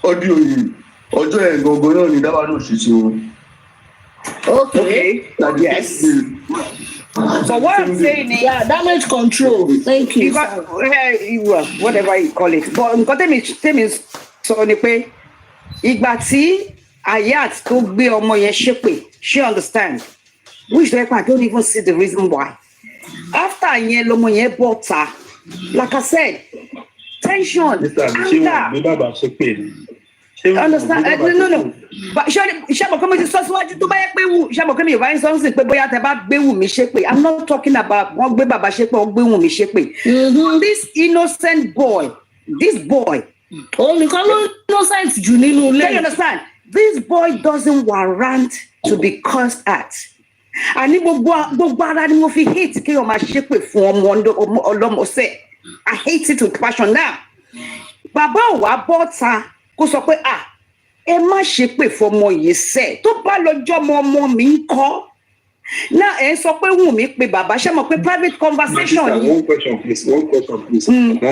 audio yìí ọjọ́ ẹ̀ gangan náà ni dábàá náà ṣe ṣe wọn. Okay. Yes. But what I'm saying is, damage control. Thank you. Whatever you call it. But nǹkan tẹ́mi sọ ni pé ìgbà tí Ayat tó gbé ọmọ yẹn ṣépè, she understand. Which I don't even see the reason why. After yẹn lọmọ yẹn bọ́ ta, like I said, tension, anger. Understand? No. But ṣàbọ̀ kọ́mi ti sọ síwájú tó bá yẹ pé ṣàbọ̀ kọ́mi ìwà ń sọ ń sìn pé bóyá tẹ bá gbé Wùmí ṣépè. I'm not talking about wọ́n gbé bàbá ṣépè, wọ́n gbé Wùmí ṣépè. This innocent boy, this boy. Oh, because no innocent jù nínú ilé. Can you understand? This boy doesn't warrant to be cursed at. Àní gbogbo ara ni mo fi hate kéèyàn máa ṣépè fún ọmọ ọlọ́mọ sẹ́. I hate it with passion now. Bàbá ò wá bọ́ ta kó sọ pé ẹ má ṣépè fọmọ yìí sẹ́ tó bá lọ́jọ́ ọmọ mi ń kọ́. Now ẹ sọ pé Wùmí pé bàbá ṣe mọ̀ pé private conversation. One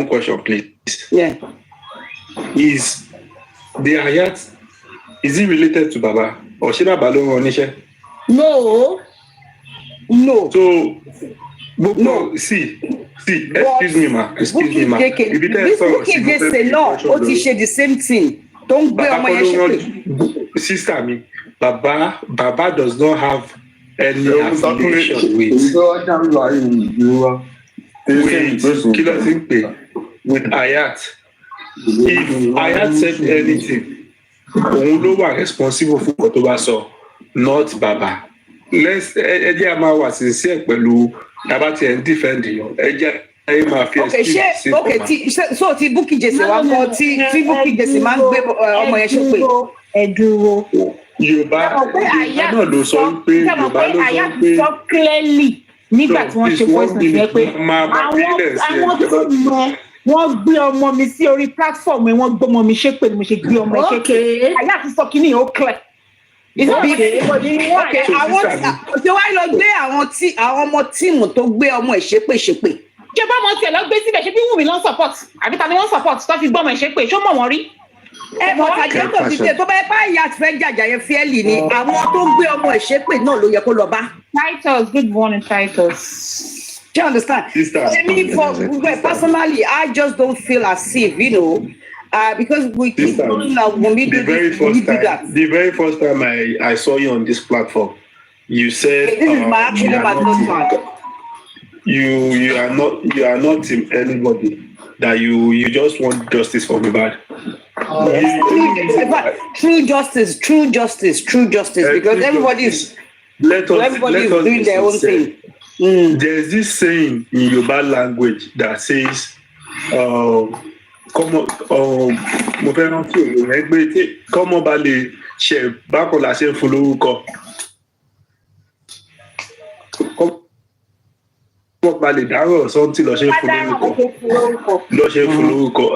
question please. Yeah. Is the Ayat, is it related to Baba? Or ṣé bàbá ló rán níṣẹ́? No. So, no. See, excuse me, ma. Bukky Jesse náà ó ti ṣe the same thing. Tó ń gbé ọmọ yẹn ṣépè. Sister mi, Baba does not have any affiliation with Ayat. If Ayat said anything, òun ló wà responsible fún nǹkan tó bá sọ, not Baba. Ẹ jẹ́ a máa wà sincere pẹ̀lú Baba tí ẹ ń defend yàn. Ẹ jẹ́ ẹ máa fi excuse sí ọmọ. So ti Bukky Jesse wá kọ́ tí Bukky Jesse máa ń gbé ọmọ yẹn ṣépè. Ẹ dúró. Yorùbá náà ló sọ pé Ayat sọ clearly nígbà tí wọ́n ṣe voice note yẹn pé àwọn tí wọ́n gbé ọmọ mi sí orí platform ẹ̀ wọ́n gbọ́mọ mi ṣépè ni mo ṣe gbé ọmọ ẹ̀ ṣépè. Ayat sọ kínní ó clear. Okay, àwọn tí wàá lọ gbé àwọn ọmọ tíìmù tó gbé ọmọ ẹ̀ ṣépè. Ṣé bá ọmọ tiẹ̀ lọ gbé síbẹ̀ ṣé bí Wùmí ló ń support àbí ta ni wọ́n support tó fi gbọ́mọ ẹ̀ ṣépè ṣó mọ̀ wọ́n rí? Ọ̀tàjẹ́ tó fi ṣe tó bá yẹ bá Ayat fẹ́ jàjà yẹn fẹ́ẹ́lì ni àwọn tó gbé ọmọ ẹ̀ ṣépè náà ló yẹ kó lọ bá. Titus, good morning, Titus. Do you understand? Personally, I just don't feel as if, because we keep going out when we do that. The very first time I saw you on this platform, you said this is my actually my husband. You are not team anybody. That you just want justice for Mohbad. True justice. Because everybody is doing their own thing. There's this saying in Yoruba language that says, mo fẹ́ rántí òun ẹgbẹ́ tí kọ́mọ bá lè ṣe bákan la ṣe ń fún lórúkọ. Kọ́mọ bá lè dárò sọ́ńtì lọ ṣe ń fún lórúkọ.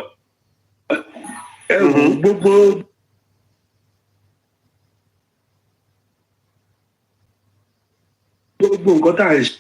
Gbogbo nǹkan tá à ń ṣe.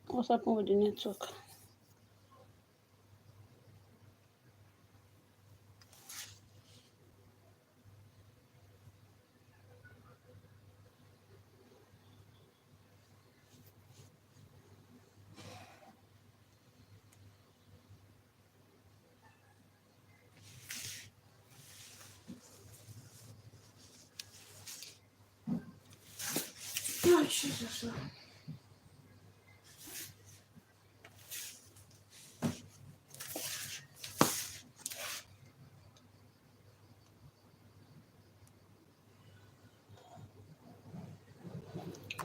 What's happened with the network? Oh, Jesus.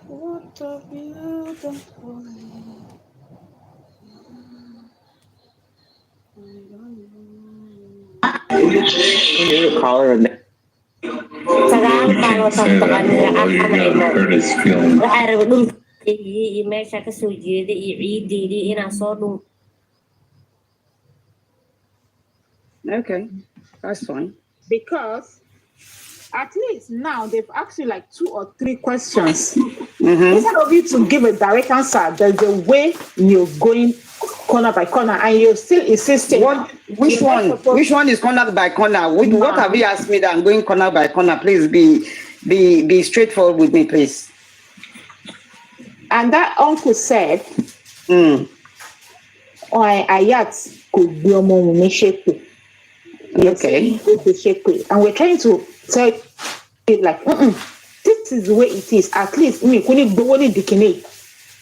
What a beautiful. Sekarang kalau tekannya akan ada dum meesha ka soo jeeda iyo ciideedii inaan soo dhum. Okay, that's fine. Because at least now they've asked you like 2 or 3 questions. Instead of you to give a direct answer, there's a way you're going corner by corner and you're still insisting. Which one is corner by corner? What have you asked me that I'm going corner by corner? Please be straightforward with me, please. And that uncle said, Ayat could be OMOWUMMI. Okay. And we're trying to tell it like, this is the way it is. At least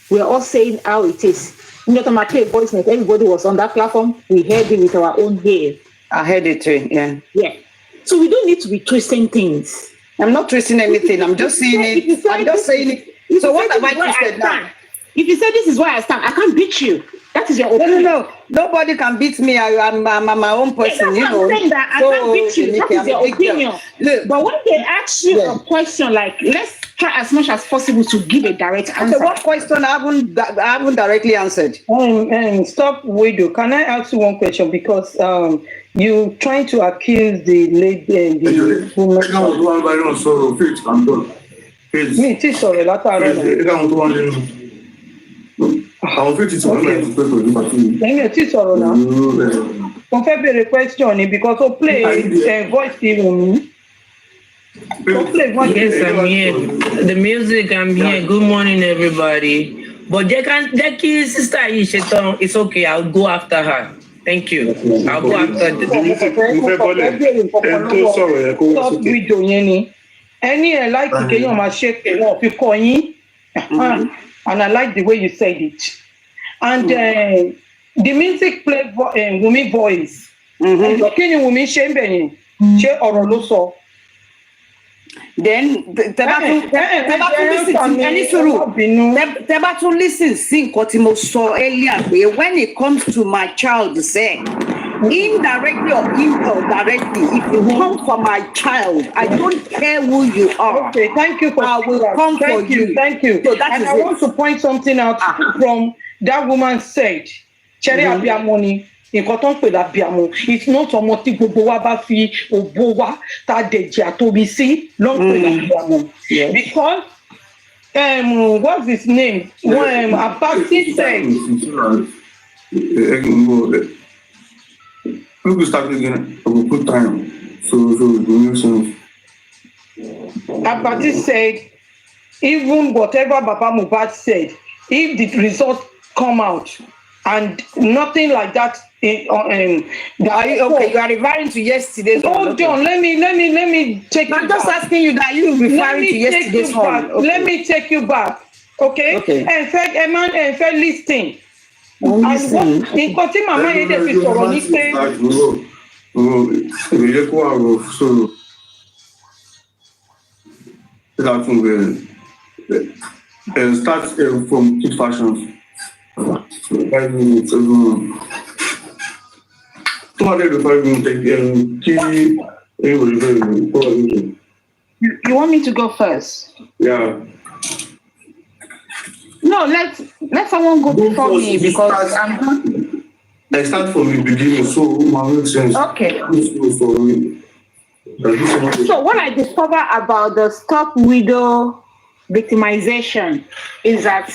we're all saying how it is. Voice note, everybody was on that platform. We heard it with our own ears. I heard it too, yeah. Yeah. So we don't need to be twisting things. I'm not twisting anything. I'm just saying it. I'm just saying it. So what have I twisted now? If you say this is where I stand, I can't beat you. That is your opinion. No. Nobody can beat me. I'm my own person, you know. I'm saying that I can't beat you. That is your opinion. Look, but when they ask you a question, like, let's try as much as possible to give a direct answer. So what question I haven't directly answered? Stop, widow. Can I ask you one question? Because you trying to accuse the lady, the woman. Me, it is sorry. Àwọn fèjì tí wọ́n lè tó pẹ̀lú nípa tí. Ẹ̀yin ò tí sọ̀rọ̀ náà. Mo fẹ́ bèrè question ni because o play voice Wunmi. O play voice. Yes, I'm here. The music, I'm here. Good morning, everybody. But Jackie, sister, it's okay. I'll go after her. Thank you. I'll go after the Stop video yẹn ni. Ẹni ẹ̀ láìpẹ́ kéèyàn máa ṣe pé wọ́n fi kọ́ yín. And I like the way you said it. And the music played Wunmi voice. Kí ni Wunmi ṣe ń bẹ̀yìn? Ṣé ọ̀rọ̀ ló sọ? Then tẹ́ bá tún listen sí nǹkan tí mo sọ earlier pé when it comes to my child say indirectly or indirectly, if you come for my child, I don't care who you are. Okay, thank you for I will come for you. Thank you. So that and is I want to point something out from that woman said. Cherry Abiamoni. Nǹkan tó ń pè lábíàmọ́, it's not ọmọ tí gbogbo wa bá fi òbó wa tá dẹ̀jẹ̀ àtòbí sí ló ń pè lábíàmọ́. Because what's his name? Abasi said. We start again. I will put time. So it will make sense. Abasi said, even whatever Baba Mohbad said, if the results come out and nothing like that. Okay, you are referring to yesterday's one. Hold on, let me take I'm just asking you that you referring to yesterday's one. Okay. Let me take you back. Okay? And fact, a man and fact listing. And what in Kotima my episode listing. Start from Kid Fashions. 5 minutes. 205 minutes. You want me to go first? Yeah. No, let someone go before me because I'm not. I start from the beginning, so my makes sense. Okay. So what I discovered about the Stop Widow victimization is that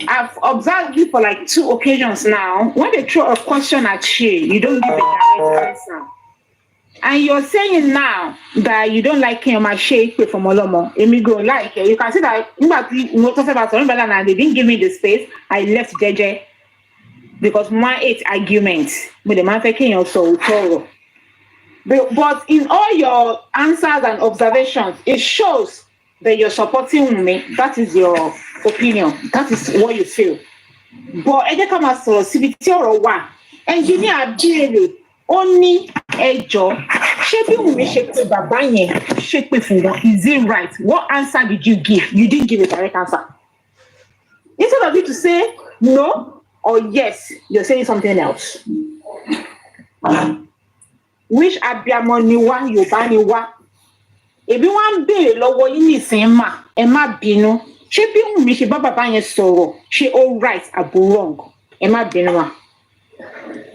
I've observed you for like 2 occasions now. When they throw a question at you, you don't give a direct answer. And you're saying now that you don't like him, my shape from Olomo. Emigo like it. You can see that they didn't give me the space. I left JJ because my 8 arguments with the man taking also thorough. But in all your answers and observations, it shows that you're supporting me. That is your opinion. That is what you feel. But I come as a civil or one engineer really only a job. Shaping me shape to Babanye, shape with is it right? What answer did you give? You didn't give a direct answer. Instead of you to say no or yes, you're saying something else. Which abiyamo ni wa Yorùbá ni wa. Ebi wan béèrè lọ́wọ́ yín nísìn ma, ẹ má bínú. Ṣé bí Wunmi ṣe bá bàbá yẹn sọ̀rọ̀, ṣé all right or wrong? Ẹ má bínú ma.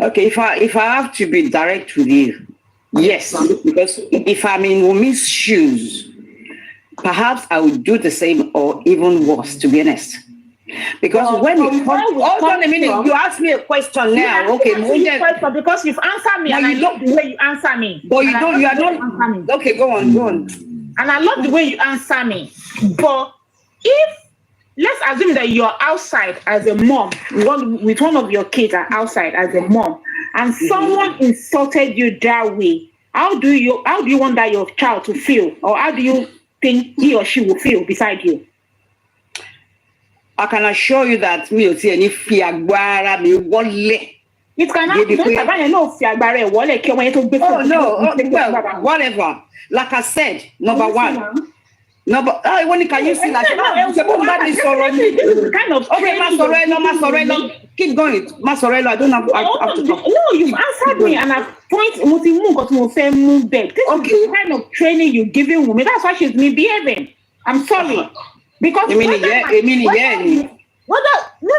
Okay, if I have to be direct with you, yes, because if I'm in Wunmi's shoes, perhaps I would do the same or even worse, to be honest. Because when it comes, hold on a minute, you asked me a question now. Okay, because you've answered me, and I love the way you answer me. But you are not. Okay, go on. And I love the way you answer me. But if let's assume that you're outside as a mom, with one of your kids are outside as a mom, and someone insulted you that way, how do you want that your child to feel, or how do you think he or she will feel beside you? I can assure you that me see any fiagbara me wole. It can happen. Oh no, whatever. Like I said, number one. When can you see that? Kind of okay, Masorello, keep going. Masorello, I don't have to talk. No, you've answered me, and I've pointed this is the kind of training you're giving women. That's why she's misbehaving. I'm sorry. Because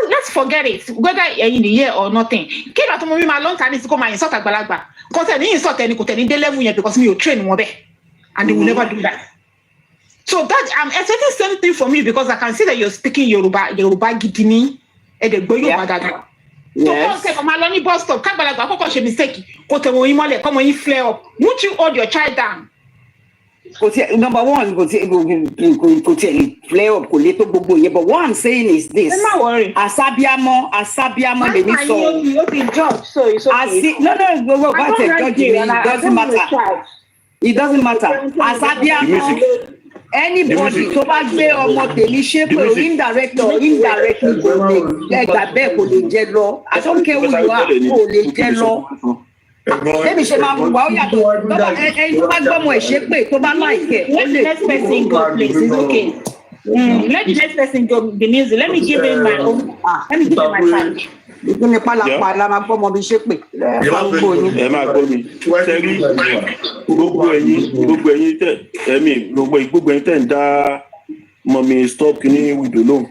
let's forget it, whether in the year or nothing. Came out to me my long time is to come and insult Agbalagba. Because I didn't insult any level yet because me you train one and they will never do that. So that I'm expecting same thing from you because I can see that you're speaking Yoruba Gidini and the Boyo Badaga. Yes. So come on, bus stop, Agbalagba, how she mistake? Come on, you flare up. Won't you hold your child down? Number one, play up, but what I'm saying is this. Don't worry. Asabiamo, they need so. You job, so it's okay. No, what it doesn't matter. It doesn't matter. Asabiamo, anybody, so back there or what they shape indirect or indirectly, I don't care who you are, maybe she might wow ya to next person go please. It's okay. Let the next person go the music. Let me give him my own. Let me give him my time. Mommy stop kini we don't know.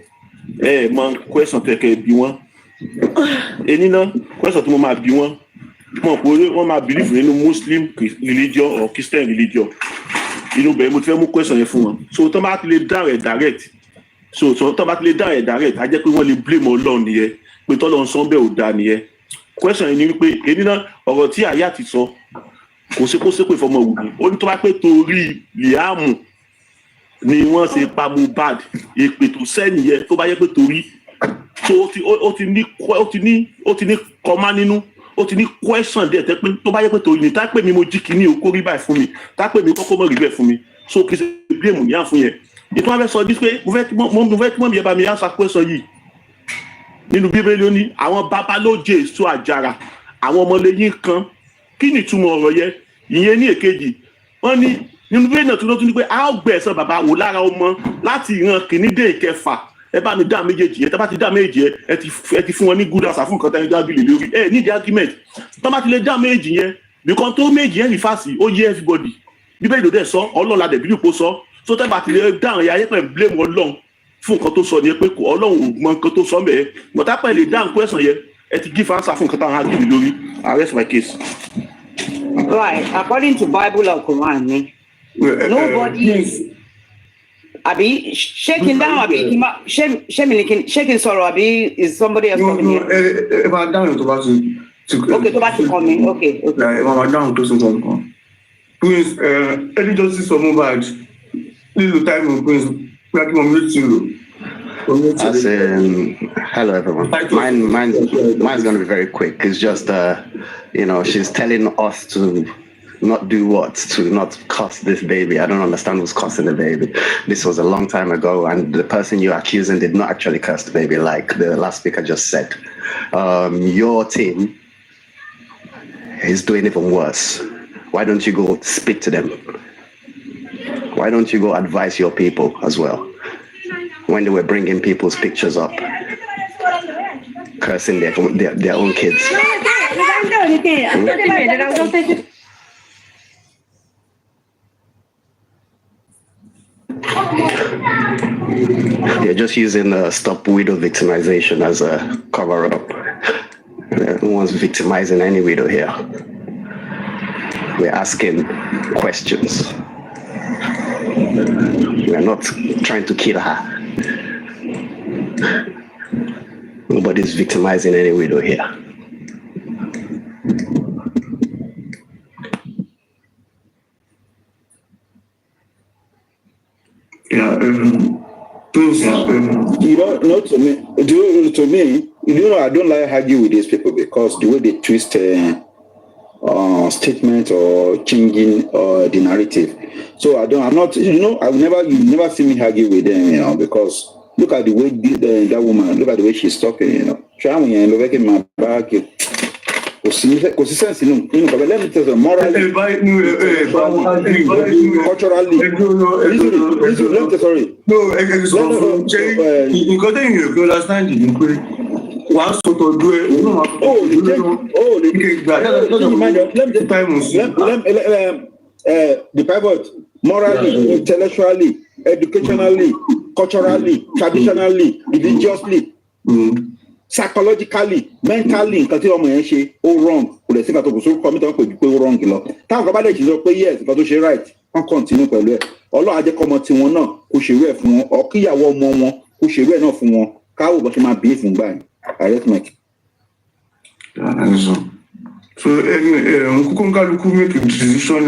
Man question keke bi won. Eni na question tí mo ma bi won. One might believe in Muslim religion or Christian religion. You know, but I'm going to question you for one. So automatically direct. So automatically direct. I just want to blame alone here. But all on Sunday or down here. Question you pé èmi náà ọ̀rọ̀ tí àyà ti sọ kò ṣe kó ṣe pé fọmọ Wùmí. Ó ní tó bá pé torí LIÁM ni wọ́n ṣe pa Mohbad. Èpè tó sẹ́ni yẹn tó bá yẹ pé torí. So ó ti ní kọ́má nínú. Ó ti ní question there tẹ́ pé tó bá yẹ pé torí ni tá pé mi mo jí kíní o kó rí báyìí fún mi tá pé mi kọ́kọ́ mọ̀ rí bẹ́ẹ̀ fún mi so kì í ṣe blame ní à fún yẹn ètò wọn fẹ́ sọ dis pé mo fẹ́ kí mọ́ mi yẹ bá mi answer question yìí nínú Bíbélì ó ní àwọn babalóje èso àjàrà àwọn ọmọlẹ́yìn kan kí ni ìtumọ̀ ọ̀rọ̀ yẹn ìyẹn ní èkejì wọ́n ní nínú Bíbélì náà tó tún ní pé a ó gbé ẹ̀san bàbá wò lára ọmọ láti ìran kìíní dé ìkẹfà ẹ bá mi dá méjèèjì yẹn tẹ́ bá ti dá méjèèjì yẹn ẹ ti fún wọn ní good answer fún nǹkan tẹ́ ẹ dájú lè lórí ní the argument tọ́ bá ti lè dá méjèèjì yẹn because tó méjì yẹn rìfásì ó yẹ everybody Bíbélì ló dẹ̀ sọ Ọlọ́run la dẹ̀ bí lùpọ̀ sọ so tẹ́ bá ti lè dá àwọn ayé pẹ̀lú blame Ọlọ́run fún nǹkan tó sọ ni pé Ọlọ́run ò mọ nǹkan tó sọ mẹ́ẹ̀ mọ̀tá pẹ̀lú lè dá nǹkan ẹ̀sán yẹn ẹ ti give answer fún nǹkan táwọn á dìbò lórí I rest my case. Right, according to Bible and Quran, nobody is Abi, shaking down, Abi, shaking sorrow, Abi, is somebody else coming here? If I down to pass it. Okay, to pass it for me. Okay. If I down to something. Please, any justice for mobile. This is the time of Prince. We are going to meet you. As in, hello everyone. Mine's going to be very quick. It's just, she's telling us to not do what? To not cuss this baby. I don't understand who's cussing the baby. This was a long time ago, and the person you're accusing did not actually curse the baby, like the last speaker just said. Your team is doing even worse. Why don't you go speak to them? Why don't you go advise your people as well? When they were bringing people's pictures up, cursing their own kids. You're just using stop widow victimization as a cover-up. No one's victimizing any widow here. We're asking questions. We're not trying to kill her. Nobody's victimizing any widow here. Yeah, to me, I don't like arguing with these people because the way they twist statement or changing the narrative. So you never see me argue with them, because look at the way that woman, look at the way she's talking, but let me tell you, morally, culturally, the pivot, morally, intellectually, educationally, culturally, traditionally, religiously, psychologically, mentally, nǹkan tí ọmọ yẹn ṣe ó wrong, kò lè sí nǹkan tó kù sórí kọ́mítà wọn pè ju pé ó wrong lọ. Táwọn kan bá lè jìnnà pé yes nǹkan tó ṣe right, wọ́n continue pẹ̀lú ẹ̀. Ọlọ́run á jẹ́ kọ́mọ tiwọn náà kó ṣerú ẹ̀ fún wọn, ọ̀ kíyàwó ọmọ wọn kó ṣerú ẹ̀ náà fún wọn, káwọ́ bọ́ ṣe máa bí fún gbà yẹn. Arrest Mike. So kúkúnkálukú make a decision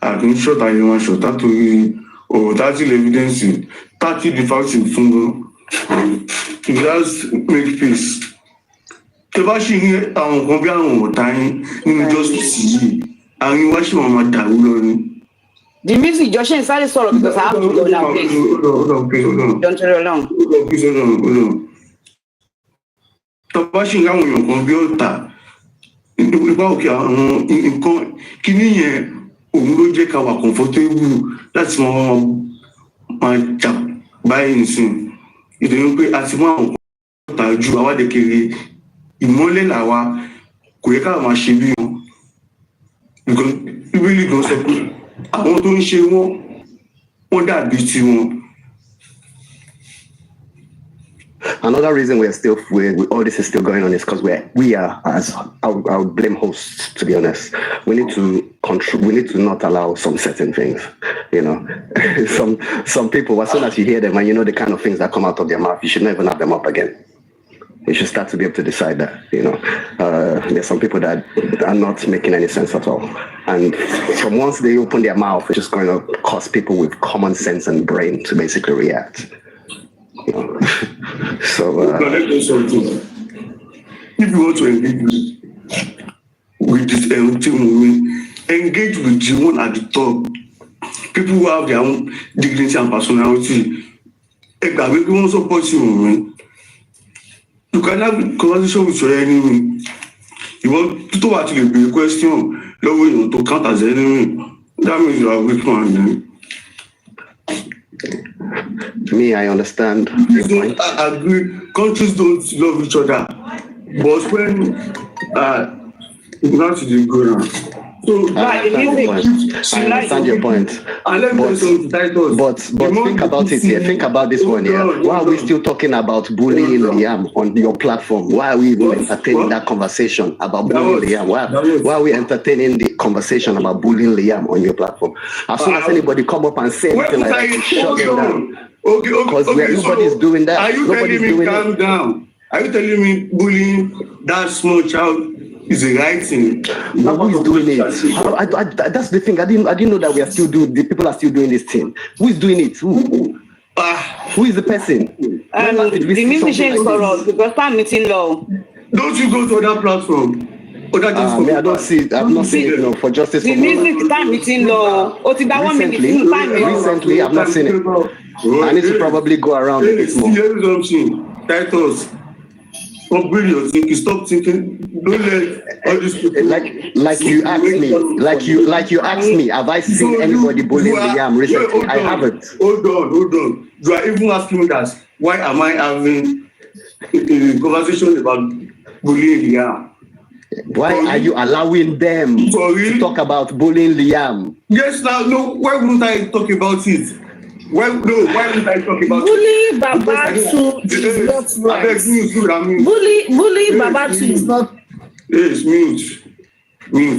àti short àyè wọn short látòrí tàti evidence tàti the facts fún wọn. You just make peace. Tẹ bá ṣì ní àwọn nǹkan bí àwọn ọ̀tá yín nínú justice yìí, àwọn wá ṣì wọn máa dàrú lọ ni. The music just inside sọ̀rọ̀ because I have to go now, please. Hold on, please, hold on. Don't carry along. Hold on. Tẹ bá ṣì ní àwọn èèyàn kan bí ọ̀tá, nípa òkè àwọn nǹkan kíní yẹn òun ló jẹ́ ká wà comfortable láti máa jà báyìí nìsín. Ìdòyìn pé a ti mú àwọn ọ̀tá ju àwádẹ́kẹ̀rẹ̀ ìmọ́lẹ̀ làwa kò yẹ ká máa ṣe bí wọn. Because bíbélì gan sọ pé àwọn tó ń ṣe wọ́n dàbí tiwọn. Another reason all this is still going on is because we are, as I would blame hosts, to be honest. We need to control. We need to not allow some certain things. Some people, as soon as you hear them and you know the kind of things that come out of their mouth, you should never have them up again. You should start to be able to decide that. There's some people that are not making any sense at all, and from once they open their mouth, it's just going to cause people with common sense and brain to basically react. So let me say something. If you want to engage with this team, engage with the one at the top. People who have their own dignity and personality. We won't support you. You can have a conversation with your enemy. You want to actually be a question, you to count as enemy. That means you are a weak man. Me, I understand. I agree. Countries don't love each other, but when not to the go now. So I understand your point. But think about it here. Think about this one here. Why are we still talking about bullying Liam on your platform? Why are we even entertaining that conversation about bullying Liam? Why are we entertaining the conversation about bullying Liam on your platform? As soon as anybody come up and say anything like that, shut them down. Because nobody's doing that. Are you telling me calm down? Are you telling me bullying that small child is a right thing? But who is doing it? That's the thing. I didn't know that we are still doing. The people are still doing this thing. Who is doing it? Who is the person? The musician for us because I'm meeting law. Don't you go to that platform? I don't see it. I've not seen it. No, for justice. The music time meeting law. Recently, I've not seen it. I need to probably go around a bit more. Titus, upgrade your thinking. Stop thinking. Don't let all these people. Like you asked me. Have I seen anybody bullying Liam recently? I haven't. Hold on. You are even asking me that. Why am I having a conversation about bullying Liam? Why are you allowing them to talk about bullying Liam? Yes, no. Why wouldn't I talk about it? Why wouldn't I talk about bullying Babatu is not right. Bullying Babatu is not. Yes, mute.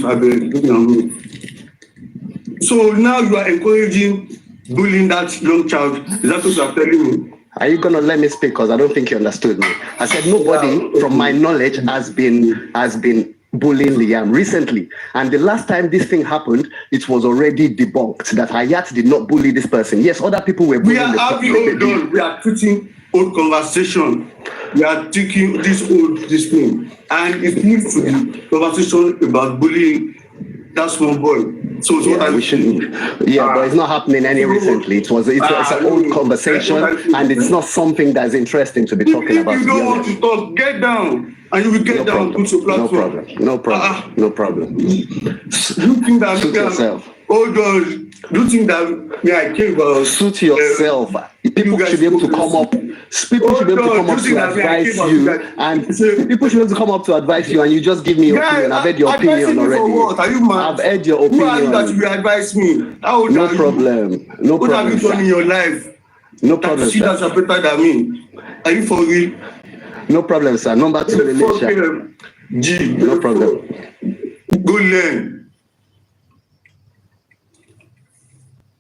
I beg. So now you are encouraging bullying that young child. Is that what you are telling me? Are you gonna let me speak? Because I don't think you understood me. I said nobody, from my knowledge, has been bullying Liam recently. And the last time this thing happened, it was already debunked that Hayat did not bully this person. Yes, other people were bullying. We are treating old conversation. We are taking this thing, and it needs to be conversation about bullying that small boy. So we shouldn't. But it's not happening any recently. It's an old conversation, and it's not something that's interesting to be talking about. If you don't want to talk, get down, and you will get down. Put your platform. No problem. You think that suit yourself? Hold on. Do you think that I came about? Suit yourself. People should be able to come up. People should be able to come up to advise you, and people should be able to come up to advise you, and you just give me your opinion. I've heard your opinion already. Are you mad? I've heard your opinion. Who are you that you advise me? No problem. What have you done in your life? No problem. See that you're better than me. Are you for real? No problem, sir. Number 2 relation. G. No problem. Go learn.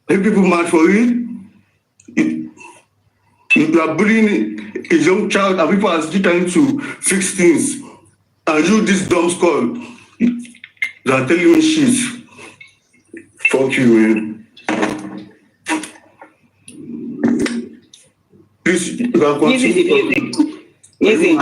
If people mad for it, if you are bullying a young child and people are still trying to fix things, and you this dumb skull, you are telling me shit. Fuck you, man. Please, you can continue. Easy.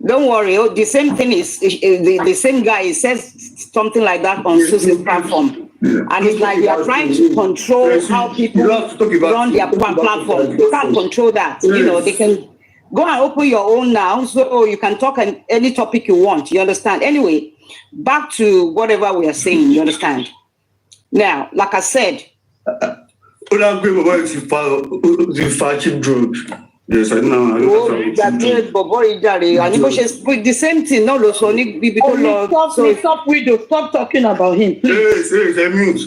Don't worry. The same thing is the same guy says something like that on Suzuki's platform. And it's like they are trying to control how people run their platform. They can't control that. You know, they can go and open your own now, so you can talk on any topic you want. You understand? Anyway, back to whatever we are saying. You understand? Now, like I said, drugs. Yes, I know. The same thing. No, stop talking about him, please. Mute.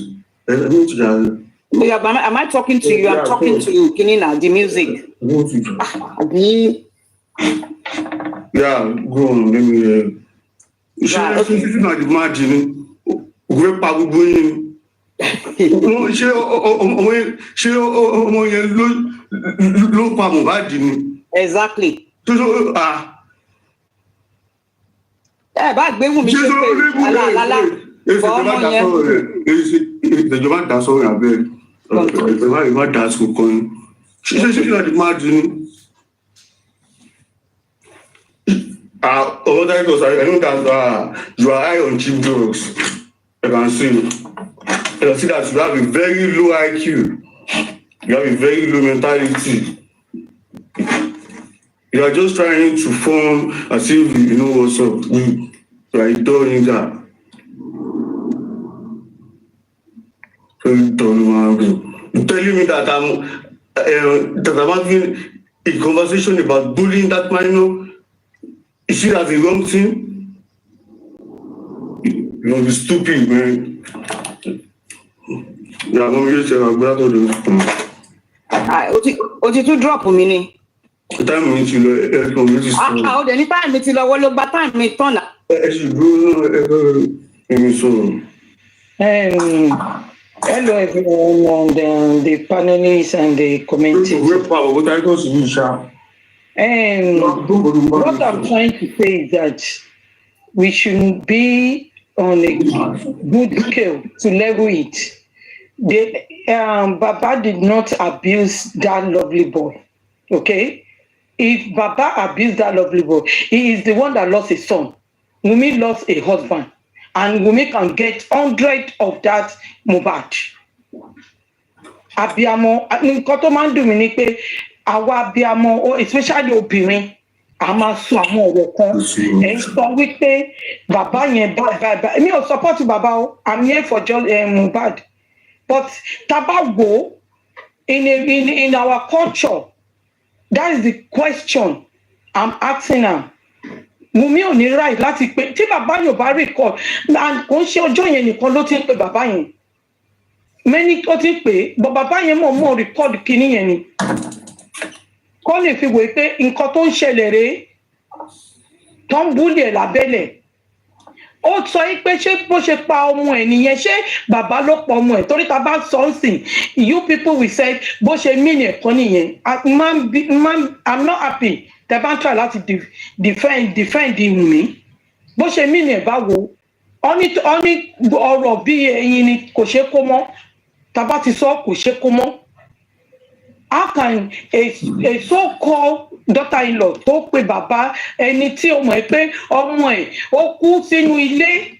Am I talking to you? I'm talking to you, Kinina, the music. Yeah, go on. Let me hear. She's not imagining. Great Pabu Exactly. I know that you are high on cheap drugs. I can see. You see that you have a very low IQ. You have a very low mentality. You are just trying to form as if you know what's up. You are doing that. You're telling me that I'm having a conversation about bullying that minor. You see that the wrong thing? Don't be stupid, man. Yeah, I'm going to say I'm glad to do. O ti tún drop mi ni. Time mi ti lọ ẹ̀kan mi ti sọ. O dẹ̀ ní time mi ti lọ wọ́n ló gba time mi tán náà. Ẹ ṣì dúró náà ẹ̀mi sọ̀rọ̀. Hello everyone and the panelists and the commentators. What I'm trying to say is that we should be on a good scale to level it. Baba did not abuse that lovely boy. Okay? If Baba abused that lovely boy, he is the one that lost his son. Wunmi lost a husband. And Wunmi can get 100 of that Mohbad. Abiamo, nǹkan tó máa ń dùn mí ni pé àwa abiamo, especially obìnrin, a máa sọ àwọn ọ̀rọ̀ kan. Ẹ ń sọ wípé bàbá yẹn báyìí. Èmi ò support bàbá o, I'm here for Mohbad. But tabago in our culture, that is the question I'm asking now. Wunmi ò ní right láti pé tí bàbá yóò bá record and kò ń ṣe ọjọ́ yẹn nìkan ló ti ń pe bàbá yẹn. Many tó ti ń pè but bàbá yẹn mọ̀ record kíní yẹn ni. Kọ́ lè fi wòye pé nǹkan tó ń ṣẹlẹ̀ rèé tó ń búlì ẹ̀ lábẹ́lẹ̀. Ó sọ pé ṣé bó ṣe pa ọmọ ẹ̀ nìyẹn ṣé bàbá ló pa ọmọ ẹ̀ torí ta bá sọ ń sìn you people will say bó ṣe mean ẹ̀kọ́ nìyẹn. I'm not happy tẹ bá ń try láti defend Wunmi bó ṣe mean ẹ̀ báwo ọ ní ọ̀rọ̀ bí ẹyin ni kò ṣe kó mọ́ ta bá ti sọ kò ṣe kó mọ́. How can a so-called daughter-in-law tó pe bàbá ẹni tí ó mọ̀ pé ọmọ ẹ̀ ó kú sínú ilé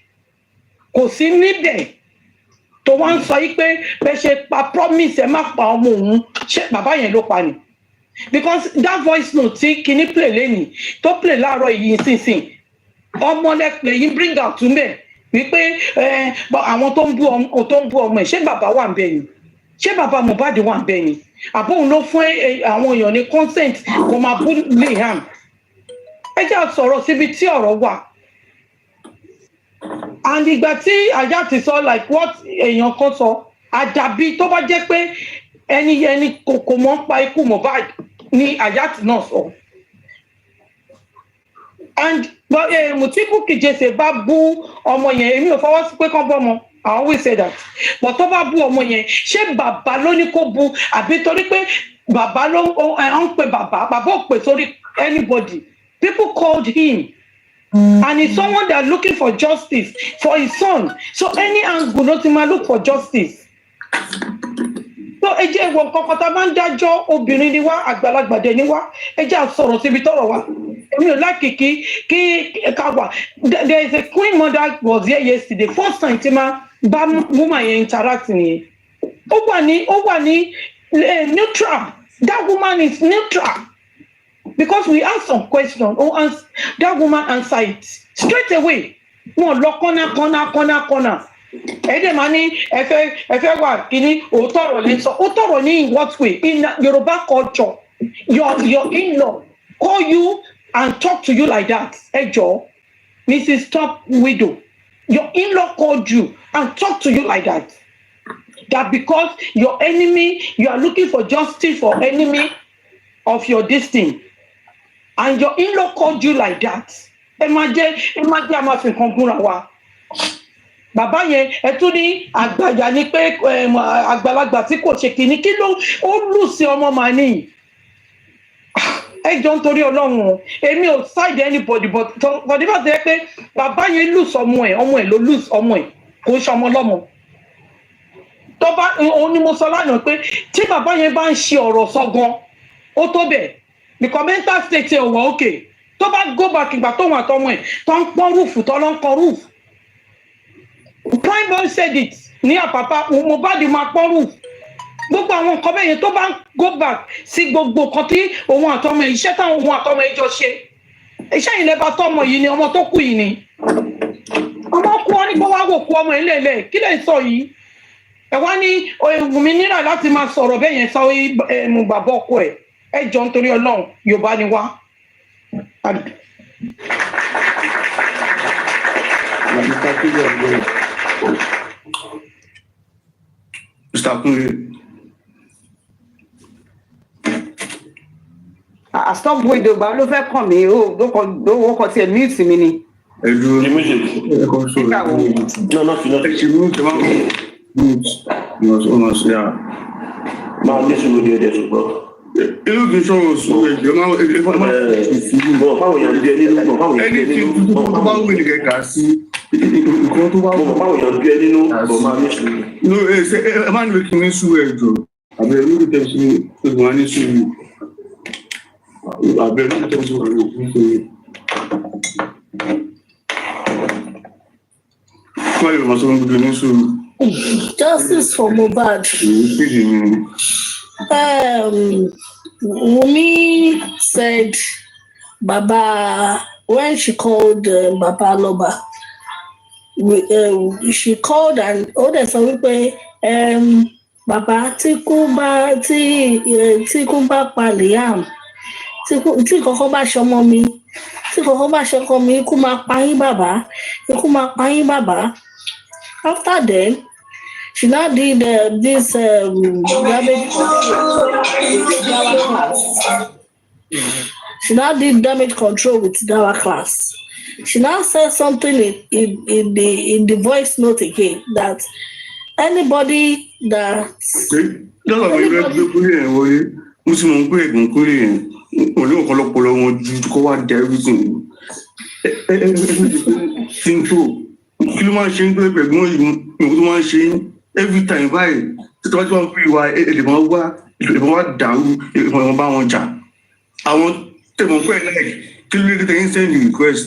kò sí níbẹ̀ tó wá ń sọ pé bẹ́ẹ̀ ṣe pa promise ẹ má pa ọmọ òun ṣé bàbá yẹn ló pa ni? Because that voice note tí kinní play lẹ́nìí tó play láàárọ̀ yìí sínsìn ọmọ lẹ́pẹ̀ yìí bring out tún bẹ̀ wípé àwọn tó ń bú ọmọ ẹ̀ ṣé bàbá wà ń bẹ̀ ni? Ṣé bàbá Mohbad wà ń bẹ̀ ni? Àbóhùn ló fún àwọn èèyàn ní consent kó máa bú Liam. Ẹ jẹ́ sọ̀rọ̀ síbi tí ọ̀rọ̀ wà. And ìgbà tí ajá ti sọ like what èèyàn kan sọ àjàbí tó bá jẹ́ pé ẹni kò mọ̀ ń pa ikú Mohbad ni ajá ti náà sọ. And tí Bukky Jesse bá bú ọmọ yẹn èmi ò fọwọ́ sí pé kán bọ́ ọmọ. I always say that. But tó bá bú ọmọ yẹn ṣé bàbá ló ní kó bú àbí torí pé bàbá ló ń pe bàbá ò pè sórí anybody. People called him. And he's someone that looking for justice for his son. So any angle ló ti máa look for justice. So ẹ jẹ́ ìwọ̀n kankan tá a máa ń dájọ́ obìnrin ni wá àgbàlagbà dẹ̀ ni wá ẹ jẹ́ àsọ̀rọ̀ síbi tọ́rọ̀ wá. Èmi ò láìkì kí ká wà. There is a queen mother was here yesterday first time tí máa bá woman yẹn interact nìyẹn. Ó wà ní neutral. That woman is neutral. Because we ask some question that woman answer it straight away. Wọ́n lọ kọ́nà. Ẹ̀dẹ̀ máa ní ẹ̀fẹ́ wà kíní òótọ́ ọ̀rọ̀ lè sọ. Òótọ́ ọ̀rọ̀ ní in what way? In Yoruba culture, your in-law call you and talk to you like that. Ẹ jọ̀ọ́, Mrs. Top Widow, your in-law called you and talk to you like that. That because your enemy, you are looking for justice for enemy of your destiny. And your in-law called you like that. Ẹ má jẹ́ a máa fi nǹkan gúnra wa. Bàbá yẹn ẹ tún ní àgbàyà ni pé àgbàlagbà tí kò ṣe kìíní kí ló ó lù sí ọmọ màá nìyí. Ẹ jọ ń torí Ọlọ́run èmi ò side anybody but for the fact that pé bàbá yẹn lù ọmọ ẹ̀ ló lù ọmọ ẹ̀ kò ń ṣe ọmọ lọ́mọ. Tó bá òun ni mo sọ lánàá pé tí bàbá yẹn bá ń ṣe ọ̀rọ̀ sọ gan ó tó bẹ̀ because mental state ẹ̀ wọ̀ okay tó bá go back ìgbà tóun àtọmọ ẹ̀ tó ń pọ́n rúùfù tó lọ́ ń kọ rúùfù. Prime boy said it ní àpapà Mohbad máa pọ́n rúùfù. Gbogbo àwọn nǹkan bẹ́ẹ̀ yẹn tó bá ń go back sí gbogbo nǹkan tí òun àtọmọ ẹ̀ iṣẹ́ táwọn òun àtọmọ ẹ̀ jọ ṣe. Iṣẹ́ yìí lẹ́bàá tọmọ yìí ni ọmọ tó kù yìí ni. Ọmọ kú ọ ní kó wá wò kú ọmọ ẹ̀ lẹ́lẹ̀ kí lè sọ yìí. Ẹ wá ní Wunmi nílà láti máa sọ̀rọ̀ bẹ́ẹ̀ yẹn sọ ẹnu bàbá ọkọ ẹ̀. Ẹ jọ nítorí Ọlọ́run Yorùbá ni wá. Mr. Kunle. Stop with the ball of a coming. Oh, don't walk out here, mute me. The music. No, not Yeah. Man, this will be there, bro. Anything about we get gas. No, a man making me swear, Joe. I believe it is one issue. I believe it is one issue. Why you must be doing so? Justice for Mohbad. Wumi said Baba, when she called Baba Loba, she called and there's a way, Baba Tikumba pa LIÁM, Tikoba Shomomi, Tikoba Shokomi, Kuma Pai Baba. After then, she now did this damage class. She now did damage control with Dawa class. She now said something in the voice note again that anybody that every time báyìí tí wọ́n ti wọ́n fi wá èdèmọ́ wá dàrú èdèmọ́ bá wọn jà àwọn tẹ̀mọ̀ pẹ́ láì kí ló dé tẹ̀yìn send the request.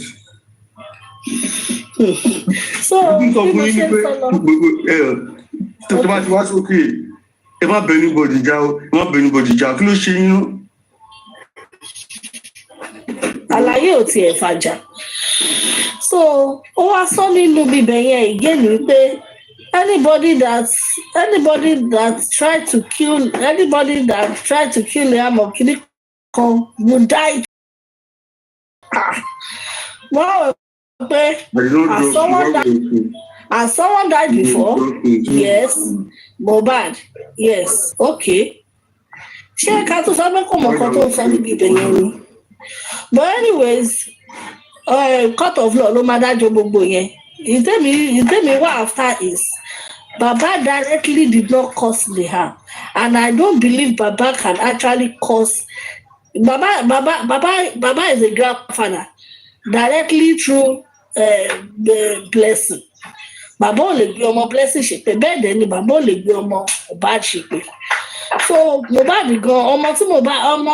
So bí mo ṣe ń sọ lọ. Tó bá ti wá sókè ẹ má bẹ anybody jà kí ló ṣe yín. Àlàyé ò tiẹ̀ fàjà. So ó wá sọ nínú bíbẹ̀ yẹn ìgéèlú wípé anybody that tried to kill LIÁM or Kinikan would die. Well, as someone died before, yes, Mohbad, yes, okay. Ṣé ká tó sọ pé kò mọ̀ kan tó ń sọ níbi ibẹ̀ yẹn ni? But anyways, court of law ló máa dájọ́ gbogbo yẹn. Ìtẹ́mi wá after is Baba directly did not cause LIÁM, and I don't believe Baba can actually cause. Baba is a grandfather directly through the blessing. Baba ò lè gbé ọmọ blessing ṣépè, bẹ́ẹ̀ dẹ̀ ni Baba ò lè gbé ọmọ Mohbad ṣépè. So Mohbad gan ọmọ tí ọmọ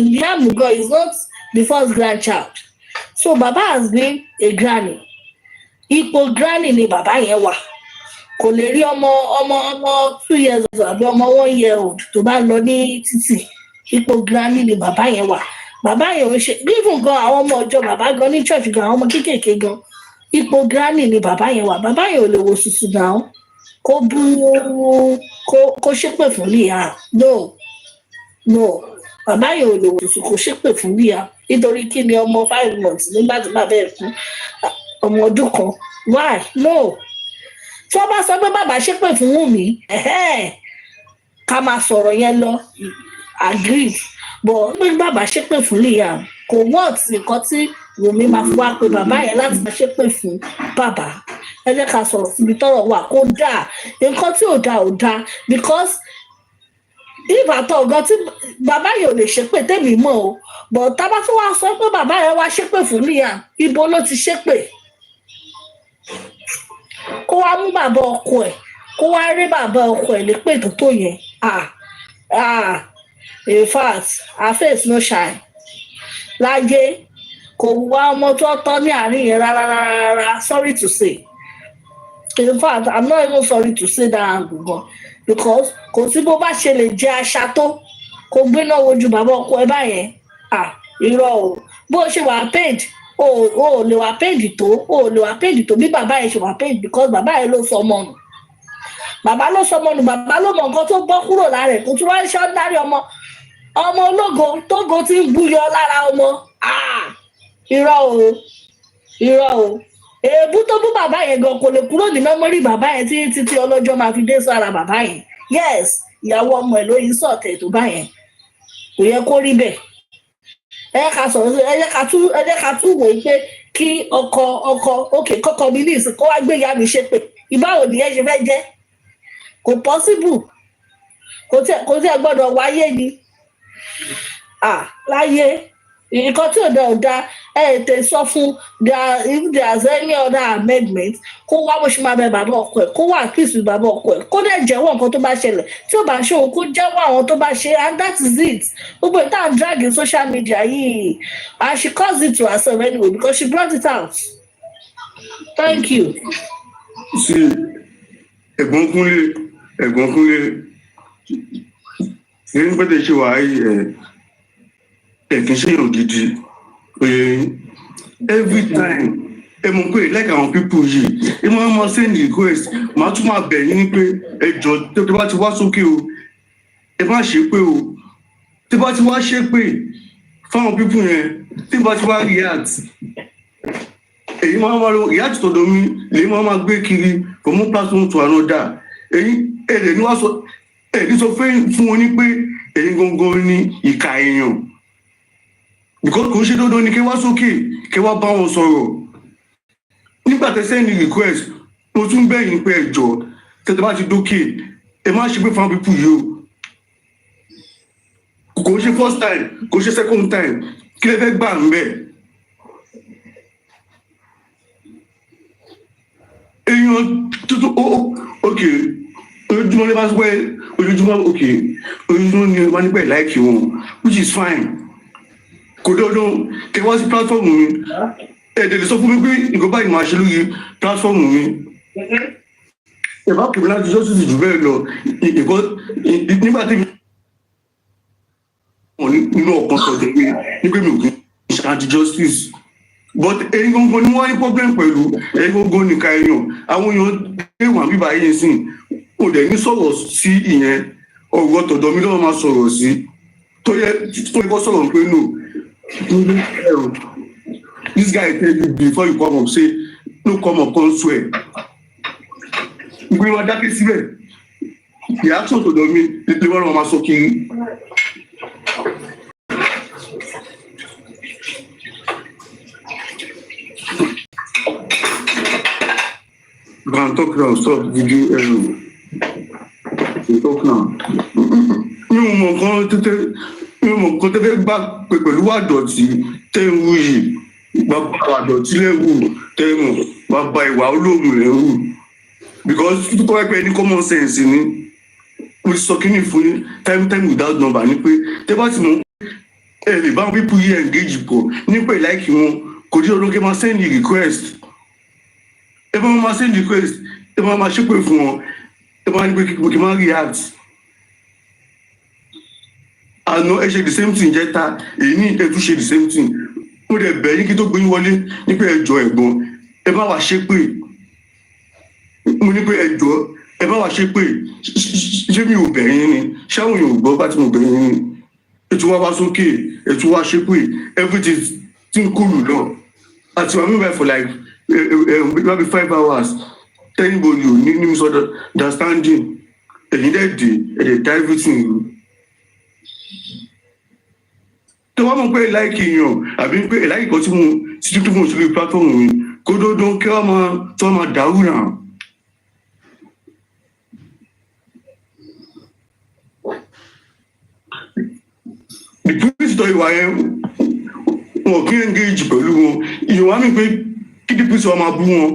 LIÁM gan is not the first grandchild. So Baba has been a granny. Ipò granny ni Baba yẹn wà. Kò lè rí ọmọ 2 years old àbí ọmọ 1 year old tó bá lọ ní títì. Ipò granny ni Baba yẹn wà. Baba yẹn ò ṣe even gan àwọn ọmọ ọjọ́ Baba gan ní church gan àwọn ọmọ kéékèèké gan. Ipò granny ni Baba yẹn wà. Baba yẹn ò lè wo sùsù náà. Kó ṣépè fún LIÁM. No. Baba yẹn ò lè wo sùsù kó ṣépè fún LIÁM. Nítorí kí ni ọmọ 5 months nígbà tí bàbá ẹ̀ fún ọmọ ọdún kan. Why? No. Tí wọ́n bá sọ pé bàbá ṣépè fún Wùmí, ká máa sọ̀rọ̀ yẹn lọ, agree. But bí bàbá ṣépè fún LIÁM, kò wọ́ọ̀t nǹkan tí Wùmí máa fi wá pé bàbá yẹn láti máa ṣépè fún bàbá. Ẹ jẹ́ ká sọ̀rọ̀ síbi tọ́rọ̀ wà kó dáa. Nǹkan tí ò dáa because ìbátan ọ̀gá tí bàbá yẹn ò lè ṣépè tèmi mọ́ o. But tá bá tún wá sọ pé bàbá yẹn wá ṣépè fún LIÁM, ibo ló ti ṣépè? Kó wá mú bàbá ọkọ ẹ̀, kó wá rí bàbá ọkọ ẹ̀ lépè tó yẹn. In fact, her face no shine. Láyé kò wá ọmọ tó tọ́ ní àárín yẹn rárá. Sorry to say. In fact, I'm not even sorry to say that angle because kò sí bó bá ṣe lè jẹ aṣa tó kò gbéná wojú bàbá ọkọ ẹ̀ báyẹn. Irọ́ o. Bó ṣe wà paid, o lè wà paid tó bí bàbá yẹn ṣe wà paid because bàbá yẹn ló sọ ọmọ nù. Bàbá ló mọ nǹkan tó bọ́ kúrò lára ẹ̀ kó tún wá ṣe ọ́ndárí ọmọ ológo tógo tí ń búyọ lára ọmọ. Irọ́ o. èébú tó bú bàbá yẹn gan kò lè kúrò ní mẹ́mórì bàbá yẹn títí ọlọ́jọ́ máa fi dé sára bàbá yẹn. Yes, ìyàwó ọmọ ẹ̀ ló yí sọ̀tẹ̀ tó bá yẹn. Kò yẹ kó rí bẹ́ẹ̀. Ẹ jẹ́ ká tún wò ó pé kí ọkọ òkè kọ́kọ́ mi ní ìsìn kó wá gbé ìyá mi ṣépè. Ìbáwo nìyẹn ṣe fẹ́ jẹ́? Kò possible. Kò tí ẹ gbọ́dọ̀ wáyé ni. Láyé nǹkan tí ò dá tè sọ fún if there's any other amendment kó wá bó ṣe máa bẹ bàbá ọkọ ẹ̀ kó wá àkíyèsí bàbá ọkọ ẹ̀ kó dẹ̀ jẹ́wọ́ nǹkan tó bá ṣẹlẹ̀ tí ò bá ṣe òun kó jẹ́wọ́ àwọn tó bá ṣe and that is it. Gbogbo ìta drag in social media yìí and she caused it to herself anyway because she brought it out. Thank you. Sí ẹ̀gbọ́n Kúnlé ní pẹ́tẹ́ ṣe wà áyí ẹ̀kí ṣe yàn gidi every time ẹ mọ̀ pé like àwọn people yìí ẹ máa send request máa tún máa bẹ̀ yín ní pé ẹjọ́ tó bá ti wá sókè o ẹ má ṣe pé o tó bá ti wá ṣe pé fáwọn people yẹn tó bá ti wá react èyí máa lo react tọ̀dọ̀ mi lèyí máa gbé kiri from one platform to another èyí ẹ̀rẹ̀ ni wá sọ ẹ̀rí sọ fún wọn ní pé èyí gangan ní ìka èèyàn because kò ń ṣe dandan ni kí wá sókè kí wá bá wọn sọ̀rọ̀ nígbà tẹ́ send request mo tún bẹ̀yìn pé ẹjọ́ tẹ́tẹ́ bá ti dókè ẹ má ṣe pé fáwọn pípù yìí o kò ń ṣe first time kò ń ṣe second time kí lẹ fẹ́ gbà ń bẹ̀ èèyàn tuntun ok ojúmọ́ ní bá sọ pé ojúmọ́ ok ojúmọ́ ní wọ́n nígbà láìkì wọn which is fine kò dandan kẹ wá sí platform mi ẹ̀ẹ́dẹ̀ lè sọ fún mi pé nǹkan báyìí máa ṣe lórí platform mi ẹ̀bá kìí láti justice jù bẹ́ẹ̀ lọ nígbà tí mi nínú ọ̀kan sọ̀tẹ̀ pé nígbà mi ò kí ń ṣe justice but ẹ̀yin gangan ni wọ́n ní problem pẹ̀lú ẹ̀yin gangan nìka èèyàn àwọn èèyàn ẹ̀wọ̀n bíbá yẹn sìn ò dẹ̀ ní sọ̀rọ̀ sí ìyẹn ọ̀rọ̀ tọ̀dọ̀ mi lọ́wọ́ máa sọ̀rọ̀ sí tó yẹ kó sọ̀rọ̀ pé no this guy tell you before you come up say no come up come swear ìgbé wọn dákẹ́ síbẹ̀ reaction tọ̀dọ̀ mi lè wọ́n máa sọ kiri. Can talk now, stop video. Talk now. Mi ò mọ̀ nǹkan tẹ́tẹ́ gbà pẹ̀lú àdọ̀tí tẹ́ ń wú yìí bàbá àdọ̀tí lẹ́wù tẹ́ ń bàbá ìwà olóògùn lẹ́wù because tó wáyé pé ní common sense ni mo sọ kí ni fún yín time without number ni pé tẹ́ bá ti mọ̀ ẹ lè bá people yìí engage pọ̀ nípa ìláìkì wọn kò dé olóńgbé máa send request ẹ bá máa send request ẹ bá máa ṣépè fún wọn ẹ bá ní pé kí n máa react àná ẹ ṣe the same thing jẹta èyí ní ẹ tún ṣe the same thing mo dẹ̀ bẹ̀ yín kí tó gbé yín wọlé ní pé ẹjọ́ ẹ̀gbọ́n ẹ má wá ṣépè mo ní pé ẹjọ́ ẹ má wá ṣépè ṣé mi ò bẹ̀ yín ni ṣáwọn èèyàn ò gbọ́ bá tí mo bẹ̀ yín ni ètò wá sókè ètò wá ṣépè everything tí ń kúrò lọ àti wàá mímọ for like maybe 5 hours anybody ò ní misunderstanding ẹ̀yin dẹ̀ dé ẹ̀dẹ̀ dá everything rú. tó wá mọ̀ pé láìkì yàn àbí pé láìkì kan tí mo ti tún fún òṣèlú platform mi kó dódó kí wọ́n máa dàrú náà. ìpínlẹ̀ ìtọ́ ìwà yẹn wọn kí ń engage pẹ̀lú wọn ìyọ̀wá mi pé kí dípò sí wọn máa bú wọn.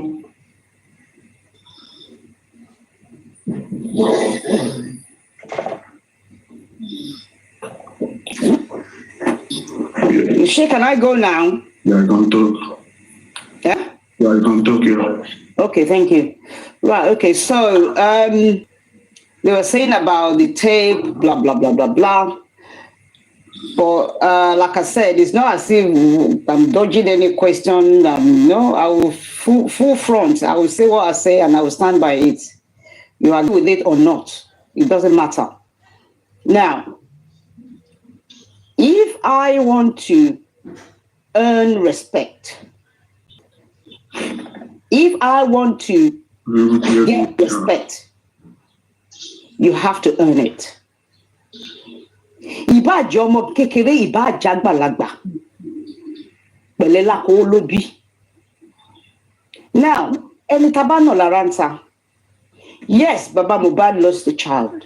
Shay, can I go now? Yeah, I can talk. Yeah? Yeah, I can talk, yeah. Okay, thank you. Right, okay, so they were saying about the tape, blah, blah, blah, blah, blah. But like I said, it's not as if I'm dodging any question. No, I will full front. I will say what I say and I will stand by it. You agree with it or not, it doesn't matter. Now, if I want to earn respect, If I want to get respect, you have to earn it. Ìbá jẹ́ ọmọ kékeré, ìbá jẹ́ àgbàlagbà. Pẹ̀lẹ́ lákòó ló bí. Now, ẹni tá bá nà lára ń ta. Yes, Baba Mohbad lost the child.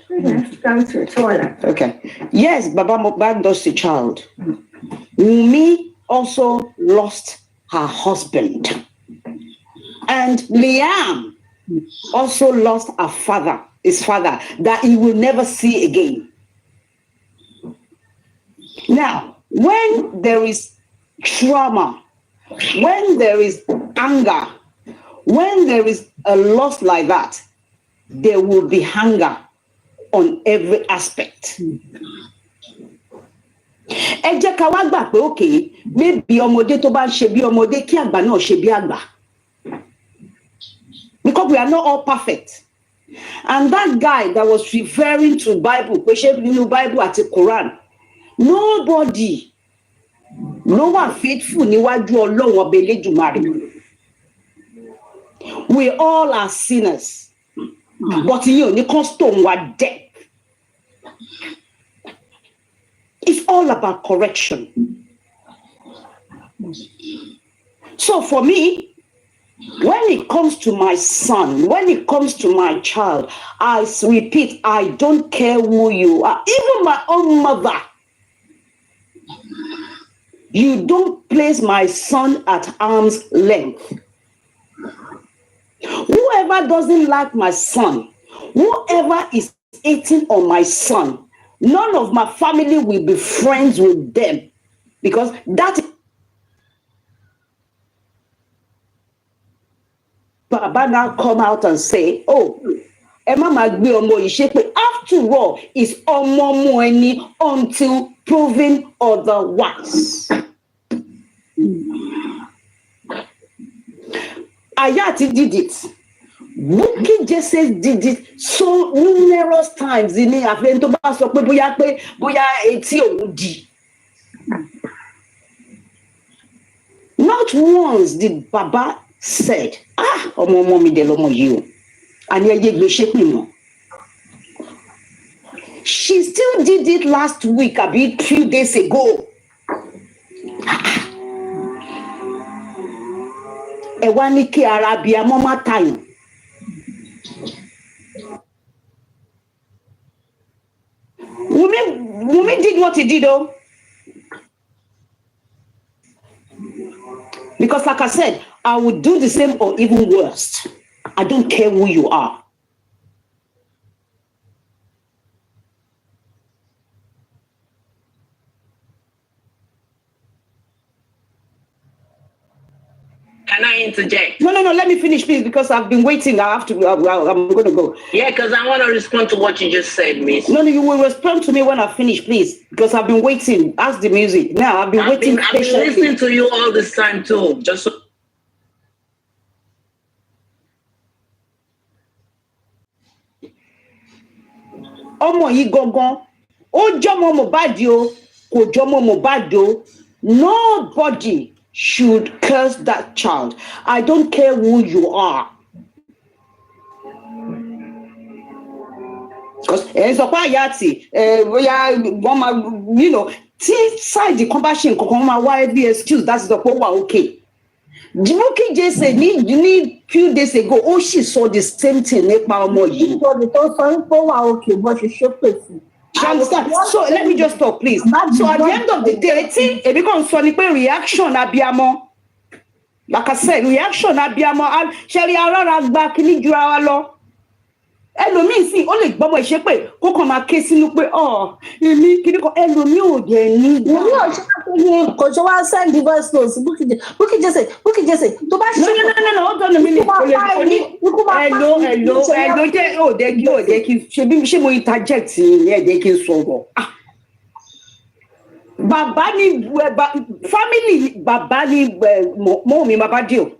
Okay. Yes, Baba Mohbad lost the child. Wunmi also lost her husband. And Liam also lost his father, that he will never see again. Now, when there is trauma, when there is anger, when there is a loss like that, there will be hunger on every aspect. Ẹ jẹ́ ká wá gbà pé okay, maybe ọmọdé tó bá ń ṣe bí ọmọdé kí àgbà náà ṣe bí àgbà. Because we are not all perfect. And that guy that was referring to Bible, pé ṣé nínú Bible àti Quran, nobody no one faithful níwájú Ọlọ́run ọba Elédùmarè. We all are sinners. But you can't stone what death. It's all about correction. So for me, when it comes to my son, when it comes to my child, I repeat, I don't care who you are. Even my own mother. You don't place my son at arm's length. Whoever doesn't like my son, whoever is hating on my son, none of my family will be friends with them, because that Baba now come out and say, oh, Emma Magbi Omo Ishepe, after all, is Omo Mueni until proven otherwise. Ayati did it. Bukky Jesse did it so numerous times. In not once did Baba said, Omo mommy de lomo you. And she still did it last week, a few days ago. Ewanike Arabia mama time. Wunmi did what he did, though. Because like I said, I would do the same or even worse. I don't care who you are. Can I interject? No, let me finish, please, because I've been waiting. I'm going to go. Yeah, because I want to respond to what you just said, miss. No, you will respond to me when I finish, please, because I've been waiting. Ask the music. Now, I've been waiting patiently. I've been listening to you all this time, too. Just so ọmọ yìí gangan ó jọmọ Mohbad o kò jọmọ Mohbad o. Nobody should curse that child. I don't care who you are. Because sọ pé àyàtì you know, tí side kan bá ṣe nǹkan kan máa wá every excuse that is the point okay. Bukky Jesse ní few days ago, she saw the same thing nípa ọmọ yìí. Okay, but she should pay. So let me just talk, please. So at the end of the day, it becomes funny reaction abiyamọ. Like I said, reaction abiyamọ. Ṣẹ̀rí arara gba kíní ju ara lọ. Ẹlòmíì sì ó lè gbọ́mọ ìṣépè kó kàn máa ké sínú pé èmi kíní kan ẹlòmíì ò dẹ̀ ní. Èmi ò ṣe pé kò ṣe wá send voice notes Bukky Jesse tó bá ṣe. No, hold on a minute. Hello, jẹ́ òde kí ṣe bí ṣé mo interject ní ẹ̀jẹ̀ kí n sọ̀rọ̀. Bàbá ni family bàbá ni mọ́ mi bàbá dì o.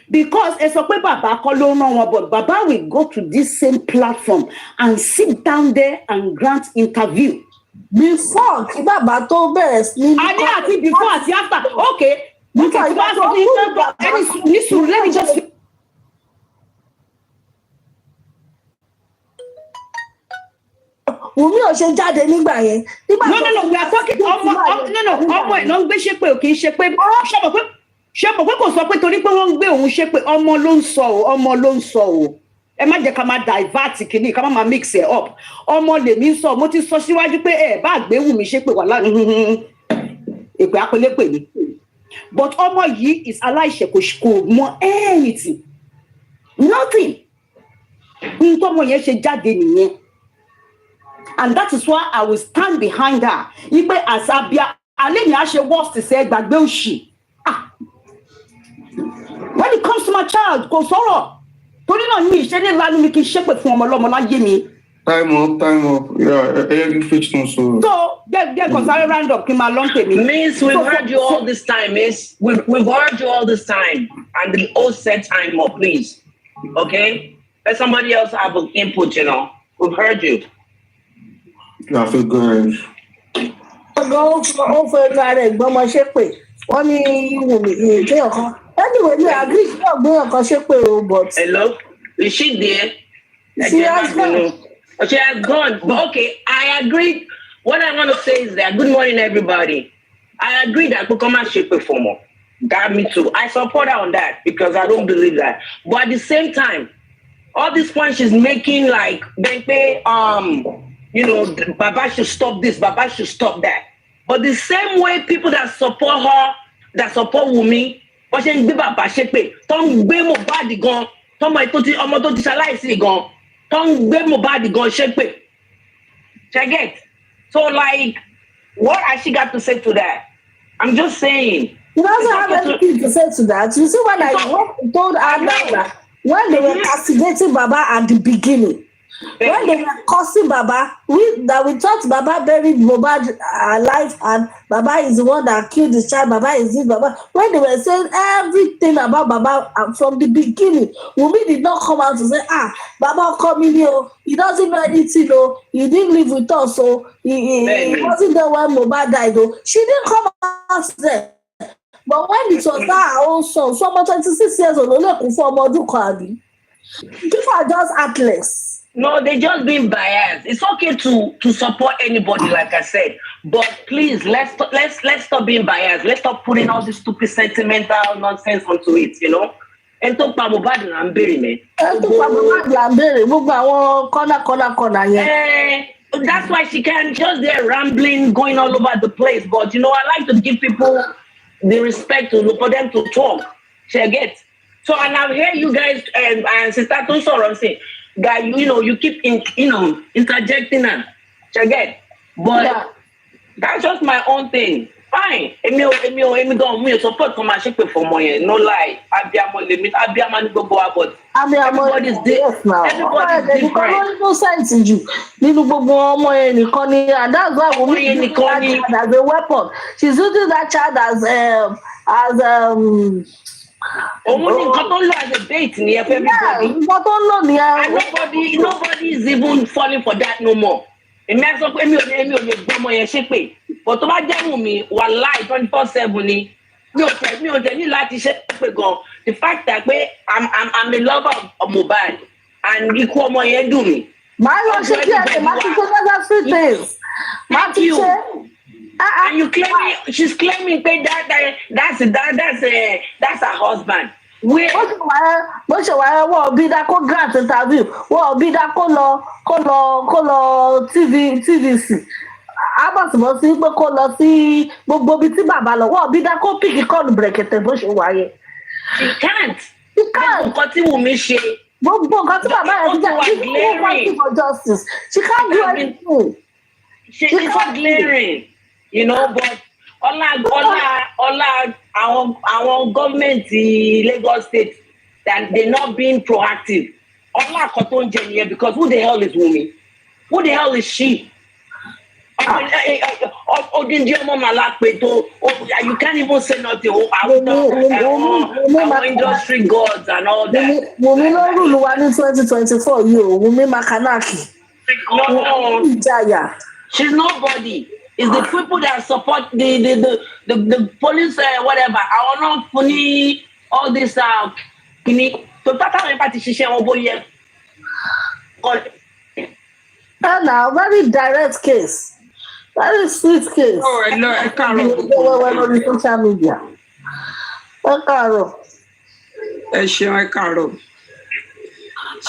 Because ẹ sọ pé bàbá kọ́ ló rán wọn, but bàbá will go to this same platform and sit down there and grant interview. Before kí bàbá tó bẹ̀rẹ̀ sí. Adé àti before àti after. Okay. Let me just Wùmí ò ṣe jáde nígbà yẹn. No, we are talking ọmọ ẹ̀ ló ń gbé ṣépè ò kì í ṣe pé ṣé mo pé kò sọ pé torí pé wọ́n ń gbé òun ṣépè ọmọ ló ń sọ o. Ẹ má jẹ́ ká máa divert kìíní ká má mix it up. Ọmọ lèmi ń sọ mo ti sọ síwájú pé ẹ bá gbé Wùmí ṣépè wà láàrin èpè apelépè ni. But ọmọ yìí is aláìṣẹ̀ kò mọ anything. Nothing. Ní tọ́mọ yẹn ṣe jáde nìyẹn. And that is why I will stand behind her. Ipe asabia alẹ́ ni a ṣe worst ṣe gbàgbé òṣì. When it comes to my child, kò sọ̀rọ̀. Torí náà ní ìṣe ní ìlànà mi kì í ṣépè fún ọmọ ọlọ́mọ láyé mi. Time up. Yeah, fix no so. So, get consider round up kí n máa lọ tèmi. Miss, we've heard you all this time, Miss. We've heard you all this time. And the all set time up, please. Okay? Let somebody else have an input, you know. We've heard you. I feel good. Ó fẹ́ ká rẹ̀ gbọ́mọ ṣépè. Wọ́n ní Wùmí ìgbéyàn kan. Anyway, we agree sí ọ̀gbẹ́yàn kan ṣépè o, but. Hello? Is she there? She has gone. She has gone. But okay, I agree. What I want to say is that good morning, everybody. I agree that Kukoma shape performer. That me too. I support her on that because I don't believe that. But at the same time, all these points she's making, like Benpe, you know, Baba should stop this, Baba should stop that. But the same way people that support her, that support Wumi, but she be Baba shape, don't be Mohbad gan, don't my toti ọmọ tó ti ṣaláìsí gan. Don't gbé Mohbad gan ṣépè. Check it. So like, what has she got to say to that? I'm just saying. She doesn't have anything to say to that. You see when I told her that when they were castigating Baba at the beginning, when they were cursing Baba, we thought Baba buried Mohbad alive and Baba is the one that killed his child. Baba is this, Baba. When they were saying everything about Baba from the beginning, Wunmi did not come out to say, Baba come in here. He doesn't know anything, though. He didn't live with us, so he wasn't there when Mohbad died, though. She didn't come out there. But when it was that her own son, someone 26 years old, people are just heartless. No, they're just being biased. It's okay to support anybody, like I said, but please let's stop being biased. Let's stop putting all this stupid sentimental nonsense onto it, you know. And talk about Mohbad and Amberi, man. That's why she can't just there rambling, going all over the place. But you know, I like to give people the respect for them to talk. She gets. So and I hear you guys and Sister Tunsoron say, guy, you know, you keep interjecting her. She get. But that's just my own thing. Fine. Emi go support commercial for money. No lie. Abiamo limit. Abiamo ni gbogbo wa, but everybody's different now. Everybody's different. No sense in you. Nínú gbogbo ọmọ yẹn nìkan ni, and that's why we need that as a weapon. She's using that child as as a bait near everybody. And nobody is even falling for that no more. It makes up but to my Wunmi, wallahi 24/7 ni. The fact that I'm a lover of Mohbad and you call my do me. And you claiming she's claiming that's her husband. Bó ṣe wà wọ́n bí dá kó grant interview wọ́n bí dá kó lọ TVC abọ́sibọ́ sí pé kó lọ sí gbogbo ibi tí bàbá lọ wọ́n bí dá kó pìkì kọ́ọ̀lù bẹ̀rẹ̀kẹ̀tẹ̀ bó ṣe wà yẹn. She can't. Nǹkan tí Wunmi ṣe. Gbogbo nǹkan tí bàbá yẹn ti jẹ́ for justice. She can't do anything. She's not glaring, you know, but our government Lagos State that they're not being proactive. Because who the hell is Wunmi? Who the hell is she? You can't even say nothing. Our industry gods and all that. Wunmi no rule in 2024. Wunmi Makanaki. No, she's nobody. It's the people that support the police, whatever. I want not funny all this. Now, very direct case. Very sweet case. Oh, hello, ẹ káàárọ̀. We're on social media. Ẹ káàárọ̀. Ẹ ṣeun, ẹ káàárọ̀.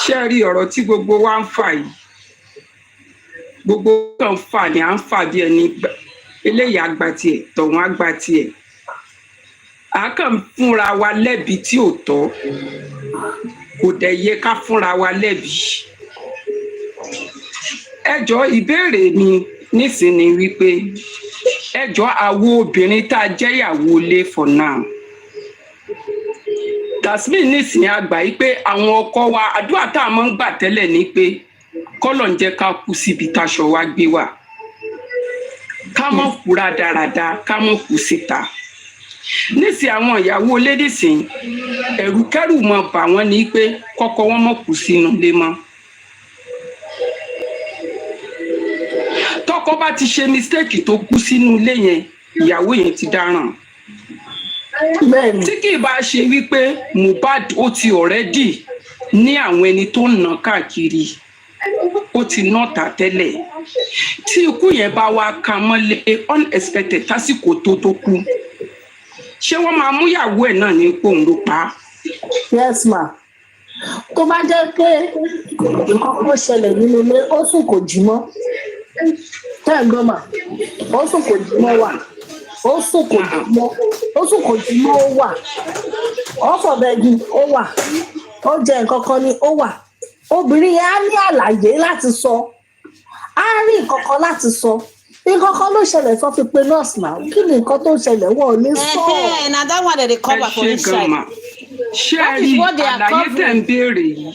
Ṣé rí ọ̀rọ̀ tí gbogbo wa ń fà yìí? Gbogbo kan fà ní à ń fà bí ẹni eléyìí àgbà tiẹ̀, tọ̀hún àgbà tiẹ̀. A kàn fúnra wa lẹ́bi tí ò tọ́. Kò dẹ̀ yẹ ká fúnra wa lẹ́bi. Ẹ jọ̀ọ́ ìbéèrè mi nísìnyí wípé ẹ jọ̀ọ́ àwo obìnrin tá a jẹ́ ìyàwó ilé for now. Tasmin nísìnyí àgbà yìí pé àwọn ọkọ wa àdúrà tá a máa ń gbà tẹ́lẹ̀ ní pé kọ́lọ̀ ń jẹ́ ká kú síbi táṣọ wa gbé wà. Ká mọ̀ kú rádaràda, ká mọ̀ kú síta. Nísìnyí àwọn ìyàwó ilé nísìnyí ẹ̀rùkẹ́rù mọ̀ bà wọ́n ní pé kọ́kọ́ wọn mọ̀ kú sínú ilé mọ́. Tọ́kọ bá ti ṣe mistake tó kú sínú ilé yẹn, ìyàwó yẹn ti dáràn. Tí kì í bá ṣe wípé Mohbad ó ti already ní àwọn ẹni tó ń nà káàkiri, ó ti ná ta tẹ́lẹ̀. Tí ikú yẹn bá wá ka mọ́lé unexpected tásìkò tó kú, ṣé wọ́n máa mú ìyàwó ẹ̀ náà ní pòun ló pa? Yes, ma. Tó bá jẹ́ pé nǹkan kan ṣẹlẹ̀ nínú ilé, ó sùn kò jí mọ́. Tẹ́gbọ́n mà, ó sùn kò jí mọ́ wà. Ó sùn kò jí mọ́. Ó sùn kò jí mọ́ ó wà. Ọ̀fọ̀ bẹ́ẹ̀gì ó wà. Ó jẹ nǹkan kan ni ó wà. Obìnrin yẹn á ní àlàyé láti sọ. Á rí nǹkan kan láti sọ. Nǹkan kan ló ṣẹlẹ̀ tó fi pe nọ́ọ̀sì náà. Kí ni nǹkan tó ṣẹlẹ̀ wọ́n ò ní sọ? Na that one they cover for inside. Ṣé ẹ rí àlàyé tẹ̀ ń béèrè yìí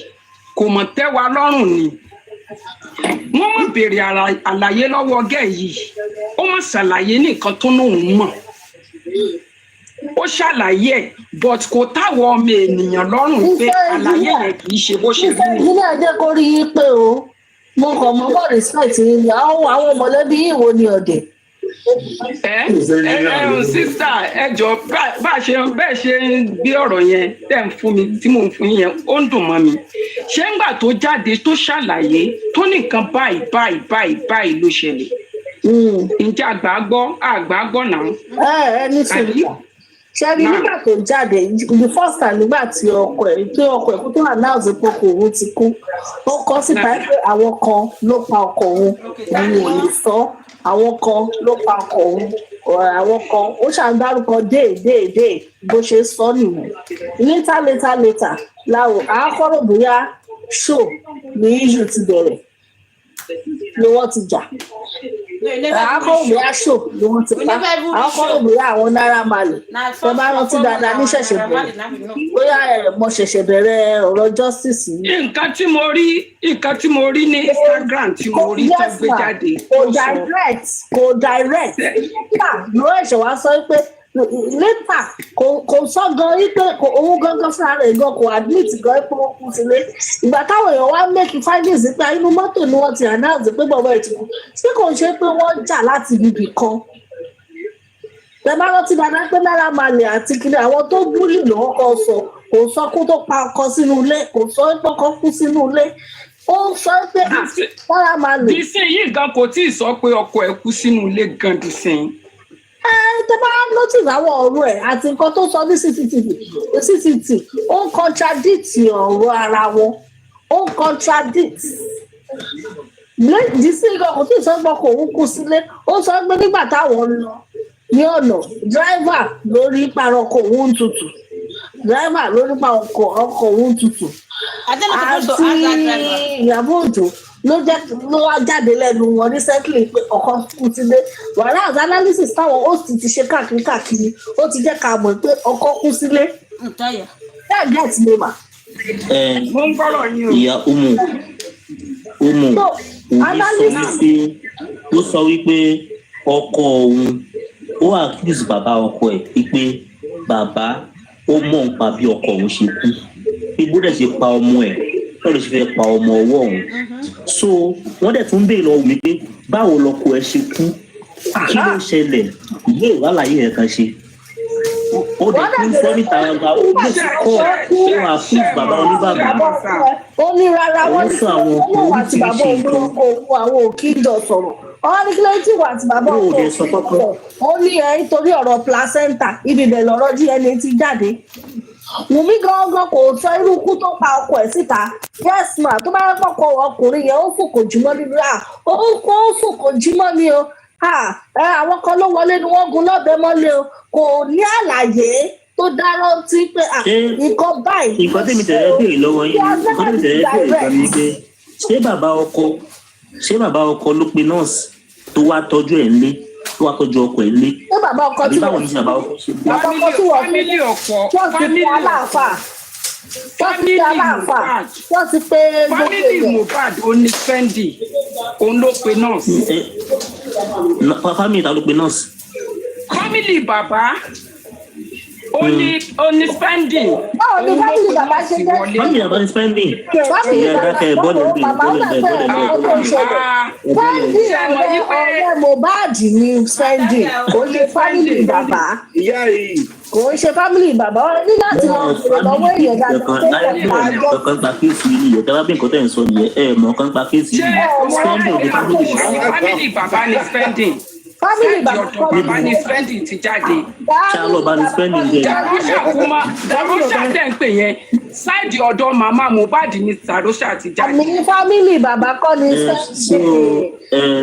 kò mọ̀ tẹ́ wa lọ́rùn ni? Wọ́n mọ̀ béèrè àlàyé lọ́wọ́ ọgẹ́ yìí. Ó mọ̀ ṣàlàyé ní nǹkan tó náà mọ̀. Ó ṣàlàyé ẹ̀ but kò táwọ̀ ọmọ ènìyàn lọ́rùn pé àlàyé yẹn kì í ṣe bó ṣe rí. Ìfẹ́ ẹ̀jẹ̀ kò rí i pé o. Mo kàn mọ́ bọ́ respect yín ni àwọn mọ̀lẹ́bí yìí wo ni ọ̀dẹ̀. Sísá ẹ jọ bẹ́ẹ̀ ṣe ń gbé ọ̀rọ̀ yẹn tẹ̀ ń fún mi tí mò ń fún yẹn ó ń dùn mọ́ mi. Ṣé ńgbà tó jáde tó ṣàlàyé tó ní nǹkan báyìí ló ṣẹlẹ̀? Ǹjẹ́ àgbà gbọ́ náà? Ní sùúrù. Ṣé rí nígbà tó jáde the first time nígbà tí ọkọ ẹ̀ kó tó announce pé òun ti kú, ó kọ síta pé àwọn kan ló pa ọkọ òun ò lè sọ, àwọn kan ló pa ọkọ òun, àwọn kan ó ṣàǹdárúkọ dé bó ṣe sọ nìyẹn. later láwọn àákọ́rọ̀ bóyá show ní issue ti bẹ̀rẹ̀ ni wọ́n ti jà. Àákọ́rọ̀ bóyá show ni wọ́n ti pa. Àákọ́rọ̀ bóyá àwọn Naira Marley tó bá rántí dáadáa ní ṣẹ̀ṣẹ̀ bẹ̀rẹ̀. Bóyá mo ṣẹ̀ṣẹ̀ bẹ̀rẹ̀ ọ̀rọ̀ justice yìí. Nǹkan tí mo rí ní Instagram tí mo rí tó gbé jáde. Kò direct. Ló ẹ̀ṣẹ̀ wá sọ pé later kò sọ gan wípé òun gangan fúnra rẹ̀ gan kò admit gan pé wọ́n kú sílé. Ìgbà táwọn èèyàn wá make findings pé inú mọ́tò ni wọ́n ti announce pé bọ̀bọ̀ ẹ̀ ti kú. Ṣé kò ṣe pé wọ́n jà láti ibì kan? Bẹ́ẹ̀ bá rántí dáadáa pé Naira Marley àti kiri àwọn tó búlì lọ́wọ́ kan sọ kò sọ kó tó pa ọkọ sínú ilé, kò sọ pé ọkọ kú sínú ilé. Ó sọ pé Naira Marley. Dísìn yìí gan kò tí ì sọ pé ọkọ ẹ̀ kú sínú ilé gan dísìn. Tó bá notice àwọn ọ̀rọ̀ ẹ̀ àti nǹkan tó sọ ní CCTV ó ń contradict ọ̀rọ̀ ara wọn, ó ń contradict. Dísí nǹkan kò tí ì sọ pé ọkọ̀ òun kú sílé, ó sọ pé nígbà táwọn lọ ní ọ̀nà driver lórí parọ́ ọkọ̀ òun tutù, driver lórí parọ́ ọkọ̀ òun tutù. Àti Ìyábọ̀ Òjó ló wá jáde lẹ́nu wọn recently pé ọkọ kú sílé. Whereas analysis táwọn host ti ṣe káàkiri ó ti jẹ́ ká mọ̀ pé ọkọ kú sílé. Bẹ́ẹ̀ get me ma. Mo ń gbọ́rọ̀ yín o. Ìyá ó sọ wípé ọkọ òun ó accuse bàbá ọkọ ẹ̀ wípé bàbá ó mọ̀ nípa bí ọkọ òun ṣe kú pé bó dẹ̀ ṣe pa ọmọ ẹ̀ náà ló ṣe fẹ́ pa ọmọ ọwọ́ òun. So wọ́n dẹ̀ tún béèrè lọ́wọ́ mi pé báwo lọkọ ẹ̀ ṣe kú, kí ló ṣẹlẹ̀, ìwé ìwàlàyé ẹ̀ kan ṣe. ó dẹ̀ tún sọ níta ọgbà ó lè sí kọ́ ó àfíìs bàbá oníbàbà ó ní rárá ó wọ́n ní sọ àwọn owó àti bàbá oríṣiríṣi òun kò àwọn òkìjọ sọ̀rọ̀ wọ́n ní kí ló tí wà àti bàbá òun kò sọ̀rọ̀ ó ní ẹ̀ nítorí ọ̀rọ̀ placenta ibi ibẹ̀ lọ̀rọ̀ DNA ti jáde Wùmí gangan kò sọ irú ikú tó pa ọkọ ẹ̀ síta yes ma tó bá rẹ́ pọ̀kọ ọkùnrin yẹn ó fòkò jùmọ́ nínú ó fòkò jùmọ́ ni o àwọn kan ló wọlé ni wọ́n gun lọ́bẹ̀ mọ́lẹ̀ o kò ní àlàyé tó dára tí pé nǹkan báyìí. nǹkan tèmi tẹ̀lé béèrè lọ́wọ́ yín nǹkan tèmi tẹ̀lé béèrè kan ni pé ṣé bàbá ọkọ ló pe nọ́ọ̀sì tó wá tọ́jú ẹ̀ ńlé tó wá tọ́jú ọkọ ẹ̀ ńlé ṣé bàbá ọkọ tí wọ́n fi bàbá ọkọ tí wọ́n fi aláàfà wọ́n ti pe aláàfà wọ́n ti pe family Mohbad oní spendi òun ló pe nọ́ọ̀sì. family ta ló pe nọ́ọ̀sì. family bàbá oní spending. báwo ni family bàbá ṣe jẹ́. family bàbá ní spending. family bàbá spending ọ̀rẹ́ Mohbad ní spending kò ṣe family bàbá. kò ń ṣe family bàbá wọn ní láti lọ lọ́wọ́ èèyàn dáadáa tó kàn gba kéèsì yìí nìyẹn tẹ́lá bí nǹkan tẹ̀ ń sọ nìyẹn mọ̀ kàn gba kéèsì yìí spending ní family bàbá ní spending. family bàbá ní spending ti jáde. ṣálọ̀ bá ní spending jẹ́. darosha tẹ̀ ń pè yẹn ṣáìdì ọ̀dọ̀ màmá Mohbad ní darosha ti jáde. àmì family bàbá kọ́ ní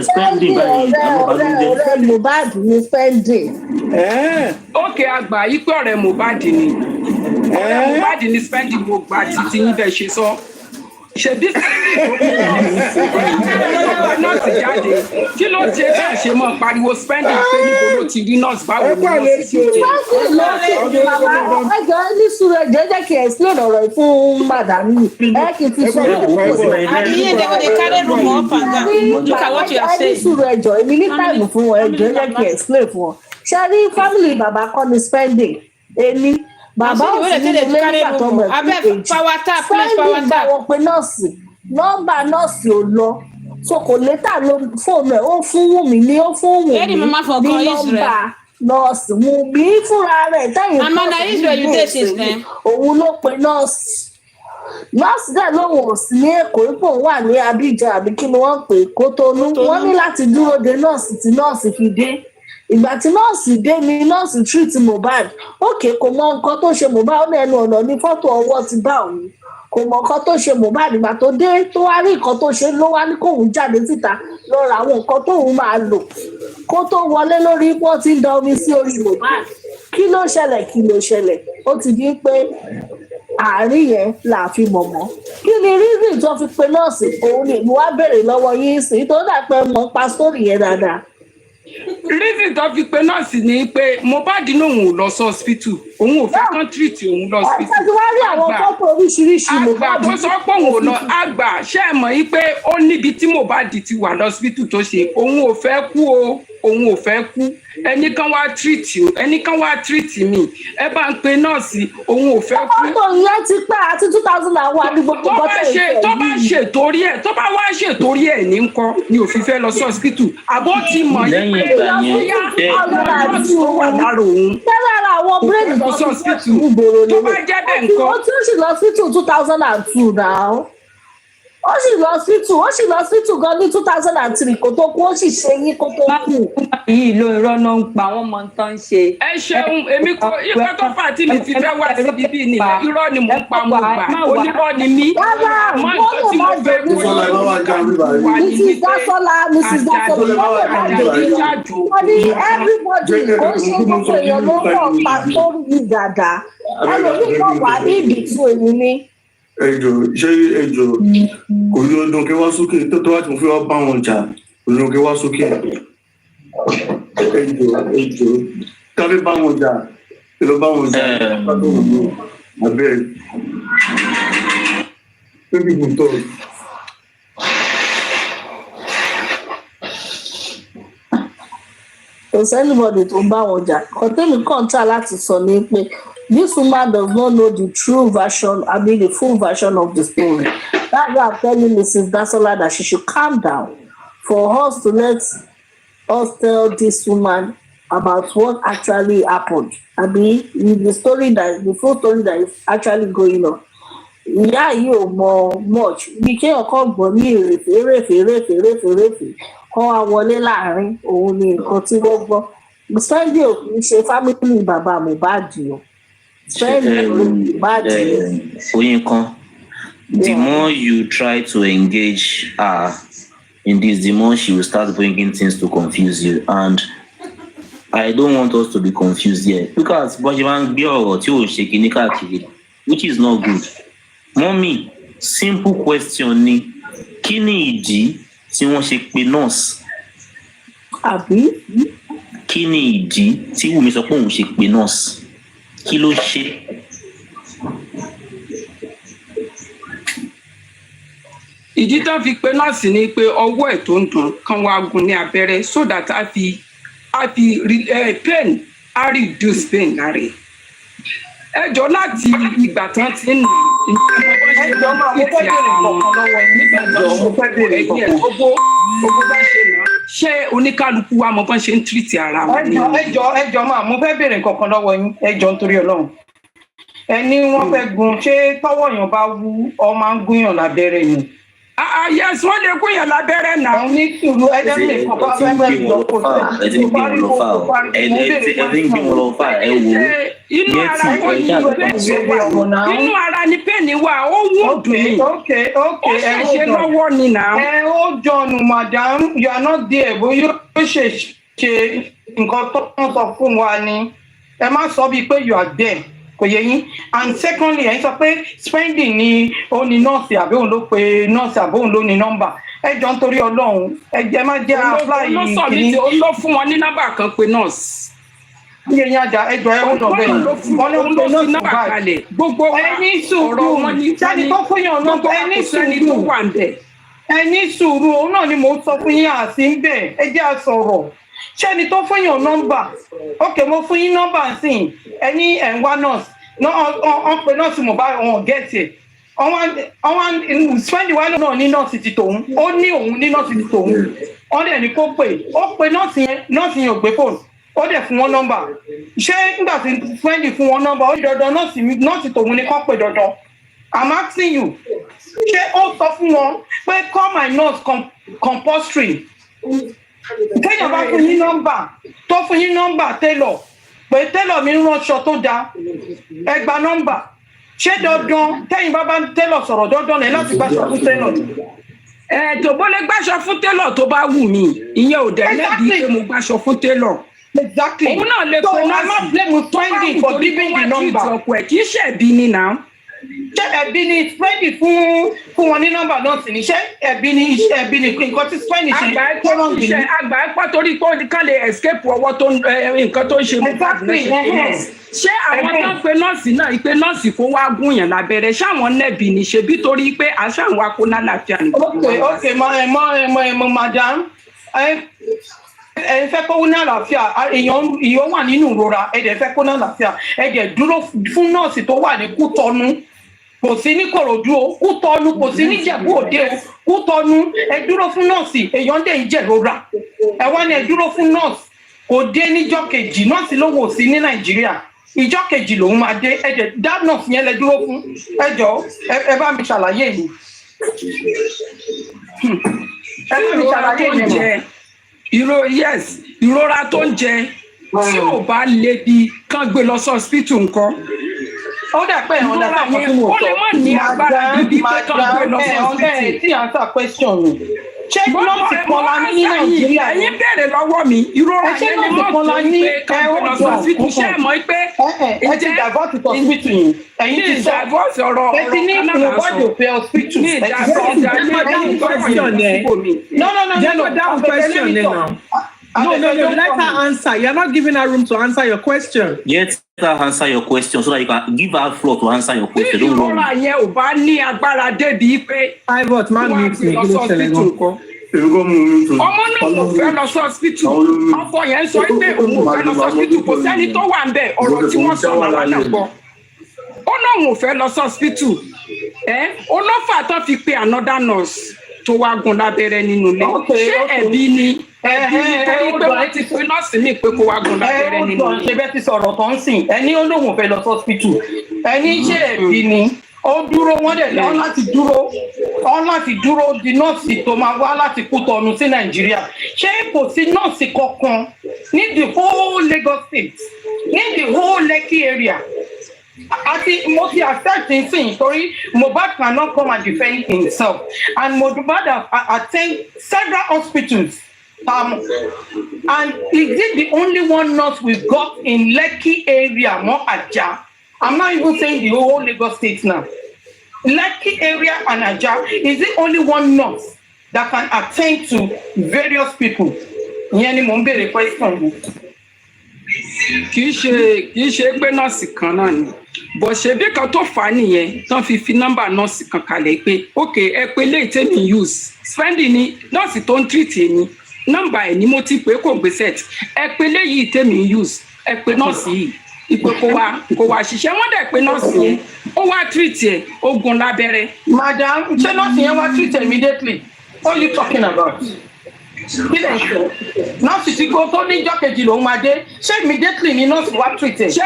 spending báyìí ọ̀rẹ́ Mohbad ní spending. ókè àgbà yí pé ọ̀rẹ́ Mohbad ni ọ̀rẹ́ Mohbad ní spending mo gbà títí yín bẹ́ẹ̀ ṣe sọ. ṣèbí nọ́ọ̀sì jáde kí ló ṣe bẹ́ẹ̀ ṣe mọ́ pariwo spending pé níbo ló ti rí nọ́ọ̀sì báwo ni nọ́ọ̀sì ṣe jẹ́. ẹjọ́ ní sùúrù ẹjọ́ jẹ́ kí ẹ explain ọ̀rọ̀ yìí fún madam yìí ẹ kì í fi sọ ní sùúrù ẹjọ́ èmi ní táìmù fún wọn ẹjọ́ jẹ́ kí ẹ explain fún wọn ṣe rí family bàbá kọ́ ni spending èmi bàbá òsì ní ilé nígbà tó mọ̀ ẹ́ spending bá wọn pe nọ́ọ̀sì nọ́mbà nọ́ọ̀sì ò lọ so kò létà ló fóònù ẹ̀ ó fún Wùmí ní ó fún Wùmí ní nọ́mbà nọ́ọ̀sì Wùmí fúnra rẹ̀ tẹ̀yìn òun ló pe nọ́ọ̀sì nọ́ọ̀sì dẹ̀ lóun ò sí ní Èkó ipò wà ní Abidjan àbí kí ni wọ́n pè Kótónú wọ́n ní láti dúró de nọ́ọ̀sì tí nọ́ọ̀sì fi dé ìgbà tí nọ́ọ̀sì dé ni nọ́ọ̀sì treat Mohbad òkè kò mọ nǹkan tó ṣe Mohbad ó ní ẹnu ọ̀nà ní fọ́tò ọwọ́ ti bá òun kò mọ nǹkan tó ṣe Mohbad ìgbà tó dé tó wá rí nǹkan tó ṣe ló wá ní kóun jáde síta lọ ra àwọn nǹkan tóun máa lò kó tó wọlé lórí wọ́n ti ń da omi sí orí Mohbad kí ló ṣẹlẹ̀ ó ti di pé àárín yẹn là fi mọ̀mọ́ kí ni reason tó fi pe nọ́ọ̀sì òun ni mo wá béèrè lọ́wọ́ yín sí tó dà pé mo pa sórí yẹn dáadáa. reason tó fi pe nọ́ọ̀sì ni pé Mohbad náà òun ò lọ sí hospital òun ò fẹ́ kán treat òun lọ hospital. àti wá rí àwọn fọ́tò oríṣiríṣi Mohbad. àgbà tó sọ pé òun ò lọ àgbà ṣé ẹ mọ̀ yí pé ó níbi tí Mohbad ti wà lọ hospital tó ṣe òun ò fẹ́ kú o òun ò fẹ́ kú ẹni kan wá treat mi ẹ bá ń pe nọ́ọ̀sì òun ò fẹ́ kú. ọ̀pọ̀ ìyẹn ti pẹ́ àti 2001 ní gbogbo bọ́tẹ̀ ìfẹ́ yìí. tó bá wá ṣètòrí ẹ̀ ní ńkọ́ ni òfin fẹ́ lọ sí hospital àbọ̀ ti mọ̀ yí pé lára àwọn bírèdì tó fi ṣe ìgboro tó bá jẹ́ bẹ́ẹ̀ ńkọ́. ó tún sì lọ sí 2002 náà ó sì lọ hospital gan ní 2003 kó tó kú ó sì ṣe yín kó tó kú. yìí ló irọ́ náà ń pa wọ́n mọ tán ṣe. ẹ ṣeun èmi kò ikọ́ tó fà tí mi fi fẹ́ wá sí bíbí ni irọ́ ni mò ń pa mo gbà onírọ́ ni mí. rárá wọ́n lè má jẹ́ Mrs. Dasola wọ́n ní everybody kò ṣe gbogbo èèyàn ló mọ̀ pa tó rí dáadáa ẹlòmíì kan wà ní ìdí fún èmi ní. ẹjọ kò ní ọdún kí wá sókè tó wá tí mo fi wá bá wọn jà kò ní ọdún kí wá sókè ẹjọ káfí bá wọn jà lọ bá wọn jà abẹ níbi ìbùtọ. kò sẹ́nìbọ̀dì tó ń bá wọn jà kọ́tẹ́mì kàn tà láti sọ ní pé this woman does not know the true version, the full version of the story. That's why I'm telling Mrs. Dasola that she should calm down for us to let us tell this woman about what actually happened. I mean, the full story that is actually going on. Ìyá yìí ò mọ much bí kí ọkọ gbọ́ ní èrèfèrèfèrèfèrèfèrèfè kọ́ wa wọlé láàrin òun ni nǹkan tí wọ́n gbọ́. Sunday ò kì í ṣe family bàbá Mohbad o. Sunday Mohbad o. Oyinkan, the more you try to engage her in this, the more she will start bringing things to confuse you, and I don't want us to be confused here because Bojiman be ọ̀rọ̀ tí ò ṣe kíní káàkiri, which is not good. Mommy, simple question ni, kí ni ìdí tí wọ́n ṣe pe nurse? Àbí? Kí ni ìdí tí Wùmí sọ pé òun ṣe pe nurse? Kí ló ṣe? Ìdí tán fi pe nọ́ọ̀sì ni pé ọwọ́ ẹ̀ tó ń dùn kán wá gún ní abẹ́rẹ́ so that a fi pain a reduce pain lára ẹ̀. Ẹ jọ láti ìgbà tán ti ń nà ẹjọ́ máa mo fẹ́ bèrè kọ̀ọ̀kan lọ́wọ́ nígbà tó mo fẹ́ bèrè kọ̀ọ̀kan gbogbo bá ṣe nà ṣé oníkálukú wa mo bá ṣe ń tírìtì ara wọn. ẹjọ́ máa mo fẹ́ bèrè kọ̀ọ̀kan lọ́wọ́ yín ẹjọ́ nítorí Ọlọ́run ẹni wọ́n fẹ́ gun ṣé tọ́wọ́ yàn bá wú ọ máa ń gúnyàn lábẹ́rẹ́ yìí. Yes, wọ́n lè gúnyàn lábẹ́rẹ́ náà. Ní sùúrù ẹjẹ́ mi kọ̀ọ̀kan fẹ́ bẹ́ẹ̀ lọ kó inú ara ni pẹ́ẹ́nì wà ó wù dùn mí. Ó ṣe lọ́wọ́ ni náà. Ó jọ̀nù madam, you are not there bóyá ó ṣe nǹkan tó ń sọ fún wa ni ẹ má sọ bíi pé you are there. Kò yé yín, and secondly ẹ sọ pé spending ni ó ní nọ́ọ̀sì àbí òun ló pe nọ́ọ̀sì àbí òun ló ní nọ́mbà ẹ jọ nítorí Ọlọ́run ẹ jẹ́ má jẹ́ apply kìíní. Ó ló fún wọn ní nọ́mbà kan pé nọ́ọ̀sì. Bí eyín ajá ẹ jọ ẹ ó dọ̀ bẹ́ẹ̀ wọ́n ló pe nọ́ọ̀sì báyìí. Gbogbo ẹni sùúrù sani tó fún yàn nọ́mbà ẹni sùúrù ẹni sùúrù òun náà ni mò ń sọ fún yín àti ń bẹ̀ ẹ jẹ́ àsọ̀rọ̀ ṣẹ́ni tó fún yàn nọ́mbà ok mo fún yín nọ́mbà sí ẹni ẹ̀ ń wá nọ́ọ̀sì wọ́n pe nọ́ọ̀sì Mohbad wọn gẹ̀ẹ́tì ọ̀wọ́n spẹ́ndì wá náà ní nọ́ọ̀sì ti tòun ó ní òun ní nọ́ọ̀sì ti tòun wọ́n dẹ̀ ní kó pè ó pe nọ́ọ̀sì yẹn ò gbé fóònù ó dẹ̀ fún wọn nọ́mbà ṣé nígbà tí spẹ́ndì fún wọn nọ́mbà ó ní dandan nọ́ọ̀sì tòun ní kó pè dandan I'm asking you ṣé ó sọ fún wọn pé call my nurse compulsory kéèyàn bá fún yín nọ́mbà tó fún yín nọ́mbà tailor pé tailor mi ń ránṣọ tó dáa ẹ gba nọ́mbà ṣé dandan tẹ́yìn bá tailor sọ̀rọ̀ dandan lẹ láti gbàṣọ fún tailor. Tó bó lè gbàṣọ fún tailor tó bá wù mí ìyẹn ò dẹ̀ lẹ́bi pé mo gbàṣọ fún tailor. Exactly. Òun náà lè pe nọ́ọ̀sì blame spending for giving the number. Kì í ṣẹ̀bi ni náà. Ṣé ẹ̀bi ni spending fún wọn ní nọ́mbà náà sì ni ṣé ẹ̀bi ni nǹkan tí spending ṣe tó rán gbìn. Àgbà ẹ̀pọ̀ torí pé kán lè escape ọwọ́ tó nǹkan tó ń ṣe ṣé àwọn tó ń pe nọ́ọ̀sì náà ìpè nọ́ọ̀sì kó wá gún yàn lábẹ́rẹ́ ṣáwọn nẹ́bi ni ṣe bí torí pé àṣà àwọn akóná láfíà ni. ok madam ẹ fẹ́ kó ní àlàáfíà èèyàn wà nínú ìrora ẹ dẹ̀ fẹ́ kó ní àlàáfíà ẹ dẹ̀ dúró fún nọ́ọ̀sì tó wà ní Kútọ́nù kò sí ní Kòròdú o Kútọ́nù kò sí ní Ìjẹ̀bú Òde o Kútọ́nù ẹ dúró fún nọ́ọ̀sì èèyàn dẹ̀ ń jẹ̀rora ẹ wá ní ẹ dúró fún nọ́ọ̀sì kò dé níjọ́ kejì nọ́ọ̀sì ló wò sí ní Nàìjíríà ìjọ́ kejì lòun máa dé ẹ dẹ̀ dá nọ́ọ̀sì yẹn lẹ dúró fún ẹ jọ ẹ bá mi ṣàlàyé yìí ẹ bá mi ṣàlàyé yìí ìrora tó ń jẹ tí ò bá lè bi kán gbé lọ sí hospital nǹkan. Ó dà pé ẹ̀hún dàgbà kan tí mo sọ. Ó lè má ní agbára bíbí pé kán gbé lọ sí hospital. Tí answer question mi. Ṣé nọ́ọ̀sì kan la ní Nàìjíríà? Ẹ̀yin bẹ̀rẹ̀ lọ́wọ́ mi, ìrora yẹn ni nọ́ọ̀sì pé kán gbé lọ sí hospital. Ṣé ẹ mọ̀ pé ẹ ti divorce to hospital yìí? Ẹ̀yin ti sọ divorce ọ̀rọ̀ ẹ ti ní ìwọ́de òfin hospital. Ní ìdájọ́ question yẹn. No. That question now. No, let her answer. You're not giving her room to answer your question. Let her answer your question so that you can give her floor to answer your question. Don't worry. Ìrora yẹn ò bá ní agbára débi pé. Pivot máa ń mute me. Ọmọ náà kò fẹ́ lọ sí hospital. Ọkọ yẹn sọ pé òun ò fẹ́ lọ sí hospital. Kò sẹ́ni tó wà ń bẹ̀ ọ̀rọ̀ tí wọ́n sọ làwọn náà gbọ́. Ó náà ò fẹ́ lọ sí hospital. Olófà tó fi pe another nurse tó wá gún lábẹ́rẹ́ nínú ilé. Ṣé ẹ̀bi ni nítorí pé wọ́n ti fi nọ́ọ̀sì mi pé kó wá gun lábẹ́rẹ́ nínú ṣe bẹ́ẹ̀ ti sọ̀rọ̀ tó ń sìn ẹni olóhùn fẹ́ lọ sọ́spítù ẹni ṣe ẹ̀bí ni ó dúró wọ́n dẹ̀ lọ́n láti dúró di nọ́ọ̀sì tó máa wá láti Kútọ̀nù sí Nàìjíríà ṣé kò sí nọ́ọ̀sì kankan ní the whole Lagos State ní the whole Lekki area àti mo ti accept nsìn torí Mohbad cannot come and defend himself and Mohbad have attend several hospitals and is it the only one nurse we got in Lekki area more Aja? I'm not even saying the whole Lagos State now. Lekki area and Aja, is it only one nurse that can attend to various people? Ìyẹn ni mò ń béèrè question. Kì í ṣe pé nọ́ọ̀sì kan náà ni bọ̀ ṣebí kan tó fà á nìyẹn tán fi nọ́mbà nọ́ọ̀sì kan kalẹ̀ pé ok ẹ pé léyìí tèmi use spending ni nọ́ọ̀sì tó ń treat èmi nọ́mbà ẹ̀ ni mo ti pé kò gbé set ẹ pé léyìí tèmi use ẹ pé nọ́ọ̀sì yìí ìpè kò wá ṣiṣẹ́ wọ́n dẹ̀ pé nọ́ọ̀sì yẹn ó wá treat ẹ̀ ó gún lábẹ́rẹ́. Madam, ṣé nọ́ọ̀sì yẹn wá treat immediately? What are you talking about? Kí lè ṣe? Nọ́ọ̀sì tí kò tó níjọ́ kejì lòún máa dé ṣé immediately ni nọ́ọ̀sì wá treat ẹ̀? ṣé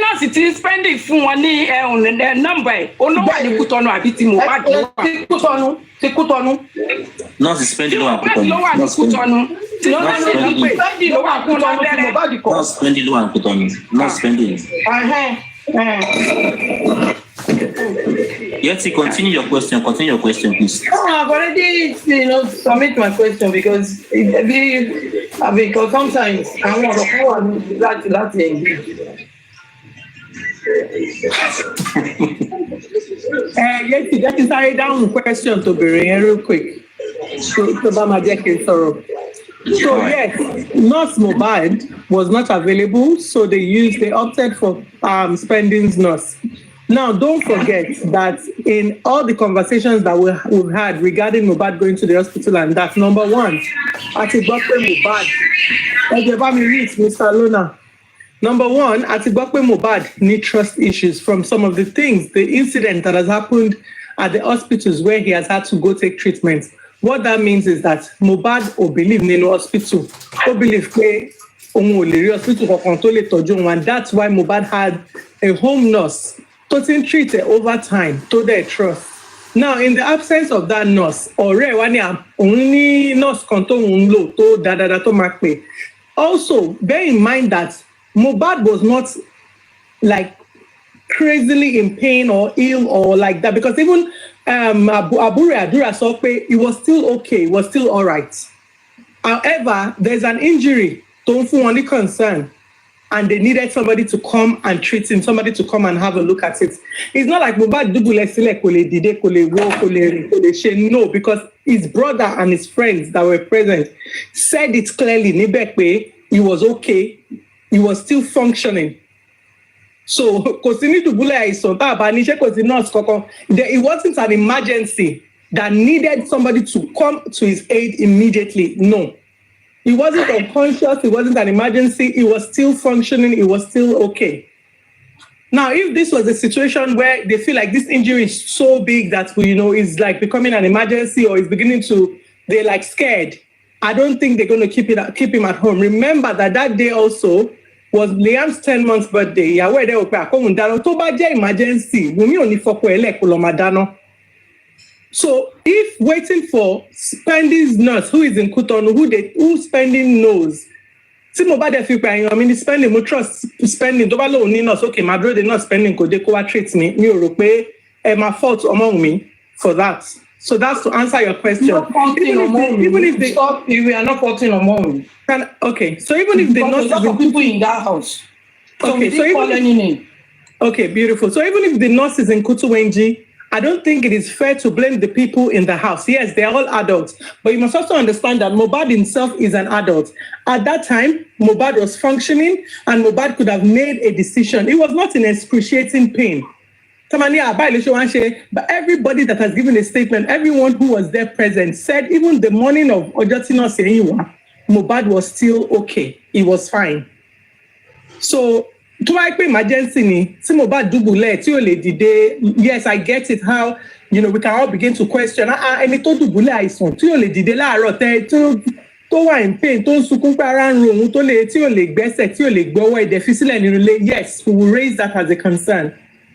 nọ́ọ̀sì tí spending fún wọn ní nọ́mbà ẹ̀ olówó ní Kútọ̀nù àbí tí mo bá dé wà? Ti Kútọ̀nù. Nọ́ọ̀sì spending ló wà Kútọ̀nù. ló wà ní Kútọ̀nù. Spending ló wà Kútọ̀nù tí mo bá dì kọ́. Nọ́ọ̀sì spending ló wà Kútọ̀nù. Nọ́ọ̀sì spending. Yeti, continue your question, please. No, I've already, submit my question because sometimes I want to láti engage. Yeti, jẹ́ kí n sáré dáhùn question tó béèrè yẹn real quick. Tó bá máa jẹ́ kí n sọ̀rọ̀. So yes, Nurse Mohbad was not available, so they opted for Spending's nurse. Now, don't forget that in all the conversations that we've had regarding Mohbad going to the hospital and that, number one, Atigbokwe Mohbad, Mr. Lona. Number one, Atigbokwe Mohbad need trust issues from some of the things, the incident that has happened at the hospitals where he has had to go take treatment. What that means is that Mohbad will believe in the hospital, will believe hospital and that's why Mohbad had a home nurse to treat it over time to their trust. Now, in the absence of that nurse, only nurse also bear in mind that Mohbad was not like crazily in pain or ill or like that, because even Abure Adura Sokpe, it was still okay, it was still all right. However, there's an injury, don't feel any concern, and they needed somebody to come and treat him, somebody to come and have a look at it. It's not like Mohbad no, because his brother and his friends that were present said it clearly. He was okay, he was still functioning. So, it wasn't an emergency that needed somebody to come to his aid immediately. No. He wasn't unconscious, it wasn't an emergency, he was still functioning, it was still okay. Now, if this was a situation where they feel like this injury is so big that, is like becoming an emergency or is beginning to, they're like scared, I don't think they're going to keep him at home. Remember that day also was Liam's 10 months birthday. Yeah, where they were emergency. So if waiting for Spending's nurse, who is in Kútọ̀nù, who Spending knows, Spending mo trust Spending. Okay, my brother not Spending could treat me. My fault among me for that. So that's to answer your question. Even if they stop, we are not faulting among me. Okay, so even if the nurse is in people in that house, okay, so even any name. Okay, beautiful. So even if the nurse is in Kutuwenji, I don't think it is fair to blame the people in the house. Yes, they are all adults, but you must also understand that Mohbad himself is an adult. At that time, Mohbad was functioning, and Mohbad could have made a decision. He was not in excruciating pain. But everybody that has given a statement, everyone who was there present, said even the morning of Ojotino Seyiwa, Mohbad was still okay. He was fine. So, to my emergency, yes, I get it how we can all begin to question, ẹni tó dùbúlẹ̀ àìsàn tí ò lè dìde láàárọ̀ tó wà in pain, tó ń sunkún pé ara ń ro òun tí ò lè gbẹ́sẹ̀, tí ò lè gbọ́wọ́ ẹ̀dẹ̀ fi sílẹ̀ nínú ilé, yes, we will raise that as a concern.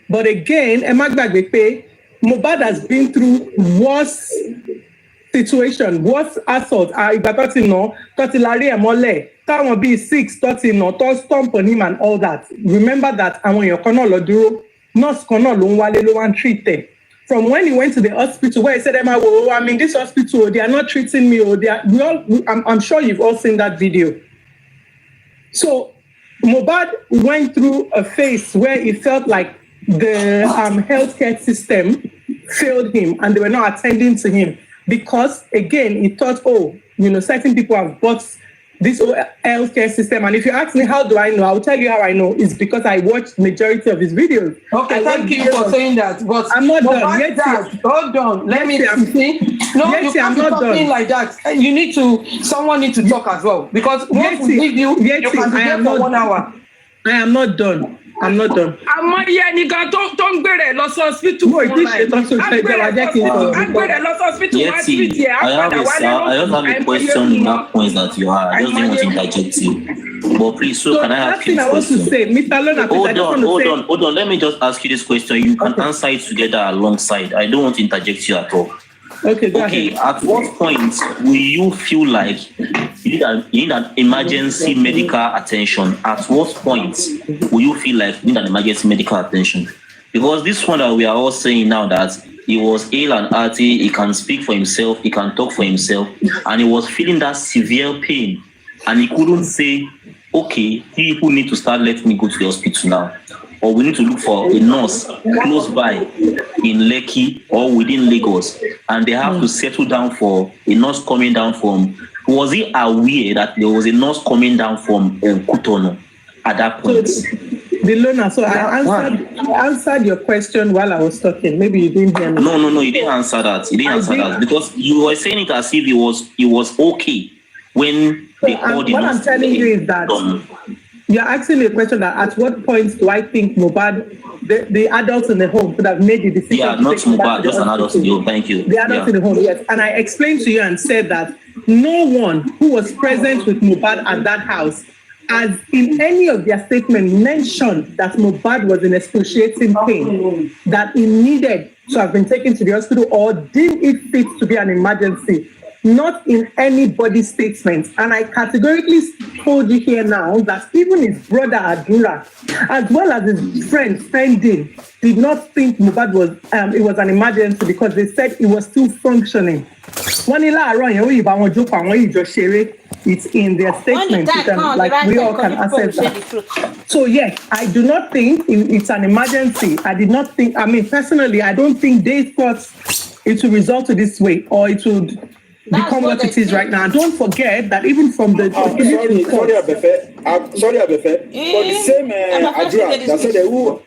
But again, ẹ má gbàgbé pé Mohbad has been through worse situation, worse assault. Ìgbà tó ti lárí ẹ̀ mọ́lẹ̀, táwọn bíi 6 tó ti nà, tó stomp on him and all that. Remember that àwọn èèyàn kan náà lọ dúró, nurse kan náà ló ń wálé ló wá ń treat ẹ̀. From when he went to the hospital, where he said, I'm in this hospital, they are not treating me, or I'm sure you've all seen that video. So Mohbad went through a phase where he felt like the healthcare system failed him and they were not attending to him because, again, he thought, certain people have bought this healthcare system. And if you ask me, how do I know? I'll tell you how I know. It's because I watched majority of his videos. Okay, thank you for saying that. But I'm not done. Hold on. Let me see. No, you can't be talking like that. Someone needs to talk as well. Because once we leave you can be there for 1 hour. I am not done. I'm not done. Àmọ́ yẹ nìkan tó ń gbèrè lọ sí hospital. I just have a question on that point that you had. I just didn't want to interject you. But please, can I ask you this question? Hold on. Let me just ask you this question. You can answer it together alongside. I don't want to interject you at all. Okay. At what point will you feel like you need an emergency medical attention? At what point will you feel like you need an emergency medical attention? Because this one that we are all saying now that he was ill and hearty, he can speak for himself, he can talk for himself, and he was feeling that severe pain, and he couldn't say, okay, people need to start letting me go to the hospital now. Or we need to look for a nurse close by in LeG or within Lagos, and they have to settle down for a nurse coming down from. Was he aware that there was a nurse coming down from Cotonou at that point? So I answered your question while I was talking. Maybe you didn't hear me. No, you didn't answer that. Because you were saying it as if he was okay when they called him. What I'm telling you is that. You're asking me a question that at what point do I think Mohbad, the adults in the home could have made the decision? Yeah, not Mohbad, just an adult in the home. Thank you. The adults in the home, yes. And I explained to you and said that no one who was present with Mohbad at that house, as in any of their statements, mentioned that Mohbad was in excruciating pain, that he needed to have been taken to the hospital or deemed it fit to be an emergency. Not in anybody's statement. And I categorically told you here now that even his brother Adura, as well as his friend Spending, did not think Mohbad was an emergency because they said he was still functioning. It's in their statement. We all can access that. So yes, I do not think it's an emergency. Personally, I don't think they thought it will result to this way or it would become what it is right now. And don't forget that even from the sorry Abefe, for the same address that said who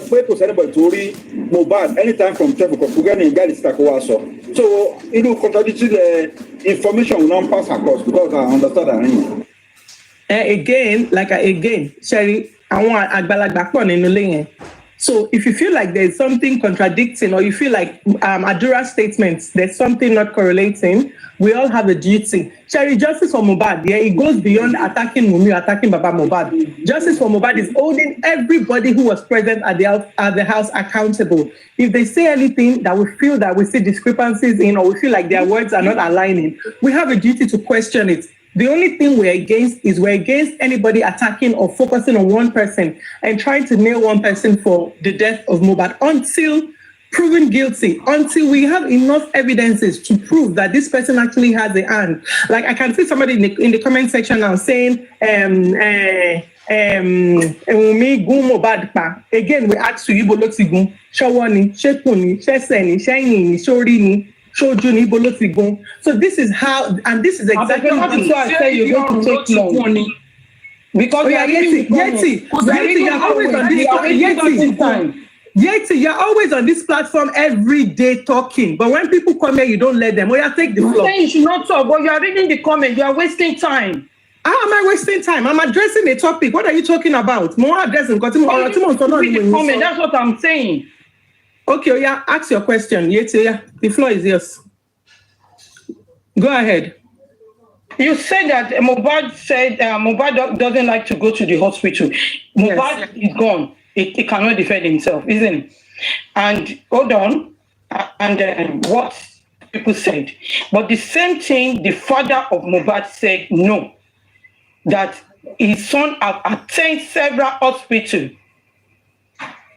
pray to anybody to read Mohbad anytime from 12 o'clock to get in Gali Stakowaso. So it will contradict the information will not pass across because I understand that. Again, Sherry, I want Agbalagba pon nínú ilé yẹn. So if you feel like there's something contradicting or you feel like Adura's statements, there's something not correlating, we all have a duty. Sherry, justice for Mohbad, it goes beyond attacking Mumi, attacking Baba Mohbad. Justice for Mohbad is holding everybody who was present at the house accountable. If they say anything that we feel that we see discrepancies in or we feel like their words are not aligning, we have a duty to question it. The only thing we're against anybody attacking or focusing on one person and trying to nail one person for the death of Mohbad until proven guilty, until we have enough evidences to prove that this person actually has a hand. Like I can see somebody in the comment section now saying, again, we ask you, Ibolotigun, Shawani, Shekuni, Sheseni, Shaini, Shorini, so this is how, and this is exactly what I say you're going to take long. Because Yeti, you're always on this platform every day talking. But when people come here, you don't let them. Take the floor. You should not talk, but you are reading the comment. You are wasting time. How am I wasting time? I'm addressing a topic. What are you talking about? More addressing. That's what I'm saying. Okay, yeah, ask your question. Yeah, the floor is yours. Go ahead. You said that Mohbad said Mohbad doesn't like to go to the hospital. Mohbad is gone. He cannot defend himself, isn't it? And hold on, and what people said. But the same thing, the father of Mohbad said no, that his son have attended several hospitals.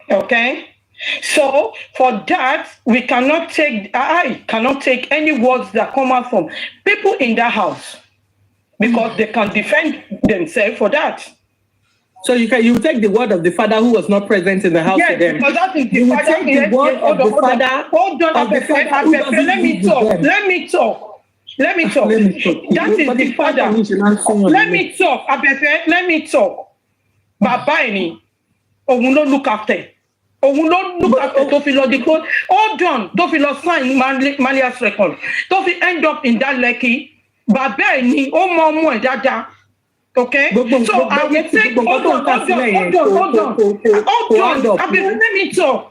Okay? So for that, I cannot take any words that come out from people in that house, because they can defend themselves for that. So you take the word of the father who was not present in the house. Yes, then. Because that is the you father. take the word of the father. Hold on, let me talk. Let me talk. That is the father. Let me talk. Let me talk. Baba ni, òun ló look after. Òun ló look after tó fi lọ di code. Hold on, tó fi lọ sign Malia's record. Tó fi end up in that Lekki. Baba ni, ó mọ ọmọ ẹ̀ dáadáa. Okay, so I will take, hold on.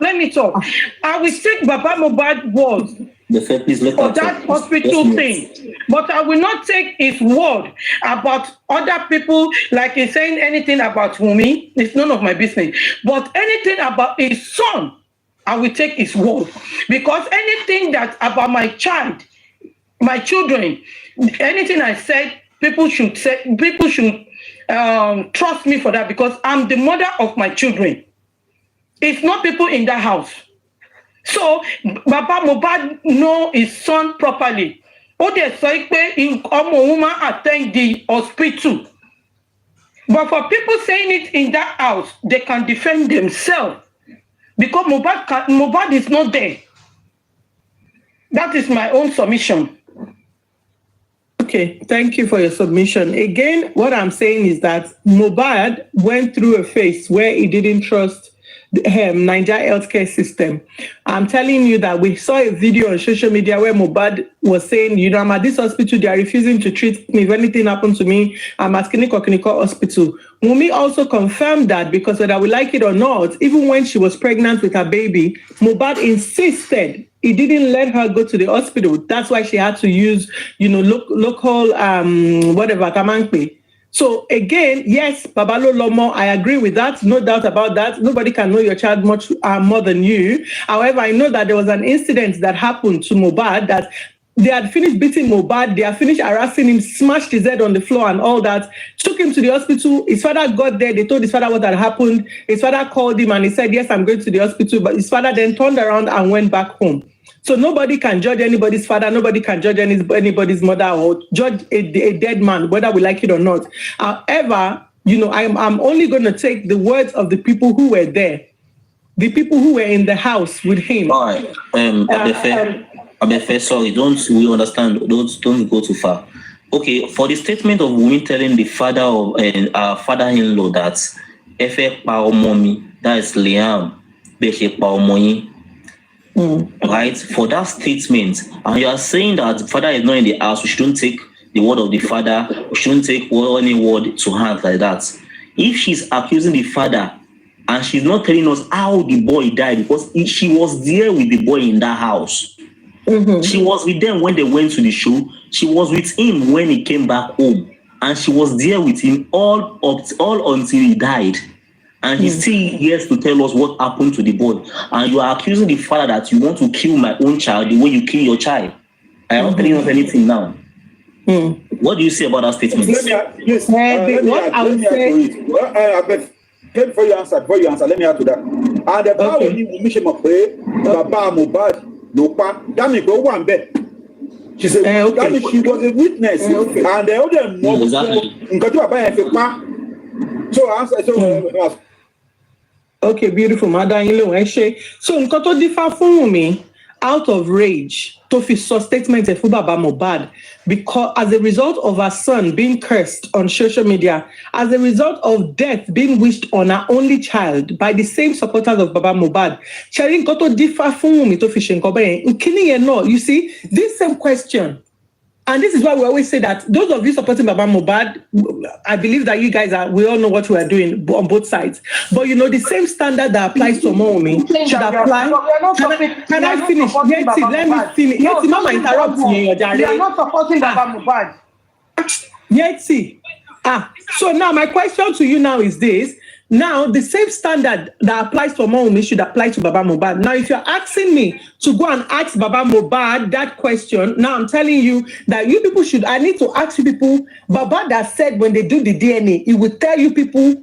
Let me talk. I will take Baba Mohbad words for that hospital thing, but I will not take his word about other people, like he's saying anything about Wunmi. It's none of my business. But anything about his son, I will take his word, because anything that about my children, anything I said, people should trust me for that, because I'm the mother of my children. It's not people in that house. So Baba Mohbad know his son properly. They say OMOWUMMI attend the hospital. But for people saying it in that house, they can defend themselves, because Mohbad is not there. That is my own submission. Okay, thank you for your submission. Again, what I'm saying is that Mohbad went through a phase where he didn't trust the Nigeria healthcare system. I'm telling you that we saw a video on social media where Mohbad was saying, you know, I'm at this hospital, they are refusing to treat me. If anything happens to me, I'm at Kiniko Hospital. Wunmi also confirmed that, because whether we like it or not, even when she was pregnant with her baby, Mohbad insisted he didn't let her go to the hospital. That's why she had to use, you know, local, whatever, Kamankpe. So again, yes, Babalo Lomo, I agree with that. No doubt about that. Nobody can know your child much more than you. However, I know that there was an incident that happened to Mohbad, that they had finished beating Mohbad, they had finished harassing him, smashed his head on the floor and all that, took him to the hospital. His father got there, they told his father what had happened. His father called him and he said, yes, I'm going to the hospital. But his father then turned around and went back home. So nobody can judge anybody's father, nobody can judge anybody's mother, or judge a dead man, whether we like it or not. However, you know, I'm only going to take the words of the people who were there, the people who were in the house with him. All right, Abefe, sorry, we understand, don't go too far. Okay, for the statement of Wunmi telling the father of our father-in-law that Efe pa ọmọ mi, that is LIÁM, Beche pa ọmọ yín. Right, for that statement, and you are saying that the father is not in the house, we shouldn't take the word of the father, we shouldn't take any word to hand like that. If she's accusing the father and she's not telling us how the boy died, because she was there with the boy in that house, she was with them when they went to the show, she was with him when he came back home, and she was there with him all until he died. And he's still here to tell us what happened to the boy. And you are accusing the father that you want to kill my own child the way you kill your child. I am not telling us anything now. What do you say about that statement? What I would say... Before you answer, let me add to that. And the power when you mission of prayer, Baba Mohbad, Lopa, Dami go one bed. She said, she was a witness. And the other more. So answer. Okay, beautiful, Madam. So, nkoto differ from me out of rage to fi statement for Baba Mohbad, because as a result of her son being cursed on social media, as a result of death being wished on her only child by the same supporters of Baba Mohbad, Cherry nkoto differ from me to fi shenkobe. You see, this same question And this is why we always say that those of you supporting Baba Mohbad, I believe that you guys we all know what we are doing on both sides. But you know, the same standard that applies to OMOWUMMI should apply. Can I finish? Yeti, let me finish. Yeti, Mama interrupt me. We are not supporting Baba Mohbad. Yeti. So now my question to you now is this. Now, the same standard that applies to OMOWUMMI should apply to Baba Mohbad. Now, if you're asking me to go and ask Baba Mohbad that question, now I'm telling you that you people I need to ask you people, Baba that said when they do the DNA, he will tell you people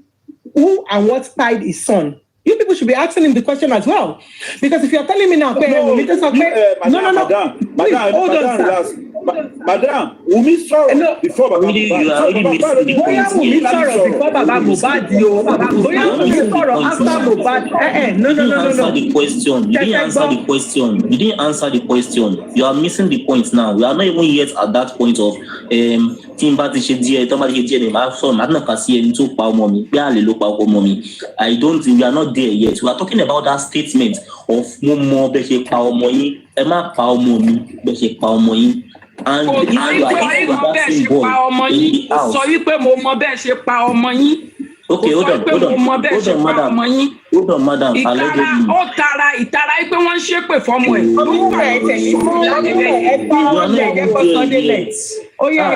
who and what side is son. You people should be asking him the question as well. Because if you're telling me now, Madam, Wumi sorrow before Baba Mohbad. Wumi sorrow before Baba Mohbad. Wumi sorrow after Mohbad. No. You didn't answer the question. You didn't answer the question. You are missing the point now. We are not even yet at that point of I don't think we are not there yet. We are talking about that statement of and if you are that same boy in the house. Okay, hold on, madam.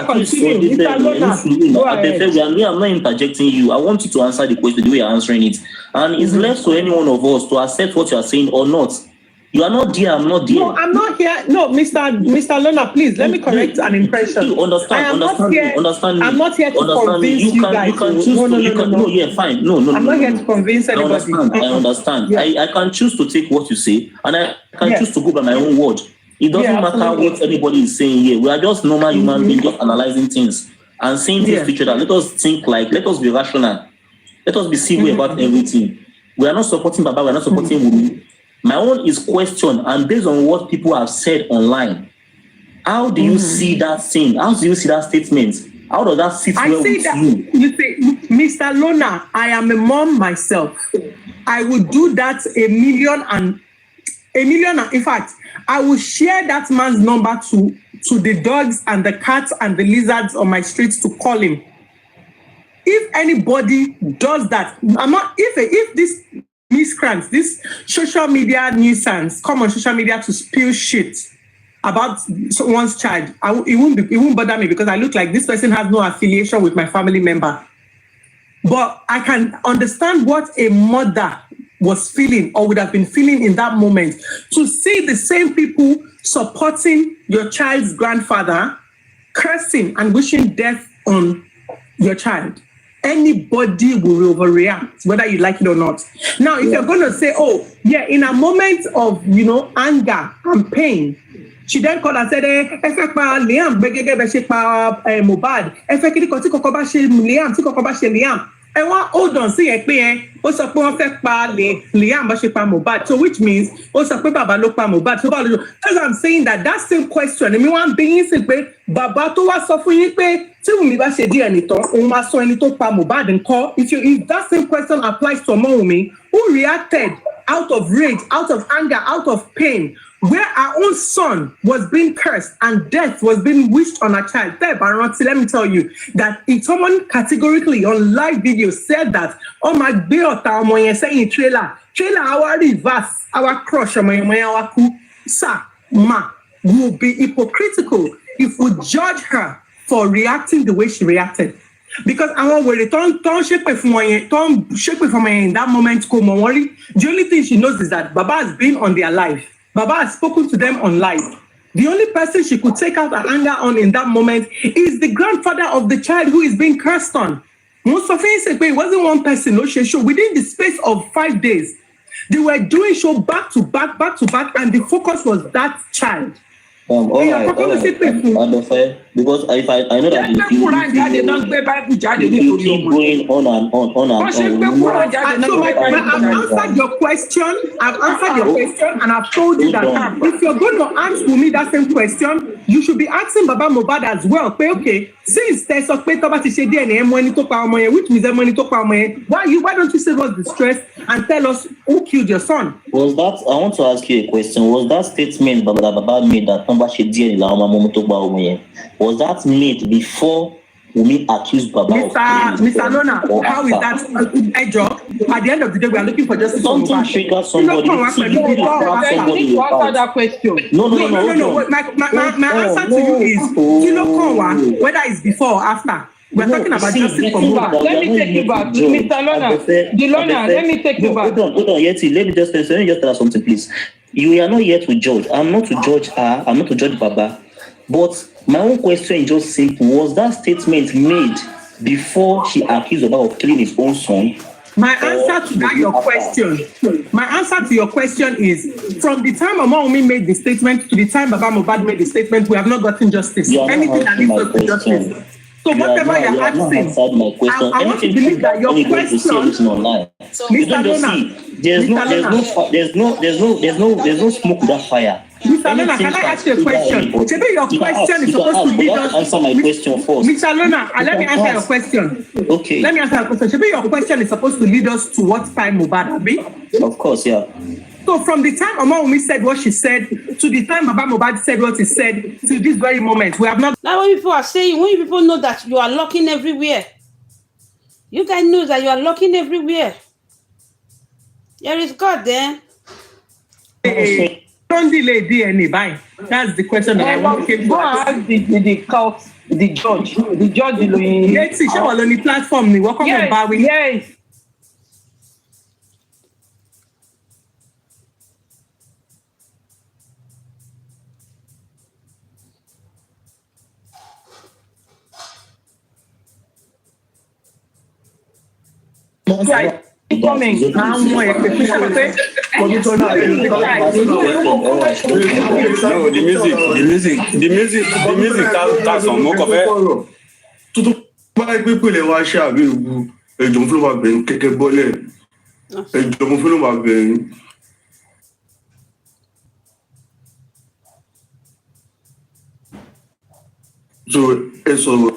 Continue. I'm not interjecting you. I want you to answer the question the way you're answering it. And it's left to any one of us to accept what you are saying or not. You are not there, I'm not there. No, I'm not here. No, Mr. Lona, please, let me correct an impression. Understand me. I'm not here to convince you guys. No, yeah, fine. No. I'm not here to convince anybody. I understand. Yeah. I can choose to take what you say, and I can choose to go by my own word. It doesn't matter what anybody is saying here. We are just normal human beings, just analyzing things and saying things to each other. Let us think let us be rational. Let us be civil about everything. We are not supporting Baba, we are not supporting Wumi. My own is question, and based on what people have said online, how do you see that thing? How do you see that statement? How does that sit well with you? You say, Mr. Lona, I am a mom myself. I would do that a million. In fact, I will share that man's number to the dogs and the cats and the lizards on my streets to call him. If anybody does that, if this miscreants, this social media nuisance come on social media to spill shit about someone's child, it won't bother me because I look like this person has no affiliation with my family member. But I can understand what a mother was feeling or would have been feeling in that moment to see the same people supporting your child's grandfather, cursing and wishing death on your child. Anybody will overreact, whether you like it or not. Now, if you're going to say, in a moment of, anger and pain, she then called and said, LIÁM, Mohbad, and what hold on, see also LIÁM, so which means also Mohbad. So as I'm saying that same question, and one being Baba to was suffering if that same question applies to OMOWUMMI, who reacted out of rage, out of anger, out of pain, where our own son was being cursed and death was being wished on our child. Let me tell you that if someone categorically on live video said that, saying trailer, our reverse, our crush, our will be hypocritical if we judge her for reacting the way she reacted. Because I want to don't shape from in that moment. The only thing she knows is that Baba has been on their life. Baba has spoken to them on live. The only person she could take out her anger on in that moment is the grandfather of the child who is being cursed on. Most of it wasn't one person, no show. Within the space of 5 days, they were doing show back to back, and the focus was that child. All right. Because if I know that you keep going on and on. I've answered your question, and I've told you that if you're going to ask me that same question, you should be asking Baba Mohbad as well. Okay, since there's a which means why don't you save us the stress and tell us who killed your son? I want to ask you a question. Was that statement Baba made that bá ṣe DNA làwọn máa mọ́mú tó gba ọmọ yẹn. Was that made before Wunmi accused Baba of killing? Mr. Lona, how is that? At the end of the day, we are looking for justice. Something triggers somebody. I need to answer that question. No. My answer to you is Kilo Konwa, whether it's before or after. We're talking about justice for Mohbad. Let me take you back, Mr. Lona. Let me take you back. Hold on, Yeti. Let me just tell her something, please. You are not here to judge. I'm not to judge her. I'm not to judge Baba. But my own question is just simple. Was that statement made before she accused Baba of killing his own son? My answer to that, my answer to your question is, from the time OMOWUMMI made the statement to the time Baba Mohbad made the statement, we have not gotten justice. Anything that leads us to justice. So whatever you're asking, I want to believe that your question, there's no smoke without fire. Mr. Lona, can I ask you a question? Maybe your question is supposed to lead us. Answer my question first. Mr. Lona, let me answer your question. Okay. Let me answer your question. Maybe your question is supposed to lead us to what time Mohbad, Abi? Of course, yeah. So from the time OMOWUMMI said what she said to the time Baba Mohbad said what he said to this very moment, we have not. Like when people are saying, when people know that you are looking everywhere, you guys know that you are looking everywhere. There is God there. Don't delay DNA. Bye. That's the question that I want to go ask the court, the judge. The judge is let's see. Show on the platform. Yes. Coming. No, the music that's on more cover. Tutu pa people le wa sha bi wu ejo mo flo ma be keke bole. Ejo mo flo ma be. So eso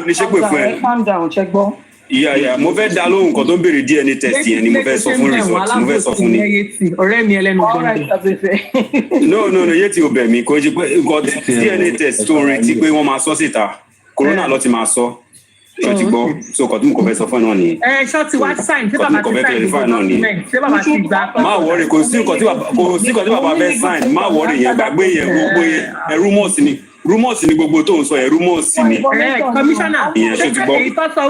ní ṣe pé fún ẹ. Calm down, check ball. Ìyá mo fẹ́ dá lóhùn kan tó ń béèrè DNA test yẹn ni mo fẹ́ sọ fún result mo fẹ́ sọ fún ni. Ọ̀rẹ́ mi ẹlẹ́nu gbọ́dọ̀. No Yeti ò bẹ̀ mí kò ṣe pé nǹkan DNA test tó ń retí pé wọ́n máa sọ síta corona ló ti máa sọ ṣó ti gbọ́ so kò tí mo kò fẹ́ sọ fún ẹ náà nìyẹn. Ṣọ́ ti wá sign ṣé bàbá ti sign ìgbà document ṣé bàbá ti gbà. má wọrí kò sí nǹkan tí bàbá fẹ́ sign má wọrí yẹn gbàgbé yẹn gbogbo yẹn rumors ni gbogbo tó ń sọ yẹn rumors ni. Commissioner ìyẹn ṣe ti gbọ́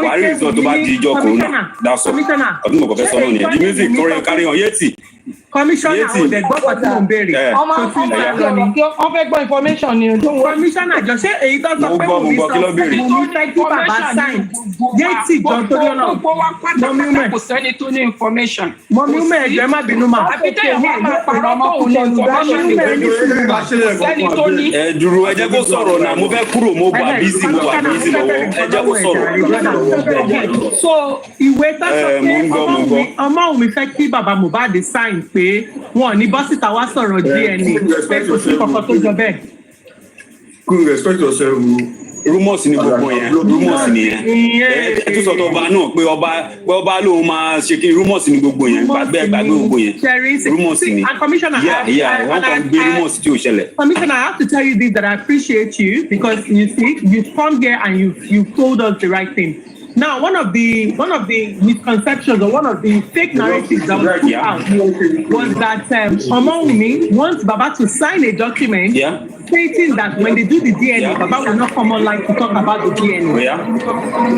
wàá rí result tó bá di ìjọ corona dasọ ọdún mọ̀kọ́ fẹ́ sọ náà nìyẹn the music carry on Yeti. Commissioner ò dẹ̀ gbọ́ pàtó mò ń béèrè. Wọ́n fẹ́ gbọ́ information ni. Commissioner jọ ṣé èyí tó sọ pé mo fẹ́ kí bàbá sign Yeti jọ torí ọ̀nà mọ́mí kò sẹ́ni tó ní information. mọ́mí ẹ̀jẹ̀ má bínú mà. àbí tẹ̀yẹ̀ máa parọ́ tó òun ní information sẹ́ni tó ní. ẹ dúró ẹ jẹ́ kó sọ̀rọ̀ náà mo fẹ́ kúrò mo wà bísí lọ́wọ́ ẹ jẹ́ kó sọ̀rọ̀. So ìwé tó sọ pé OMOWUMMI fẹ́ kí bàbá Mohbad sign pé wọn ní bọ́sìtà wá sọ̀rọ̀ DNA pé kò sí kankan tó jọ bẹ́ẹ̀. Could respect yourself. Rumors ni gbogbo yẹn rumors ni yẹn ẹ tún sọ̀tọ̀ ọba náà pé ọba lòun máa ṣe kí rumors ni gbogbo yẹn gbàgbé gbogbo yẹn rumors ni wọ́n kàn gbé rumors tí ò ṣẹlẹ̀. Commissioner, I have to tell you this, that I appreciate you because you see you come here and you told us the right thing. Now, one of the misconceptions or one of the fake narratives that was put out was that OMOWUMMI wants Baba to sign a document stating that when they do the DNA, Baba will not come online to talk about the DNA.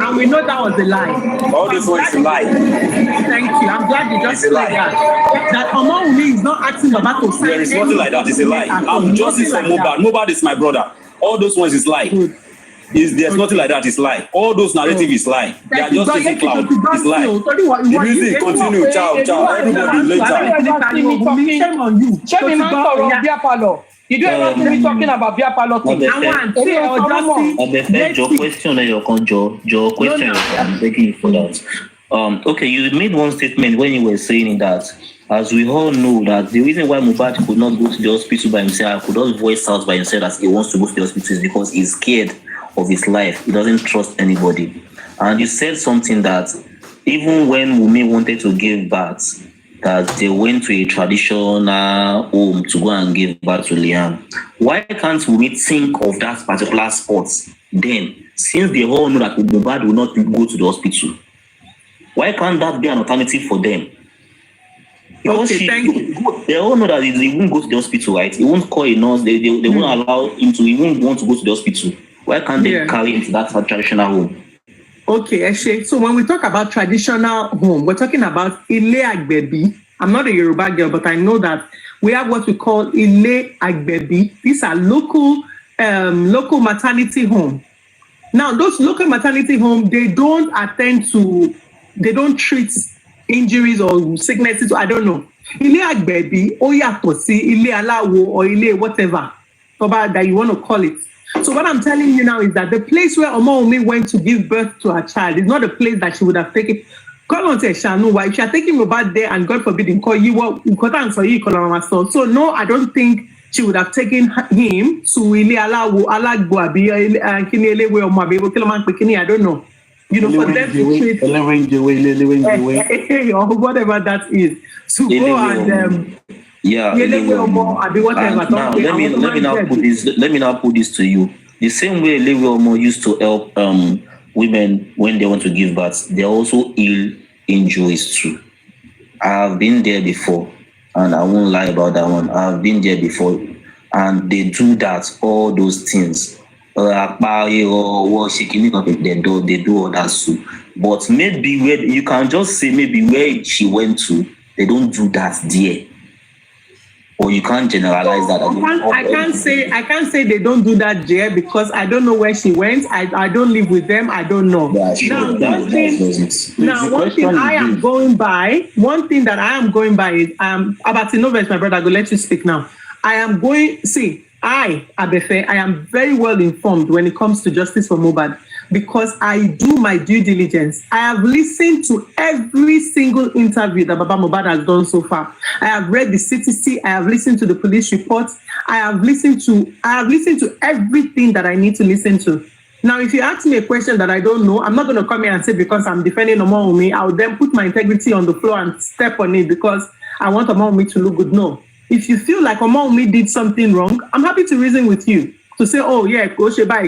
And we know that was a lie. All this one is a lie. Thank you. I'm glad you just said that. That OMOWUMMI is not asking Baba to sign. There is nothing like that. It's a lie. I'm justice for Mohbad. Mohbad is my brother. All those ones is lie. There's nothing like that. It's lie. All those narrative is lie. They are just chasing cloud. It's lie. The music continue. Ciao. Everybody later. Shame on you. Shame me man for beer parlor. You don't ever see me talking about beer parlor thing. Your question I'm begging you for that. Okay, you made one statement when you were saying that as we all know that the reason why Mohbad could not go to the hospital by himself, could not voice out by himself that he wants to go to the hospital, is because he's scared of his life. He doesn't trust anybody. And you said something that even when Wunmi wanted to give birth, that they went to a traditional home to go and give birth to Liam. Why can't Wunmi think of that particular spot then, since they all know that Mohbad will not go to the hospital? Why can't that be an alternative for them? Because they all know that he won't go to the hospital, right? He won't call a nurse. They won't allow him to. He won't want to go to the hospital. Why can't they carry him to that traditional home? Okay, Eshe. So when we talk about traditional home, we're talking about Ile Agbebi. I'm not a Yoruba girl, but I know that we have what we call Ile Agbebi. These are local maternity home. Now, those local maternity home, they don't treat injuries or sicknesses. I don't know. Ile Agbebi, Oyatosi, Ile Alawo, or Ile whatever that you want to call it. So what I'm telling you now is that the place where OMOWUMMI went to give birth to her child is not a place that she would have taken. God won't say, Shanu, why? If you're taking Mohbad there and God forbid, call you what? So no, I don't think she would have taken him to Ile Alawo, Alagboabi, Kinielewe, or Mabe, I don't know. You know, for them to treat or whatever that is. To go and whatever. Now let me now put this to you. The same way Lewe Omo used to help women when they want to give birth, they also heal injuries too. I have been there before, and I won't lie about that one. I have been there before, and they do that, all those things. They do all that too. But maybe where you can just say maybe where she went to, they don't do that there. Or you can't generalize that. I can't say they don't do that there because I don't know where she went. I don't live with them. I don't know. One thing I am going by is Abatinovic, my brother, I will let you speak now. I am very well informed when it comes to justice for Mohbad because I do my due diligence. I have listened to every single interview that Baba Mohbad has done so far. I have read the CTC. I have listened to the police reports. I have listened to everything that I need to listen to. Now, if you ask me a question that I don't know, I'm not going to come here and say because I'm defending OMOWUMMI, I will then put my integrity on the floor and step on it because I want OMOWUMMI to look good. No. If you feel like OMOWUMMI did something wrong, I'm happy to reason with you. To say, oh yeah, go whatever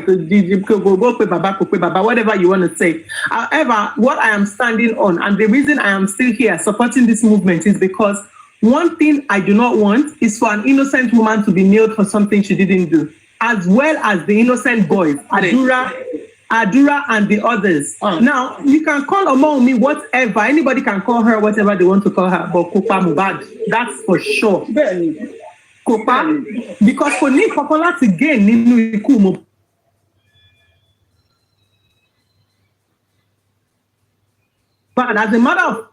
you want to say. However, what I am standing on and the reason I am still here supporting this movement is because one thing I do not want is for an innocent woman to be nailed for something she didn't do, as well as the innocent boys, Adura and the others. Now, you can call OMOWUMMI whatever. Anybody can call her whatever they want to call her, but Kopa Mohbad, that's for sure. Kopa, because for me, popular to gain nínú ikú Mohbad. But as a matter of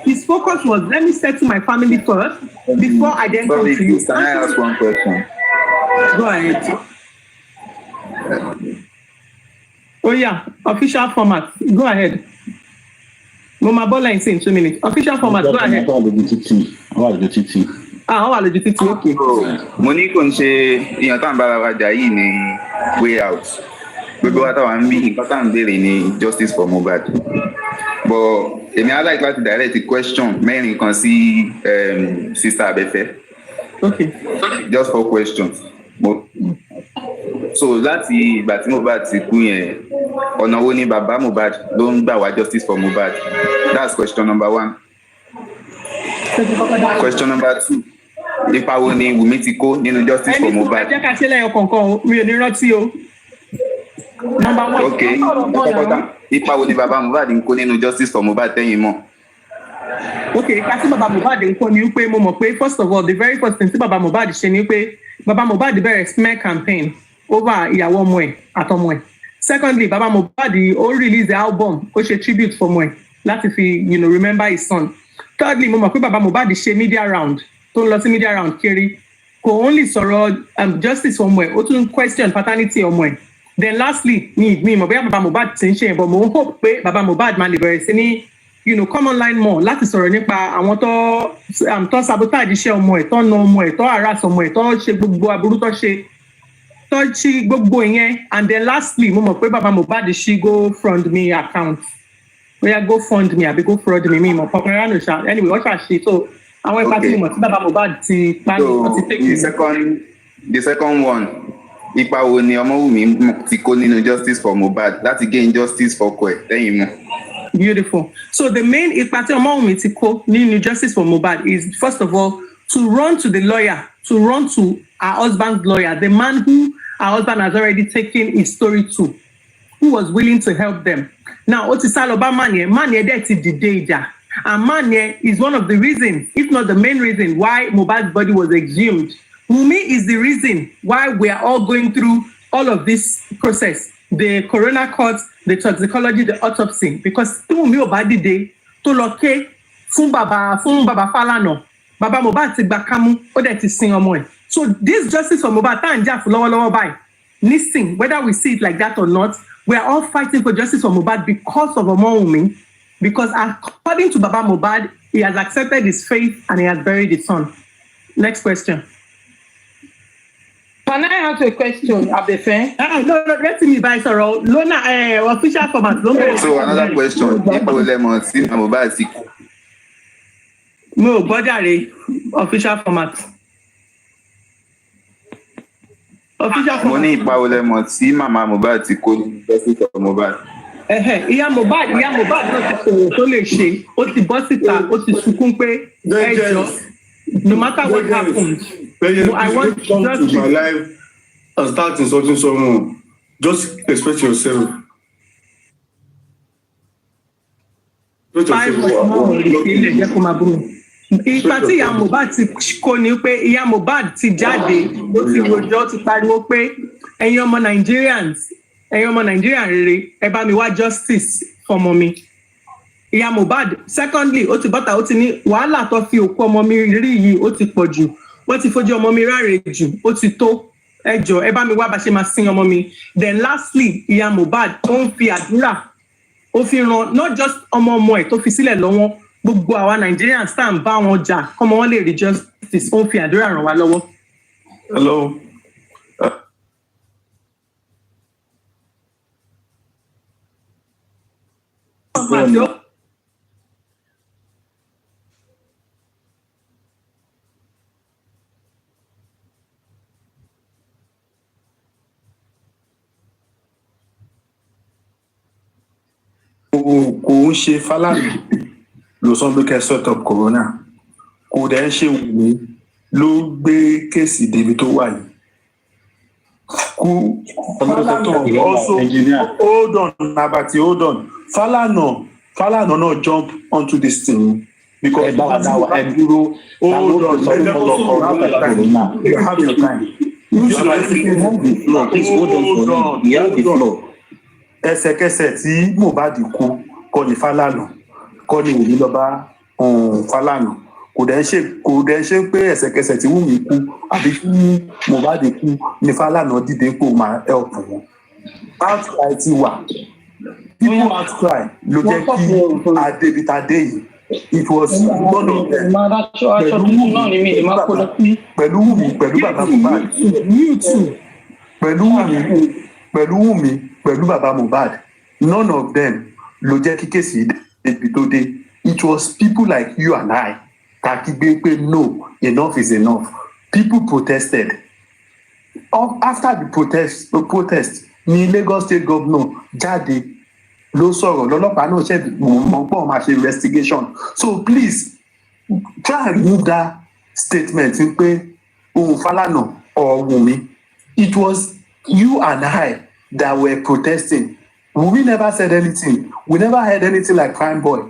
his focus was, let me settle my family first before I then come to you. Can I ask one question? Go ahead. Oh yeah, official format. Go ahead. Mama Bola in 2 minutes. Official format. Go ahead. How are the TT? Okay. Money kò ń ṣe ìyàn tá à ń bára wa jà yìí ní way out. Gbogbo wa táwa ń bí nǹkan tá à ń béèrè ní justice for Mohbad. But èmi á like láti direct question mẹ́rin kan sí sister Abẹ́fẹ́. Okay. Just 4 questions. So láti ìgbà tí Mohbad ti kú yẹn, ọ̀nà wo ni bàbá Mohbad ló ń gbà wá justice for Mohbad? That's question number 1. Question number 2. Ipa wo ni Wunmi ti kó nínú justice for Mohbad? Ẹ jẹ́ ká ṣe lẹ́yọ̀ kọ̀ọ̀kan, mi ò ní rántí o. Number 1. Okay. Ipa wo ni bàbá Mohbad ń kó nínú justice for Mohbad tẹ́yìn mọ̀? Okay, ká tí bàbá Mohbad ń kó ni wípé mo mọ̀ pé first of all, the very first thing tí bàbá Mohbad ṣe ni wípé bàbá Mohbad bẹ̀rẹ̀ smear campaign over ìyàwó ọmọ ẹ̀ àtọmọ ẹ̀. Secondly, bàbá Mohbad ó release the album, ó ṣe tribute for ọmọ ẹ̀ láti fi remember his son. Thirdly, mo mọ̀ pé bàbá Mohbad ṣe media round tó ń lọ sí media round kiri kò only sọ̀rọ̀ justice ọmọ ẹ̀ ó tún question paternity ọmọ ẹ̀. Then lastly mi mọ̀ bóyá bàbá Mohbad ti ń ṣe yẹn but mo hope pé bàbá Mohbad máa lè bẹ̀rẹ̀ sí ní come online more láti sọ̀rọ̀ nípa àwọn tó sabotage iṣẹ́ ọmọ ẹ̀ tó na ọmọ ẹ̀ tó harass ọmọ ẹ̀ tó ṣe gbogbo aburú tó ṣe gbogbo ìyẹn. And then lastly mo mọ̀ pé bàbá Mohbad ṣí GoFundMe account bóyá GoFundMe àbí GoFundMe mi mọ̀ pọpẹ́rẹ́ àná ṣá anyway wọ́n ṣàṣe so àwọn ipa tí mo mọ̀ tí bàbá Mohbad ti pa ní wọ́n ti take the second one ipa wo ni Ọmọwùmí ti kó nínú justice for Mohbad láti gain justice for ọkọ ẹ̀ lẹ́yìn mọ́. Beautiful. So the main ipa tí Ọmọwùmí ti kó nínú justice for Mohbad is first of all to run to the lawyer, to run to her husband's lawyer, the man who her husband has already taken his story to, who was willing to help them. Now, ó ti sá lọ bá man yẹn dẹ̀ ti dìde ìjà. And man yẹn is one of the reasons, if not the main reason, why Mohbad's body was exhumed. Wunmi is the reason why we are all going through all of this process. The coroner court, the toxicology, the autopsy. Because tí Wunmi ò bá dìde tó lọ ké fún bàbá Fálànà, bàbá Mohbad ti gba kámú, ó dẹ̀ ti sin ọmọ ẹ̀. So this justice for Mohbad tá à ń jà fún lọ́wọ́lọ́wọ́ báyìí. Listen, whether we see it like that or not, we are all fighting for justice for Mohbad because of Ọmọwùmí. Because according to Baba Mohbad, he has accepted his faith and he has buried his son. Next question. Can I ask a question, Abefe? No, let me buy sorrow. Lona, official format. So another question. People lemon see Mohbad sick. No, body official format. Official format. Money ipa lemon see Mama Mohbad ti kó ní justice for Mohbad. Ìyá Mohbad náà ti sọ̀rọ̀ tó lè ṣe, ó ti bọ́ síta, ó ti sunkún pé ẹjọ́, no matter what happens, I want to come to my life and start insulting someone. Just respect yourself. Ipa tí ìyá Mohbad ti kó ni pé ìyá Mohbad ti jáde, ó ti rojọ́, ó ti pariwo pé ẹ̀yin ọmọ Nàìjíríà rere ẹ bá mi wá justice fọmọ mi. Ìyá Mohbad secondly ó ti bọ́ta ó ti ní wàhálà tó fi òkú ọmọ mi rí yìí ó ti pọ̀ jù wọ́n ti fojú ọmọ mi ráre jù ó ti tó ẹ jọ̀ọ́ ẹ bá mi wá bá ṣe máa sin ọmọ mi. Then lastly ìyá Mohbad ó ń fi àdúrà ó fi ran not just ọmọ ẹ̀ tó fi sílẹ̀ lọ́wọ́ gbogbo àwa Nigerians tá à ń bá wọn jà kọ́mọ wọn lè rí justice ó ń fi àdúrà ràn wá lọ́wọ́. Hello. Kò ń ṣe Fálànà ló sọ pé kẹ́ set up corona kò dẹ̀ ń ṣe Wùmí ló gbé kéèsì débi tó wà yìí. Also, hold on, Nabati, hold on. Falana not jump onto this thing because hold on, you have your time. Hold on. Ẹsẹ̀kẹsẹ̀ tí Mohbad kú kọ́ ni Falana kọ́ ni Wùmí lọ bá Falana kò dẹ̀ ṣe pé ẹsẹ̀kẹsẹ̀ tí Wùmí kú àbí Mohbad kú ní Falana dìde pò máa help wọn. Outcry ti wà. People outcry ló jẹ́ kí Adébítadé yìí. It was one of them. Pẹ̀lú Wùmí pẹ̀lú bàbá Mohbad. Pẹ̀lú Wùmí pẹ̀lú bàbá Mohbad. None of them ló jẹ́ kí kéèsì débi tó dé. It was people like you and I. No, enough is enough. People protested. After the protest, ni Lagos State Governor jáde ló sọ̀rọ̀ lọ́lọ́pàá náà ṣe mọ̀ pọ̀ máa ṣe investigation. So please try and remove that statement pé ohun Falana or Wunmi. It was you and I that were protesting. Wunmi never said anything. We never heard anything like Prime Boy.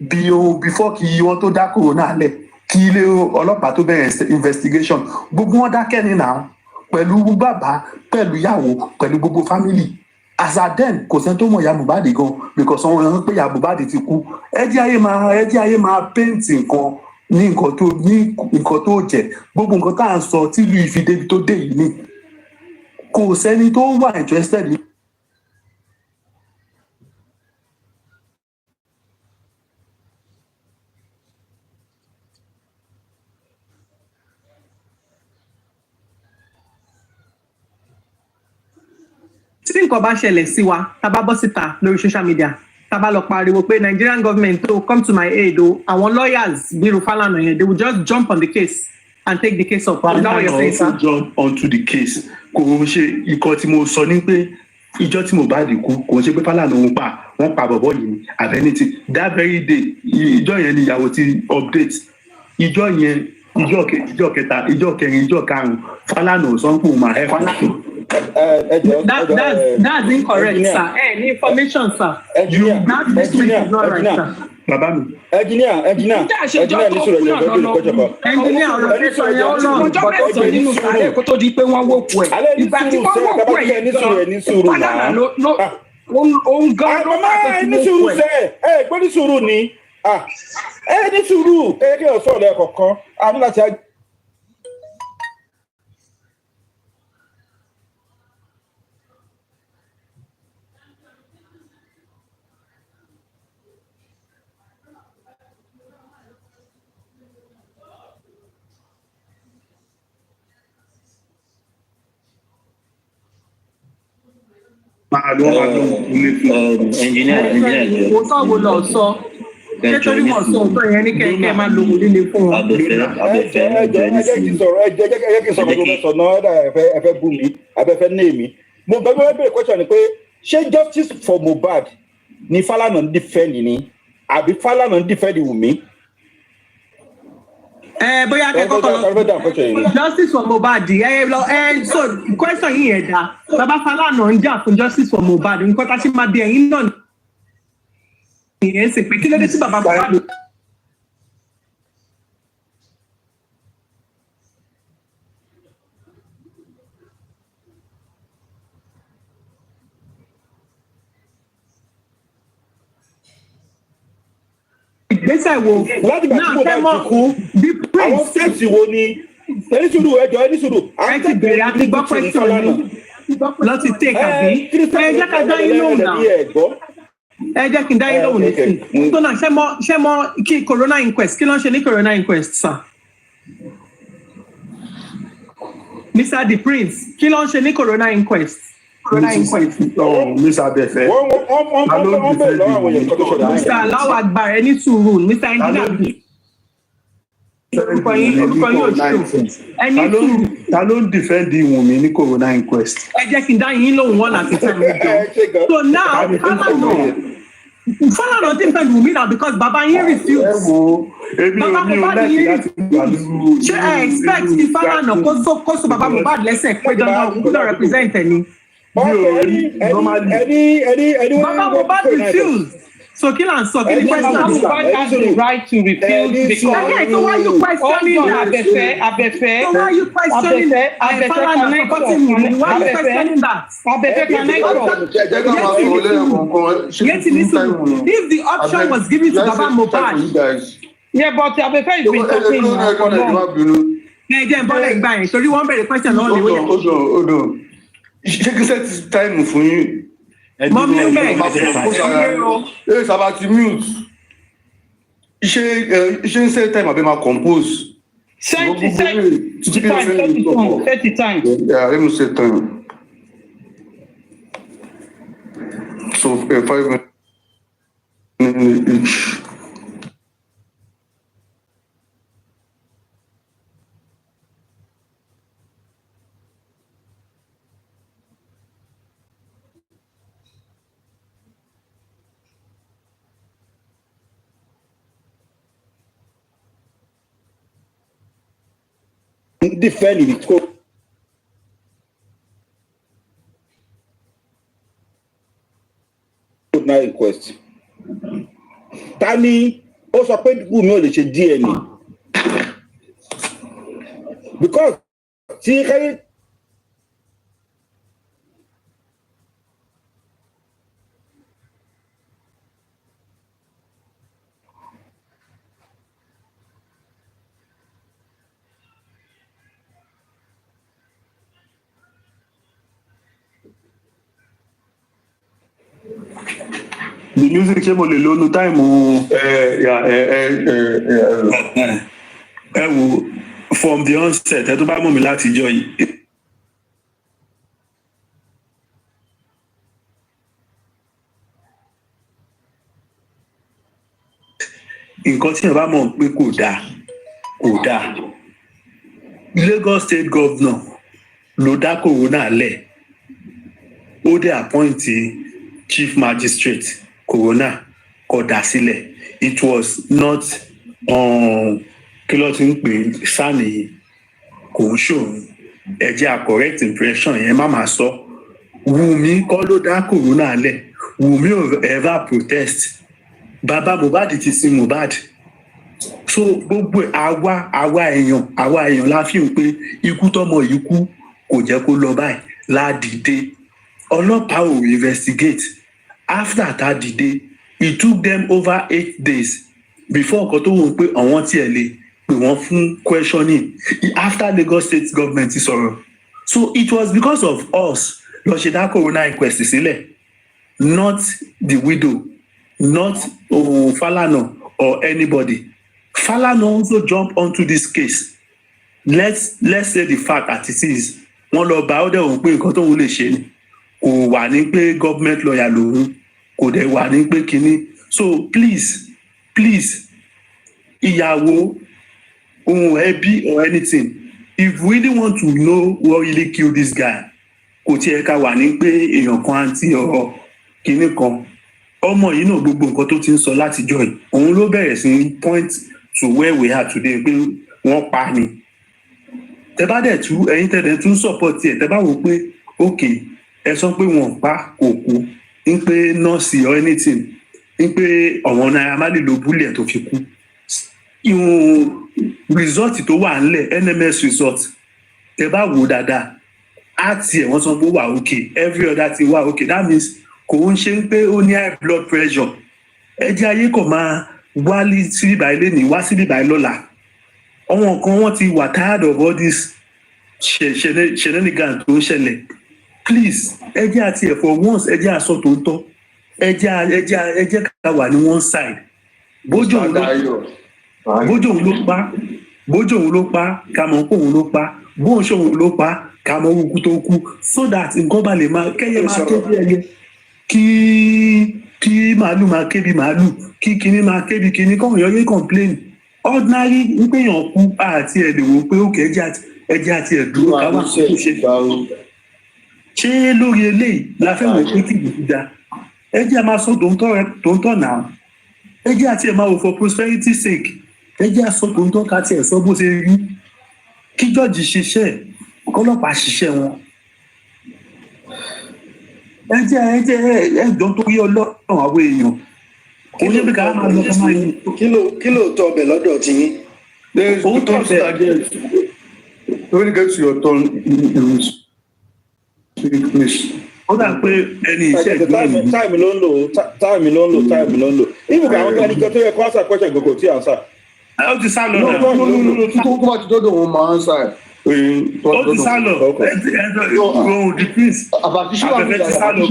Before kí wọ́n tó dá corona lẹ̀ kí ilé ọlọ́pàá tó bẹ̀rẹ̀ investigation gbogbo wọn dákẹ́ ní náà pẹ̀lú bàbá pẹ̀lú ìyàwó pẹ̀lú gbogbo family as at then kò sẹ́ni tó mọ̀ ìyá Mohbad gan because wọ́n rán pé ìyá Mohbad ti kú ẹ jẹ́ ayé máa paint nǹkan ní nǹkan tó jẹ́ gbogbo nǹkan tá à ń sọ tí ìlú ìfidébi tó dé yìí ni kò sẹ́ni tó wà interested ní. tí nǹkan bá ṣẹlẹ̀ sí wa tá a bá bọ́ síta lórí social media tá a bá lọ pariwo pé Nigerian government to come to my aid o àwọn lawyers bíi Falana yẹn they will just jump on the case and take the case up. Falana also jump onto the case kò ṣe ikọ̀ tí mo sọ ní pé ìjọ tí mo bá dìkú kò ṣe pé Falana òun pa wọ́n pa bọ̀bọ̀ yìí ni àbẹ́nitì that very day ìjọ yẹn ni ìyàwó ti update ìjọ yẹn ìjọ kẹta ìjọ kẹrin ìjọ karùn-ún Falana ò sọ pé òun máa help. That's incorrect, sir. Any information, sir. That statement is not right, sir. Bàbá mi. Engineer, ní sọ̀rọ̀ ẹ̀jẹ̀ gbọ́dọ̀ ní kọ́jọ́ kan. Engineer ọ̀rọ̀ ẹ̀sọ̀ yẹn ó lọ. Ọjọ́ mẹ́sàn-án nínú sàlẹ̀ kó tó di pé wọ́n wó kú ẹ̀. Ìgbà tí wọ́n wó kú ẹ̀ yẹn gan-an, Falana ló òun gan ló máa ní sùúrù sẹ́ ẹ̀ gbọ́ ní sùúrù ni ní sùúrù kí ọ̀sán ọ̀lẹ́ kọ̀ọ̀kan a ní láti. Òótọ́ wo lọ sọ? Ṣé torí wọ́n sọ òótọ́ yẹn ní kẹ́kẹ́ máa lo òun líle fún wọn? Ẹjẹ́ kí n sọ̀rọ̀ professor náà ẹ fẹ́ bú mi abẹ́fẹ́ ní èmi. Mo bẹ̀rẹ̀ bẹ̀rẹ̀ question ni pé ṣé justice for Mohbad ni Falana ń defend ni àbí Falana ń defend Wunmi? Bóyá akẹ́kọ̀ọ́ lọ justice for Mohbad so question yìí yẹn dá bàbá Falana ń jà fún justice for Mohbad nǹkan tá a ṣe máa bí ẹ̀yin náà nìyẹn sì pé kí ló dé sí bàbá Mohbad. ìgbésẹ̀ wo láti gbà tí mo bá ti kú àwọn fẹ́ẹ̀sì wo ni ẹni sùúrù ẹni sùúrù. ẹ ti bẹ̀rẹ̀ àti gbọ́ pẹ́sọ̀ ni lọ ti tẹ̀ kàbí ẹ jẹ́ ká dá yín lóhùn náà ẹ jẹ́ kí n dá yín lóhùn nísìnyí tó náà ṣé mọ̀ kí corona inquest kí ló ń ṣe ní corona inquest sir Mr. The Prince kí ló ń ṣe ní corona inquest. Mr. Abẹ́fẹ́. Mr. Aláwọ̀ Agbára ẹni sùúrù Mr. Engineer orúkọ yín òṣù ẹni sùúrù. Ta ló ń defend Wunmi ní corona inquest? Ẹ jẹ́ kí n dá yín lóhùn wọn láti tẹ̀ mí jọ. So now Falana ti defend Wunmi now because baba yín refuse. Baba Mohbad yín refuse. Ṣé ẹ expect kí Falana kó so baba Mohbad lẹ́sẹ̀ pé dandan òun gbọ́dọ̀ represent ẹni? Baba Mohbad refused. So kí là ń sọ kí ni question? Baba Mohbad has the right to refuse because. Okay, so why you questioning that? Abẹ́fẹ́. So why you questioning Falana supporting Wunmi? Why you questioning that? Abẹ́fẹ́ can I Yes, listen. If the option was given to Baba Mohbad. Yeah, but Abẹ́fẹ́ is been talking now. Ẹ jẹ́ n bọ́lẹ̀ gbà yẹn torí wọ́n bẹ̀rẹ̀ question náà lè wọ́n. Hold on. Ṣé kí sẹ́ẹ̀tì táìmù fún yín? Mọ́mí ń bẹ̀. Ẹ sábà ti mute. Iṣẹ́ ń sẹ́ẹ̀ táìmù àbẹ́ máa compose. Set the time. Yeah, let me set time. So 5 minutes each. Defend it. Now request. Tani ó sọ pé Wunmi ò lè ṣe DNA because tí kẹ́lí. the music ṣé mo lè lo nu táìmù ẹ wo from the onset ẹ tó bá mọ̀ mí láti jọ yìí. nǹkan tí ẹ bá mọ̀ pé kò dáa Lagos state governor ló dá corona lẹ̀ ó dé appoint chief magistrate corona kó dá sílẹ̀ it was not kí ló ti ń pè sani kò ń ṣòro ẹ jẹ́ a correct impression yẹn má máa sọ Wùmí kọ́ ló dá corona lẹ̀ Wùmí ò ever protest bàbá Mohbad ti sin Mohbad so gbogbo àwa èèyàn la fi hàn pé ikú tọmọ yìí kú kò jẹ́ kó lọ báyìí ládìde ọlọ́pàá ò investigate after that dìde it took them over 8 days before nǹkan tó wọ́n pé àwọn tiẹ̀ lè pè wọ́n fún questioning after Lagos state government sọ̀rọ̀ so it was because of us lọ ṣe dá corona inquest sílẹ̀ not the widow not Falana or anybody. Falana also jump onto this case. Let's say the fact that it is. Wọ́n lọ bá ọdẹ òun pé nǹkan tóun lè ṣe ni. Kò wà ní pé government lawyer lòun. Kò dẹ̀ wà ní pé kinní. So please ìyàwó ohun ẹbí or anything if we really want to know what really killed this guy kò tiẹ̀ ká wà ní pé èèyàn kan àǹtí ọ̀rọ̀ kinní kan. Ọmọ yìí náà gbogbo nǹkan tó ti ń sọ látijọ́ yìí òun ló bẹ̀rẹ̀ sí point to where we are today pé wọ́n pa ni tẹ bá dẹ̀ tú ẹ̀yin tẹ̀dẹ̀ tún support ẹ̀ tẹ bá wò pé ok ẹ sọ pé wọ́n pa kò kú ń pé nọ́ọ̀sì or anything ń pé ọ̀wọ́n Naira Marley ló búlẹ̀ tó fi kú ìwọ̀n result tó wà ńlẹ̀ NMS result tẹ bá wò dáadáa á tiẹ̀ wọ́n sọ pé ó wà ok every other thing wà ok that means kò ń ṣe pé ó ní high blood pressure ẹjẹ ayé kò máa wá sí ibà ilé ní wá sí ibà lọ́la àwọn kan wọ́n ti wà tired of all this shenanigans tó ń ṣẹlẹ̀ please ẹjẹ àti ẹ̀ for once ẹjẹ àsọ tó ń tọ́ ẹjẹ ká wà ní one side bójú òun ló pa ká mọ̀ pé òun ló pa bóun ṣe òun ló pa ká mọ̀ òun kú tó kú so that nǹkan bá lè máa kẹ́yẹ máa kéde ẹyẹ kí màálù máa ké bí màálù kí kinní máa ké bí kinní kọ́ ọ̀yọ́ yé complain ordinary wípé èèyàn kú àti ẹ̀dẹ̀wò pé òkè ẹjẹ́ àti ẹ̀dúró káwá tó ṣe ṣé lórí eléyìí la fẹ́ wò pé kí ìlú da ẹjẹ́ a máa sọ tó ń tọ̀ náà ẹjẹ́ àti ẹ̀ máa wò for prosperity sake ẹjẹ́ àsọ tó ń tọ́ ká tiẹ̀ sọ bó ṣe rí kí jọ́ọ̀jì ṣiṣẹ́ kọ́lọ́pàá ṣiṣẹ́ wọn ẹjọ́ tó yẹ ọlọ́run àwọn èèyàn kí ló bí ká máa lọ fún máa yìí. kí ló tọ ọbẹ̀ lọ́dọ̀ tí yín. There's Ó tọ́ again. When you get to your turn, you speak, please. ó dà pé ẹni iṣẹ́ ìgbẹ́ mi. táìmù ló ń lò. Even àwọn kan ní kan tó yẹ kó answer question gbogbo tí answer. ó ti sá lọ No, náà. no, no, no, no. Tó bá ti dọ́dọ̀ wọn máa ń sá ẹ̀. ó ti sá lọ ohun the prince abẹ́fẹ́ ti sá lọ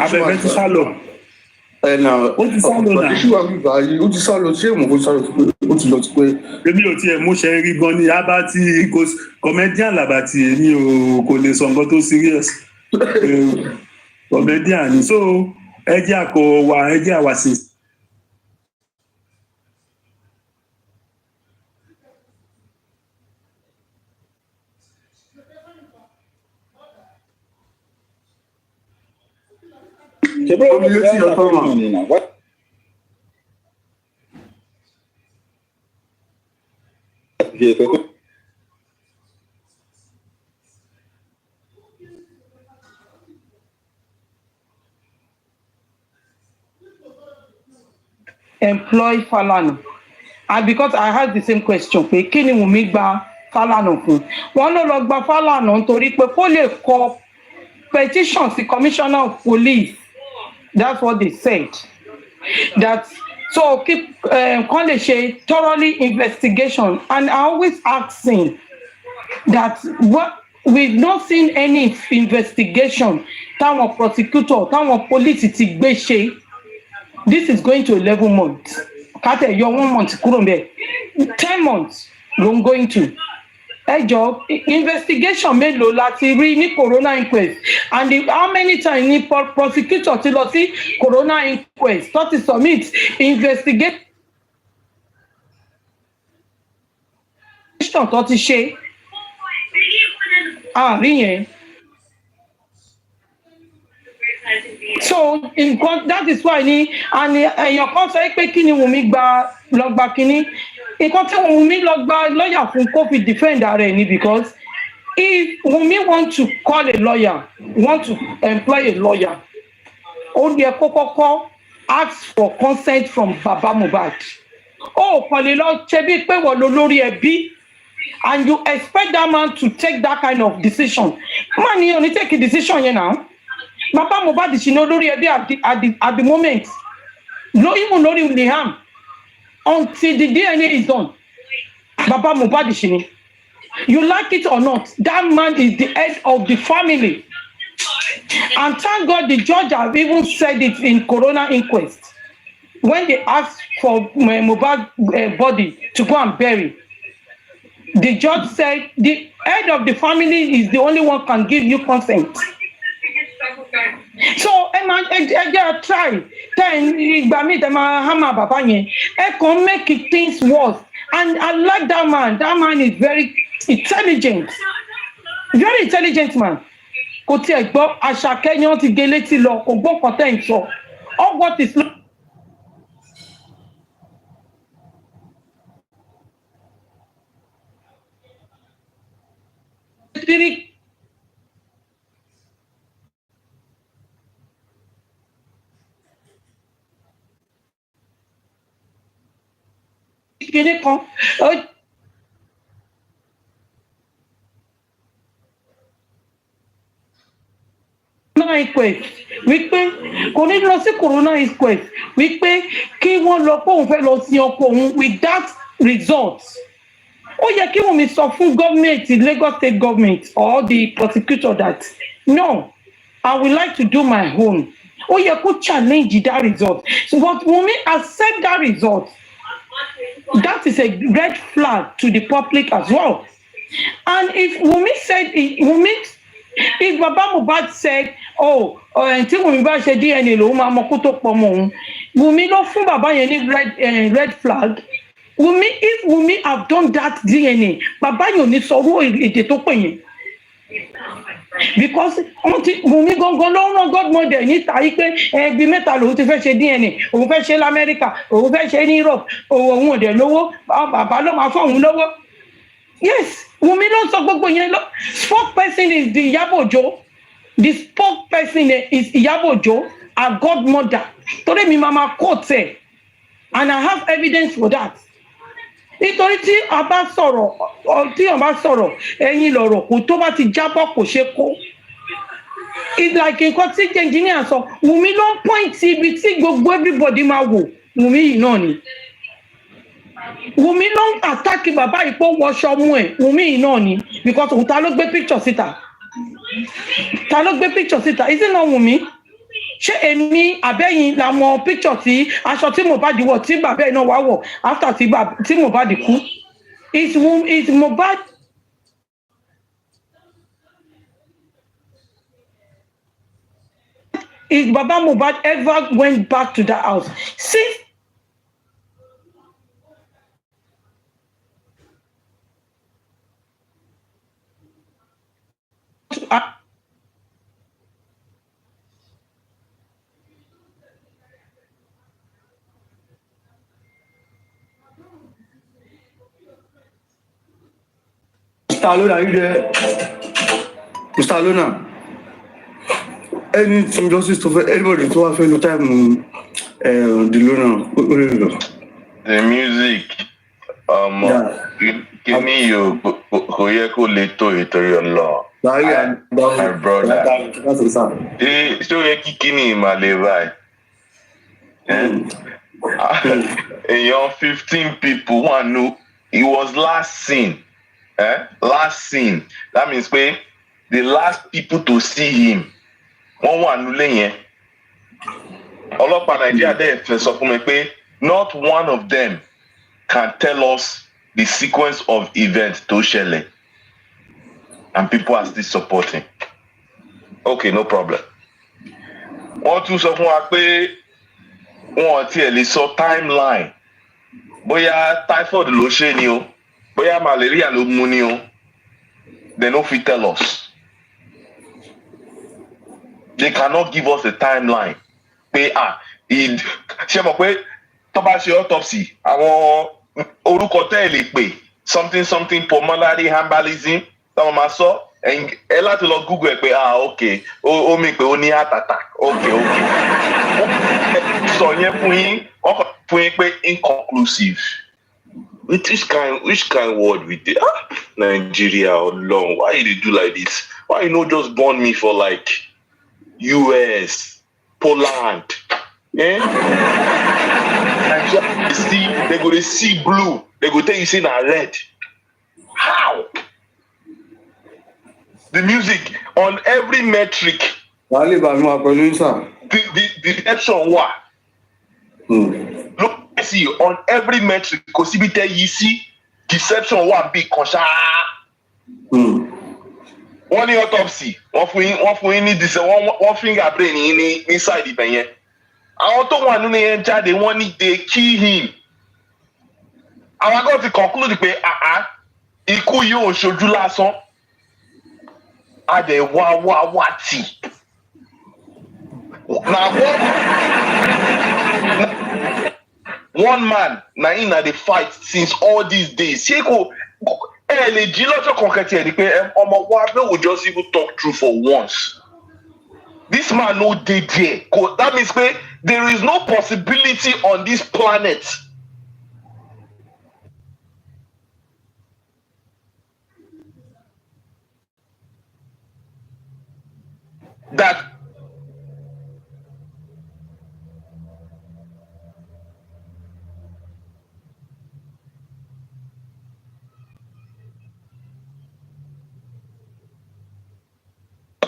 abẹ́fẹ́ ti sá lọ. Ó ti sá lọ náà. Ó ti sá lọ ṣé mo kò sá lọ ó ti lọ ti pé. èmi ò tiẹ̀ mú ṣe rí gan ni abati comedian làbàtì èmi ò kò lè sọ nǹkan tó serious comedian ni so ẹjẹ́ àkọ́ wa ẹjẹ́ àwa sí. Employ Falana. And because I had the same question, pé kí ni Wùmí gba Falana fún? Wọ́n ló lọ gba Falana nítorí pé kó lè kọ petition sí Commissioner of Police. That's what they said. That so keep kán lè thoroughly investigation. And I always ask him that what we've not seen any investigation táwọn prosecutor táwọn police ti gbé ṣe. This is going to 11 months. Kátẹ̀ yọ 1 month kúrò ńbẹ̀. 10 months ló ń going to. Ẹ jọ̀ọ́, investigation mélòó la ti rí ní corona inquest, and how many times ni prosecutor ti lọ sí corona inquest tó ti submit investigation tó ti ṣe. Rí yẹn. So that is why ni and èèyàn kan sọ pé kí ni Wùmí lọ gba kíní. Nǹkan tí Wùmí lọ gba lawyer fún COVID defend ara ẹ̀ ni, because if Wùmí want to call a lawyer, want to employ a lawyer, ó yẹ kó kọ́kọ́ ask for consent from Baba Mohbad. Ó kàn lè lọ ṣe bí pé wọ́n lo lórí ẹbí, and you expect that man to take that kind of decision. Man, you only take a decision here now. Baba Mohbad ṣì ní olórí ẹbí at the moment. No, even lórí LIÁM. Until the DNA is done, Baba Mohbad ṣì ní. You like it or not, that man is the head of the family. And thank God the judge have even said it in corona inquest. When they asked for Mohbad's body to go and bury, the judge said the head of the family is the only one can give you consent. So try ìgbà míì tẹ máa hammer bàbá yẹn, ẹ kàn make things worse. And I like that man. That man is very intelligent, man. Kò tiẹ̀ gbọ́ Àṣàkẹ́ ni wọ́n ti gé létí lọ, kò gbọ́ nǹkan tẹ́ ń sọ. All what is kíní kan. Corona inquest wípé kò ní lọ sí corona inquest wípé kí wọ́n lọ pé òun fẹ́ lọ sin ọkọ òun with that result. Ó yẹ kí Wùmí sọ fún government, Lagos state government or the prosecutor that no, I would like to do my own. Ó yẹ kó challenge that result. But Wùmí accept that result. That is a red flag to the public as well. And if Wùmí said, if Baba Mohbad said, tí Wùmí bá ṣe DNA lòun máa mọ kó tó pọ̀ mọ́ òun, Wùmí ló fún bàbá yẹn ní red flag. If Wùmí have done that DNA, bàbá yẹn ò ní sọ̀rọ̀ èdè tó pè yẹn. Because Wùmí gangan ló rán godmother níta yìí pé ẹbí mẹ́ta lòun ti fẹ́ ṣe DNA, òun fẹ́ ṣe l'Amẹ́ríkà, òun fẹ́ ṣe ní Europe, òun ò dẹ̀ lówó, bàbá ló máa fọ́ òun lówó. Yes, Wùmí ló sọ gbogbo yẹn lọ. Spokesperson is the Iyabo Ojo. The spokesperson is Iyabo Ojo, our godmother. Torí mi máa quote ẹ̀, and I have evidence for that. Nítorí tí a bá sọ̀rọ̀ ẹ̀yin lọ̀rọ̀ kò tó bá ti jábọ́ kò ṣe kó. It's like nǹkan tí engineer sọ, Wùmí ló ń point ibi tí gbogbo everybody máa wò, Wùmí yìí náà ni. Wùmí ló ń attack bàbá yìí pé ó wọṣọ mú ẹ̀, Wùmí yìí náà ni, because òun ta ló gbé picture síta? Is it not Wùmí? Ṣé èmi àbẹ́yìn la mọ picture tí aṣọ tí Mohbad wọ̀ tí bàbá yìí náà wá wọ̀ after tí Mohbad kú? Is Mohbad is Baba Mohbad ever went back to that house? Since Mr. Alona, are you there? Mr. Alona, anything justice to anybody to have no time the Lona. The music, give me you Koyeko Leto Hitoriolo. My brother. So you kikini Malevai. And your 15 people want to know it was last seen. Last seen. That means the last people to see him, wọ́n wà nílé yẹn. Ọlọ́pàá Nàìjíríà dẹ̀ fẹ́ sọ fún mi pé not one of them can tell us the sequence of events tó ṣẹlẹ̀, and people are still supporting. Okay, no problem. Wọ́n tún sọ fún wa pé wọn tiẹ̀ lè sọ timeline. Bóyá typhoid ló ṣe ni o, bóyá malaria ló mú ni o. They no fit tell us. They cannot give us a timeline. Pé ṣe mọ̀ pé tó bá ṣe autopsy, àwọn orúkọ tẹ́ ẹ lè pè something pulmonary embolism táwọn máa sọ ẹ láti lọ Google ẹ pé okay ó mi pé ó ní heart attack okay. Sọ yẹn fún yín ọkọ fún yín pé inconclusive. Which kind word we dey? Nigeria Ọlọ́run, why you dey do like this? Why you no just born me for like US, Poland? Nigeria, they go dey see blue. They go tell you say na red. How? The music on every metric. The deception wa. Look, see on every metric. Kò síbi tẹ́ yìí sí deception wa bí kan ṣá. Wọ́n ní autopsy. Wọ́n fún yín ní wọ́n fingerprint yín ní inside ibẹ̀ yẹn. Àwọn tó wà nínú yẹn jáde wọ́n ní they kill him. Àwọn akọ́ ti conclude pé ikú yìí ò ṣojú lásán. A dẹ̀ wá tì. Na one man na him na dey fight since all these days. Ṣé kò ẹ lè jí lọ́jọ́ kan kẹ́tì ẹ̀ ni pé ọmọ wa no go just even talk true for once. This man no dey there. That means pé there is no possibility on this planet that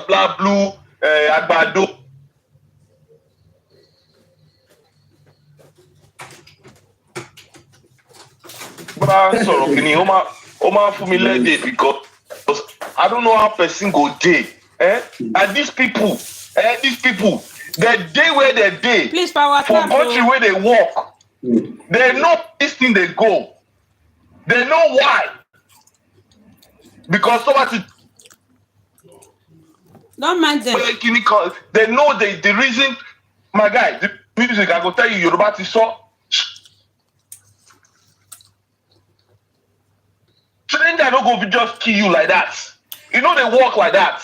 blah blue àgbàdo. Bá sọ̀rọ̀ kìíní ó máa fún mi lẹ́dẹ̀ because I don't know how person go dey. And these people, the day where they dey for country where they work, they know this thing they go. They know why. Because somebody don't mind them. They know the reason. My guy, the music I go tell you, Yoruba ti sọ. Stranger no go just kill you like that. You know they work like that.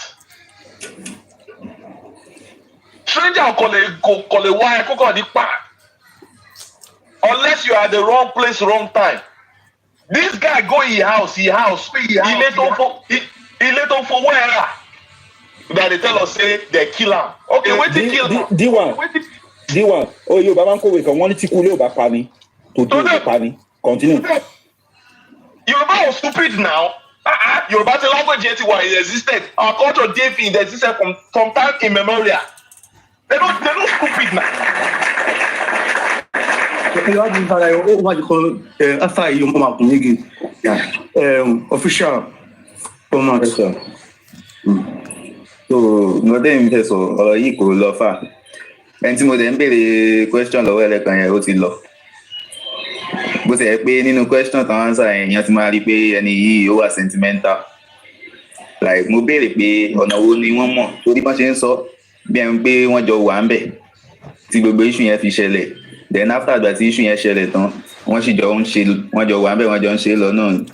Stranger call a wire, call the pa. Unless you are at the wrong place, wrong time. This guy go in house. He let on for where? That they tell us say they kill him. Okay, wait to kill him. D1. Oh, you Baba ko we kan wọ́n ní tí kú lé ò bá pa ni. Today pa ni. Continue. Yoruba was stupid now. Yoruba the language yet it existed. Our culture it existed from time immemorial. They're not stupid now. After you mama kunigi. Official format. So mo dé mi fẹ́ sọ ọ̀rọ̀ yìí kò lọ fà. Ẹni tí mo dẹ̀ ń béèrè question lọ́wọ́ ẹlẹ́kan yẹn ó ti lọ. Bó ṣe yẹ pé nínú question tán answer èèyàn ti máa rí pé ẹni yìí ó wà sentimental. Like mo béèrè pé ọ̀nà wo ni wọ́n mọ̀ torí wọ́n ṣe ń sọ bí ẹni pé wọ́n jọ wà ń bẹ̀ tí gbogbo issue yẹn fi ṣẹlẹ̀. Then after àgbà tí issue yẹn ṣẹlẹ̀ tán wọ́n jọ wà ń bẹ̀ wọ́n jọ ń ṣe lọ náà ni.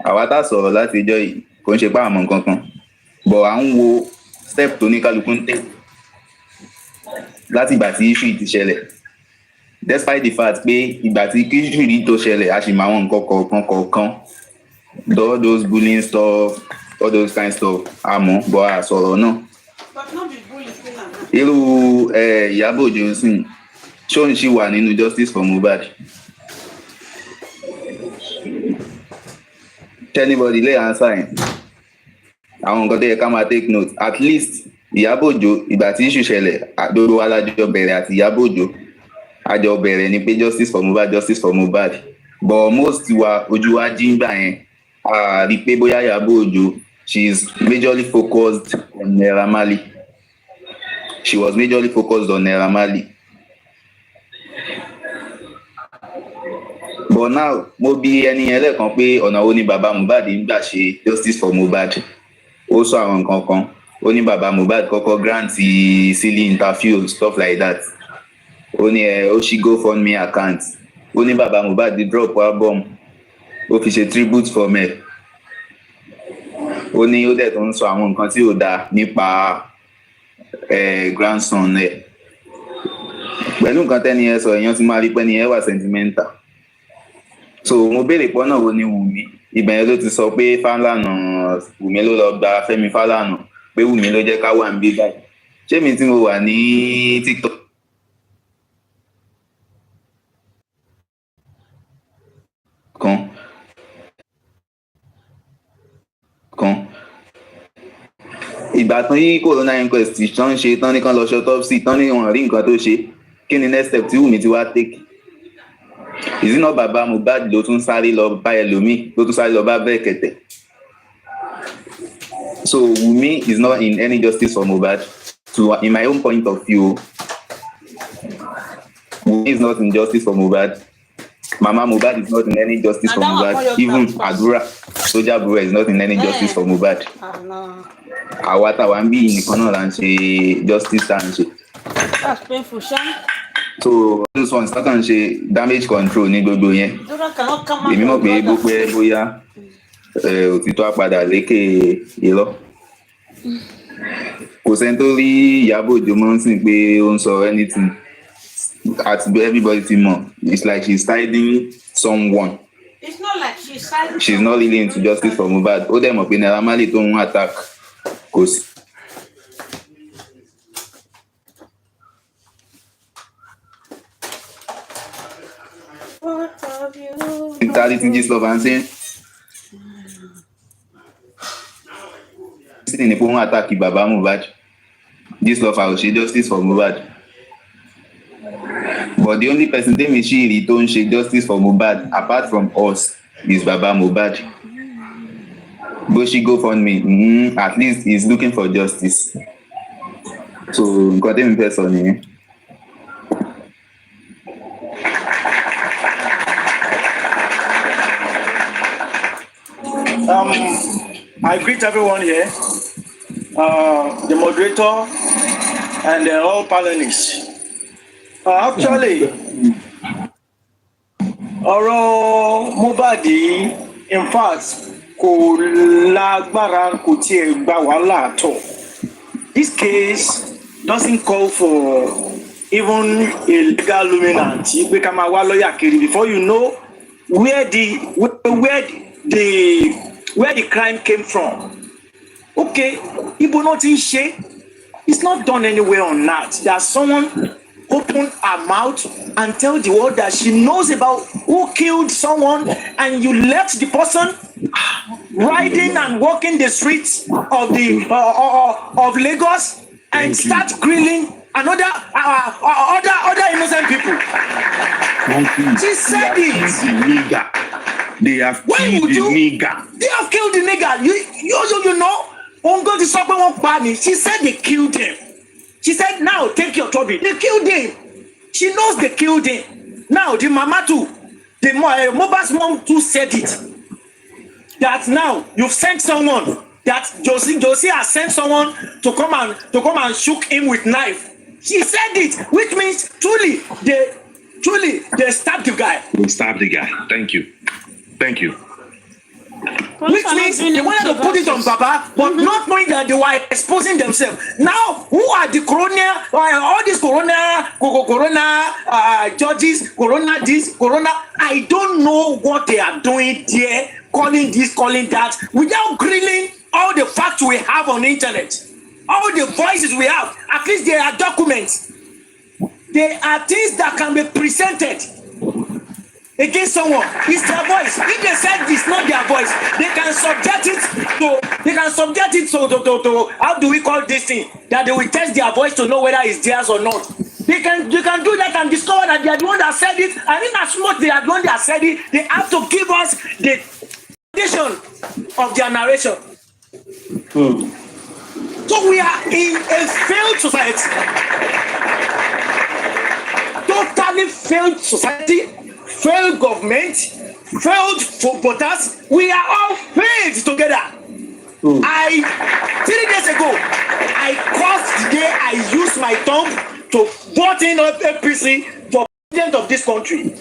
Àwa tá sọ̀rọ̀ láti ìjọ yìí kò ń ṣe pá àmọ́ nǹkan kan. But à ń wo step tó ní kálukú ń tẹ̀ láti ìgbà tí issue ti ṣẹlẹ̀. Despite the fact pé ìgbà tí issue yìí tó ṣẹlẹ̀ a sì máa wọn nǹkan kọ̀ọ̀kan all those bullying stuff all those kind stuff àmọ́ bọ́ a sọ̀rọ̀ náà. Irú Ìyábọ̀ Òjó sìn ṣó ń ṣì wà nínú justice for Mohbad. Anybody lè answer yẹn. àwọn nǹkan tó yẹ ká máa take note at least Ìyábọ̀ Òjó ìgbà tí issue ṣẹlẹ̀ gbogbo wa lájọ bẹ̀rẹ̀ àti Ìyábọ̀ Òjó àjọ bẹ̀rẹ̀ ni pé justice for Mohbad but most wa ojú wa jí ń gbà yẹn a rí pé bóyá Ìyábọ̀ Òjó she is majorly focused on Naira Marley. She was majorly focused on Naira Marley. But now mo bi ẹni yẹn lẹ́ẹ̀kan pé ọ̀nà wo ni bàbá Mohbad ń gbà ṣe justice for Mohbad. Ó sọ àwọn nǹkan kan ó ní bàbá Mohbad kọ́kọ́ grant silly interview stuff like that. Ó ní ó ṣí GoFundMe account. Ó ní bàbá Mohbad drop album ó fi ṣe tribute for me. Ó ní ó dẹ̀ tó ń sọ àwọn nǹkan tí ò dáa nípa grandson ẹ̀. Pẹ̀lú nǹkan tẹ́ni ẹ sọ èèyàn ti máa rí pé ni ẹ wà sentimental. So mo béèrè pọ́nà wo ni Wùmí ibẹ̀ yẹn ló ti sọ pé Fálànà Wùmí ló lọ gba Fẹ́mi Fálànà pé Wùmí ló jẹ́ ká wà ń bí báyìí. Ṣé mi tí mo wà ní TikTok kan ìgbà tán yí corona inquest tán ń ṣe tán ní kán lọ ṣe autopsy tán ní wọn rí nǹkan tó ṣe kí ni next step tí Wùmí ti wá take ìzínà bàbá Mohbad ló tún sáré lọ bá ẹlòmíì ló tún sáré lọ bá bẹ́ẹ̀ kẹ̀tẹ̀. So Wùmí is not in any justice for Mohbad. So in my own point of view, Wùmí is not in justice for Mohbad. Mama Mohbad is not in any justice for Mohbad. Even Adura Soja Bro is not in any justice for Mohbad. Àwa táwa ń bí nìkan náà là ń ṣe justice tá à ń ṣe. That's painful, Sean. So this one start and ṣe damage control ní gbogbo yẹn. Èmi mọ̀ pé bó pẹ́ bóyá òtítọ́ á padà lékè irọ́. Kò sẹ́ni tó rí Ìyábọ̀ Òjó mọ́ sí pé ó ń sọ anything. Everybody ti mọ̀. It's like she's siding someone. It's not like she's siding. She's not really into justice for Mohbad. Ó dẹ̀ mọ̀ pé Naira Marley tó ń attack kò sí. Mentality gist love and saying sitting in the phone attack Baba Mohbad. Gist love I say justice for Mohbad. But the only person they may she don't shake justice for Mohbad apart from us is Baba Mohbad. But she go for me. At least he's looking for justice. So got him in person. I greet everyone here, the moderator and all panelists. Actually, ọ̀rọ̀ Mohbad in fact kò lágbára kò tiẹ̀ gbà wàhálà àtọ̀. This case doesn't call for even a legal luminant pé ká máa wá lọ́yà kiri before you know where the crime came from. Okay, ibo náà ti ń ṣe. It's not done anywhere on earth. There's someone open her mouth and tell the world that she knows about who killed someone, and you let the person riding and walking the streets of the of Lagos and start grilling other innocent people. She said it. They have killed the nigger. They have killed the nigger. You know. She said they killed him. She said, now take your Toby. They killed him. She knows they killed him. Now the mama too, the Mohbad's mom too said it. That now you've sent someone. That Josie has sent someone to come and shoot him with knife. She said it, which means truly they stabbed the guy. We stabbed the guy. Thank you. Which means they wanted to put it on Baba, but not knowing that they were exposing themselves. Now, who are the corona, all these corona judges, corona this, corona, I don't know what they are doing there, calling this, calling that, without grilling all the facts we have on the internet, all the voices we have. At least there are documents. There are things that can be presented. against someone. It's their voice. If they said it's not their voice, they can subject it to how do we call this thing? That they will test their voice to know whether it's theirs or not. They can do that and discover that they are the one that said it. And in as much they are the one that said it, they have to give us the foundation of their narration. So we are in a failed society. Totally failed society, failed government, failed voters. We are all failed together. 3 days ago, I caused the day I used my thumb to vote in APC for president of this country.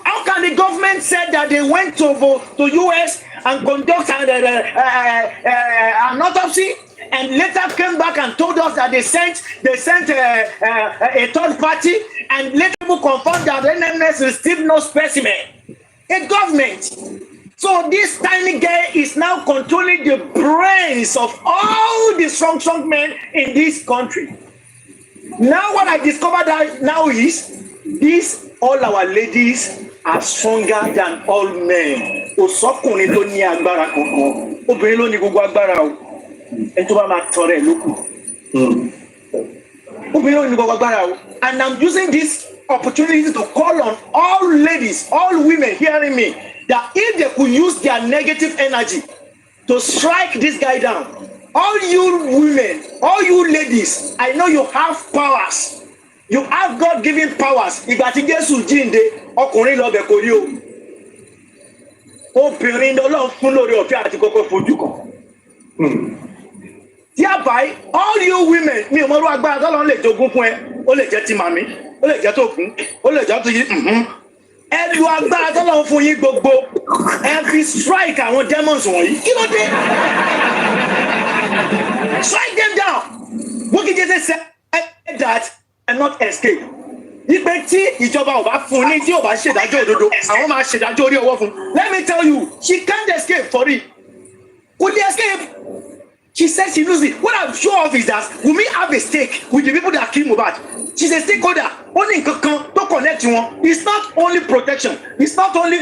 How can the government say that they went to US and conduct an autopsy and later came back and told us that they sent a third party and later confirmed that the NMS received no specimen? A government. So this tiny guy is now controlling the brains of all the strong men in this country. Now what I discovered now is this: all our ladies are stronger than all men. Osokùnrin ló ní agbára kankan, obìnrin ló ní gbogbo agbára o. Ẹni tó bá máa tọrẹ lókù. Obìnrin ló ní gbogbo agbára o. And I'm using this opportunity to call on all ladies, all women hearing me, that if they could use their negative energy to strike this guy down, all you women, all you ladies, I know you have powers. You have God-given powers. Ìgbà tí Jésù jíǹde, ọkùnrin lọ bẹ̀ kò rí o. Obìnrin ni Ọlọ́run fún lórí ọ̀fẹ́ àti kọ́kọ́ fojú kan. Thereby, all you women, mi ò mọ irú agbára tọ́lọ́run lè jogún fún ẹ. Ó lè jẹ́ ti màmí, ó lè jẹ́ tó kún, ó lè jẹ́ tó yí. Ẹ lu agbára tọ́lọ́run fún yín gbogbo. Ẹ fi strike àwọn demons wọ̀nyí. Kí ló dé? Strike them down. Bukky Jesse said that and not escape. Ipe tí ìjọba ò bá fún ní tí ò bá ṣèdájọ́ òdodo, àwọn máa ṣèdájọ́ orí ọwọ́ fún. Let me tell you, she can't escape for it. Could they escape? She said she knows it. What I'm sure of is that Wunmi have a stake with the people that kill Mohbad. She's a stakeholder. Only nǹkan to connect to one. It's not only protection. She's not only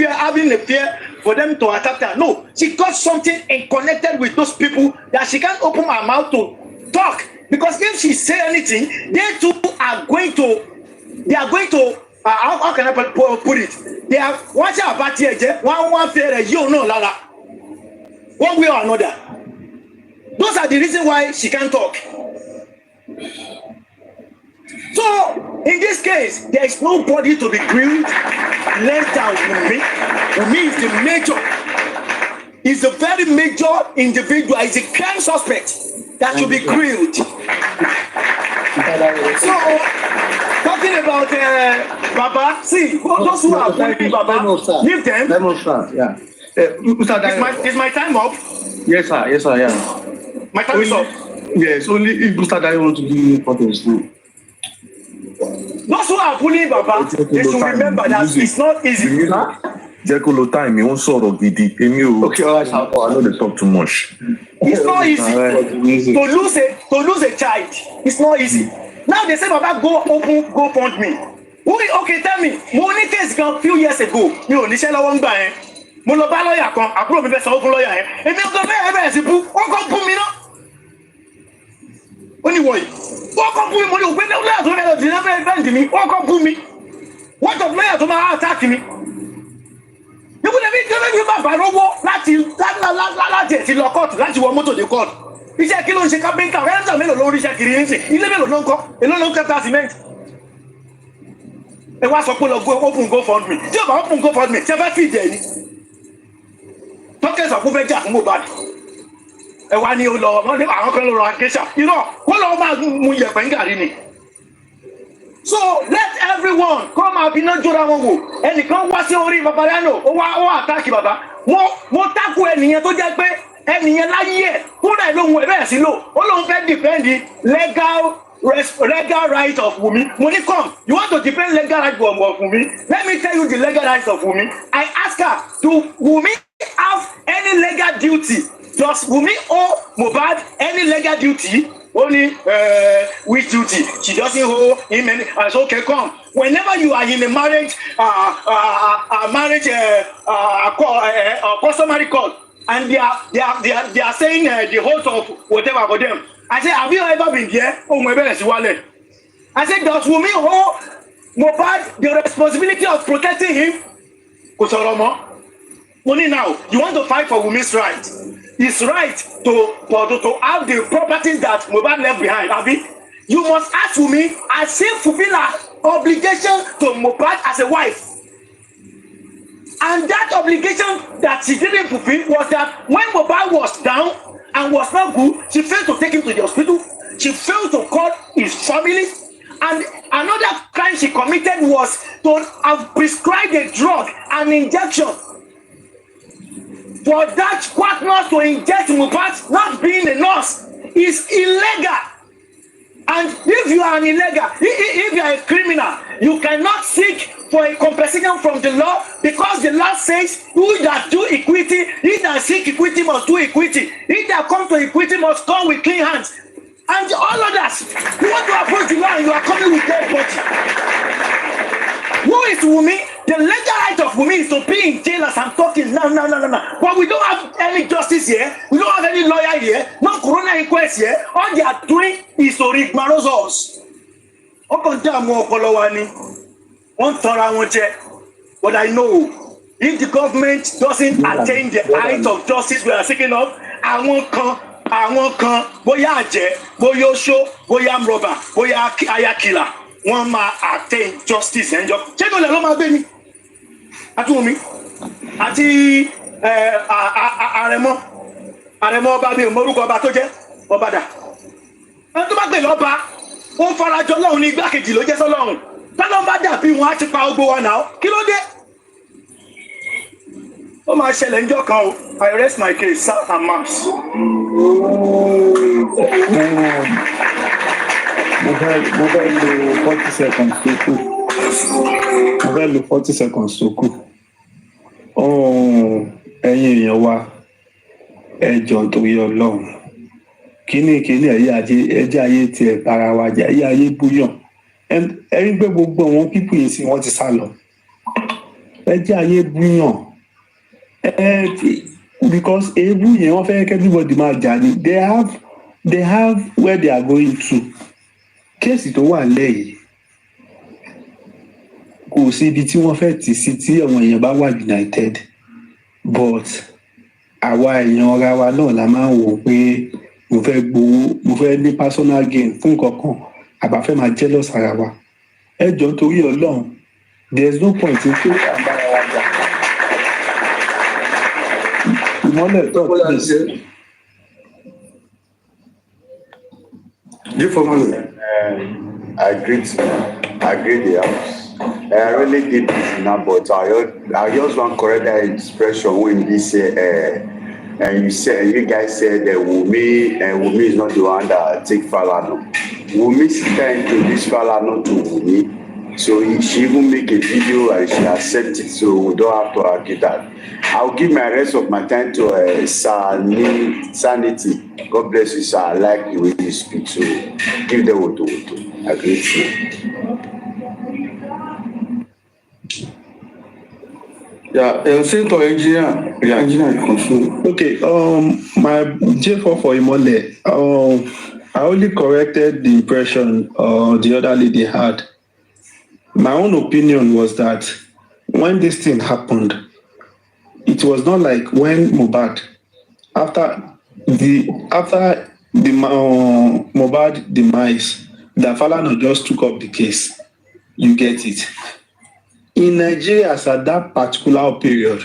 having a fear for them to attack her. No, she got something and connected with those people that she can't open her mouth to talk. Because if she say anything, they too are going to, how can I put it? They are watching our party, one fair, you know, Lala. One way or another. Those are the reasons why she can't talk. So, in this case, there is nobody to be grilled less than Wunmi. Wunmi is the major. He's a very major individual. He's a crime suspect that should be grilled. So, talking about Baba, see, those who are bullying Baba, leave them. Yeah. Is my time up? Yes, sir. Yes, sir. Yeah. My time is up. Yes, only if Mr. Dai want to do photos. Those who are bullying Baba, they should remember that it's not easy. Jẹ́ kó lo time ó ń sọ̀rọ̀ gidi èmi ò I know they talk too much. It's not easy to lose a child. It's not easy. Now they say Baba go fund me. Okay, tell me, mo ní case gan few years ago mi ò níṣẹ́ lọ́wọ́ ń gbà yẹn. Mo lọ bá lọ́ọ̀yà kan, àbúrò mi fẹ́ sanwó fún lọ́ọ̀yà yẹn. Èmi ò gbọ́ bẹ́ẹ̀ sí bú, ó kọ́ bú mi náà. Ó ní wọ̀nyí, ó kọ́ bú mi, mo ní òpé lọ́ọ̀yà tó fẹ́ lọ sí lọ́fẹ́ bẹ́ǹdì mi, ó kọ́ bú mi. What of lọ́ọ̀yà tó máa attack mi? Nígbà tí ẹbí bàbá rówó láti ẹ̀sìn lọ kọ́ọ̀tù láti wọ mọ́tò dé kọ́ọ̀tù. Iṣẹ́ kí ló ń ṣe kápẹ́ńtà? Rẹ́ńtà mélòó ló ń ríṣẹ́ kiri nísìn? Ilé mélòó ló ń kọ́? Èló ló ń kẹta cement? Ẹ wá sọ pé lọ open GoFundMe. Tí o bá open GoFundMe, ṣe fẹ́ fìdí ẹ̀ ni. Tọ́kẹ́ sọ pé fẹ́ jà fún Mohbad. Ẹ wá ní o lọ, wọ́n ní àwọn kan ló rọ akéṣà. Irọ́, wọ́n lọ máa mu yẹ̀pẹ̀ ń gàrí ni. So let everyone come out iná jóra wọn wò. Ẹnìkan wá sí orí Babayano, ó àtàkì bàbá. Mo tákù ẹnìyẹn tó jẹ́ pé ẹnìyẹn láyé ẹ̀ fúnra ẹ̀ lóhun ẹ̀ bẹ́ẹ̀ sí lò. Ó lóun fẹ́ defend legal right of Wunmi. Mo ní come, you want to defend legal right of Wunmi? Let me tell you the legal rights of Wunmi. I ask her, do Wunmi have any legal duty? Does Wunmi owe Mohbad any legal duty? Only which duty? She doesn't owe him any. I said, okay, come. whenever you are in a marriage, customary court, and they are saying the host of whatever for them. I say, have you ever been there? Oh my goodness, I said, does Wunmi hold Mohbad the responsibility of protecting him? Only now, you want to fight for Wunmi's right. His right to have the properties that Mohbad left behind. Abi, you must ask Wunmi as she fulfill her obligation to Mohbad as a wife. And that obligation that she didn't fulfill was that when Mohbad was down and was not good, she failed to take him to the hospital. She failed to call his family. And another crime she committed was to have prescribed a drug, an injection. For that partner to inject Mohbad, not being a nurse, is illegal. And if you are an illegal, if you are a criminal, you cannot seek for a compensation from the law, because the law says, who that do equity, he that seek equity must do equity. He that come to equity must come with clean hands. And all others, you want to approach the law and you are coming with dead body. Who is Wunmi? The legal right of Wunmi is to be in jail as I'm talking now. But we don't have any justice here. We don't have any lawyer here. No corona inquest here. All they are doing is to rigmarole us. But I know if the government doesn't attain the height of justice we are seeking of, àwọn kan bóyá àjẹ́ bóyá oṣó bóyá amrọ̀bà bóyá ayakila wọ́n máa attain justice ẹ̀jọ́ ṣé kò lè ló máa gbé ni àti Wunmi àti àrẹ̀mọ ọba mi ò mọ orúkọ ọba tó jẹ́ ọba dà ẹni tó bá gbé lọ́ba ó farajọ lọ́hùn ní igbákejì ló jẹ́ sọ́lọ́hùn tọ́lọ́ bá dàbí wọn á ti pa ogbó wa náà kí ló dé ó máa ṣẹlẹ̀ níjọ́ kan o. I rest my case, sir and mass. Mo fẹ́ lo 40 seconds tó kù. Mo fẹ́ lo 40 seconds tó kù. Ẹ̀yin èèyàn wa, ẹ jọ̀ọ́ torí Ọlọ́run. Kíní ẹjẹ́ ayé tiẹ̀ bára wa jẹ́ ayé búyàn. Ẹ rí pé gbogbo àwọn pípù yìí sí wọ́n ti sá lọ. Ẹjẹ́ ayé búyàn. Because every everybody máa jà ní they have where they are going to. Kéèsì tó wà lẹ́yìn kò sí ibi tí wọ́n fẹ́ tì sí tí àwọn èèyàn bá wà united, but àwa èèyàn ọ̀ra wa náà la máa ń wò pé mo fẹ́ gbowó, mo fẹ́ ní personal gain fún kankan, àbá fẹ́ máa jealous ara wa. Ẹ jọ̀ọ́ nítorí Ọlọ́run, there is no point in pé àbára wa jà. I agree the house. I really did this now, but I just want to correct that expression when you say, and you guys said that Wunmi is not the one that take Falana. Wunmi sent to this Falana to Wunmi. So she even make a video and she accept it. So we don't have to argue that. I'll give my rest of my time to Sanity. God bless you, sir. I like the way you speak. So give them what to agree to. Yeah, same to engineer. Yeah, engineer control. Okay. My J4 for Imole. I only corrected the impression the other lady had. My own opinion was that when this thing happened, it was not like when Mohbad, after the Mohbad demise, that Falana just took up the case. You get it. In Nigeria, as at that particular period,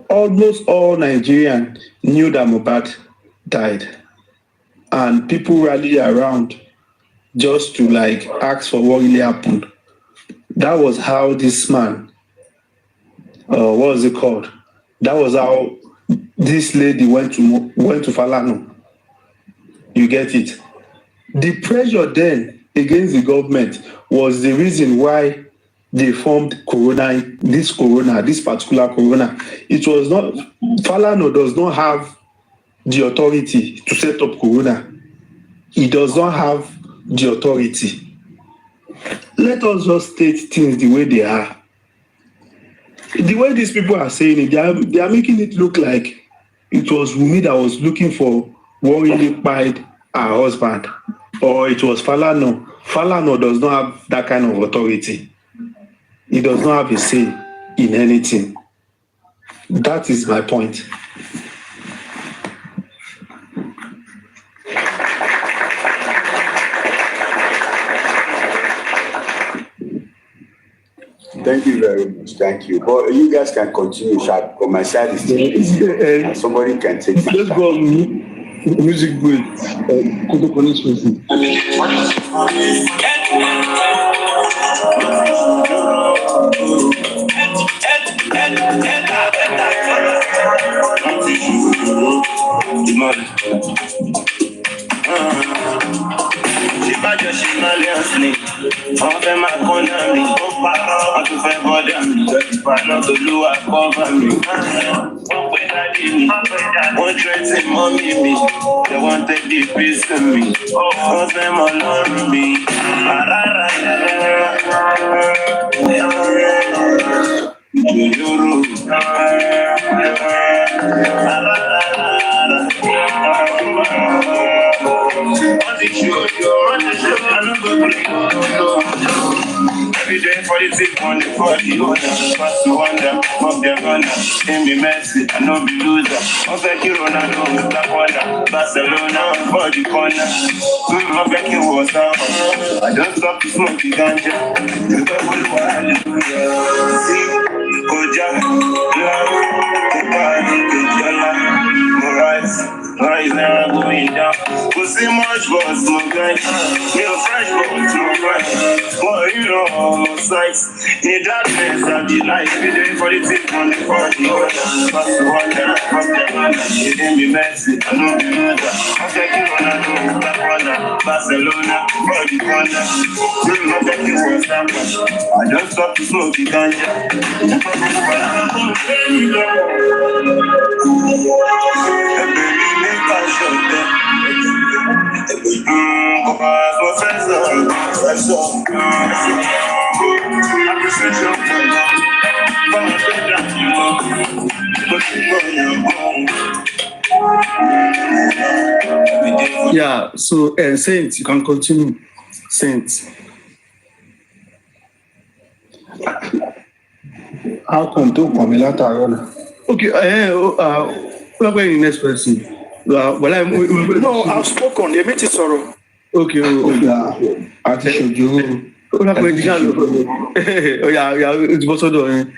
almost all Nigerians knew that Mohbad died, and people rallied around just to ask for what really happened. That was how this man, what was it called? That was how this lady went to Falana. You get it? The pressure then against the government was the reason why they formed this particular corona. It was not, Falana does not have the authority to set up corona. He does not have the authority. let us just state things the way they are. The way these people are saying it, they are making it look like it was Wunmi that was looking for what really pied her husband, or it was Falana. Falana does not have that kind of authority. He does not have a say in anything. That is my point. Thank you very much. Thank you. But you guys can continue, sharp, because my side is still busy. And somebody can take my Let's go on music break. Kudo police music. Ìbàjọ́ ṣe máa lé ọ̀sìn ni, wọ́n fẹ́ máa kọ́ náà mi, ó parọ́, wọ́n tún fẹ́ bọ́dà mi, ìbànú tolúwa kọ́ bá mi. Wọ́n pè dáadé mi, wọ́n tẹ́tí mọ́mí mi, they wọ́n tẹ́tí písì mi, wọ́n fẹ́ mọ lọ́rùn mi. Àràrà ìjòyòrò. Every day for the sick one, for the older, pass to wonder, fuck their gunner, give me mercy, I know be loser. I'm thinking Ronaldo, Black Wonder, Barcelona, for the corner. I'm thinking what's up, I don't stop to smoke the ganja. You got one hallelujah. See, Koja, love, the body, the jala, rise. Rise never going down. We'll see much but no guys. You're fresh but no fresh. But you know almost sights. In the darkness of the light, we doing for the tip on the party. Pass the water, fuck the water. You didn't be messy, I know the mother. I'm taking Ronaldo, Black Wonder, Barcelona, for the corner. I'm taking what's up. I don't stop to smoke the ganja. Yeah, so Saint, you can continue. Saint. How come to come later? Okay, what about the next person? No, I've spoken. They made it sorrow. Okay, I think you. Oh yeah, it's also doing.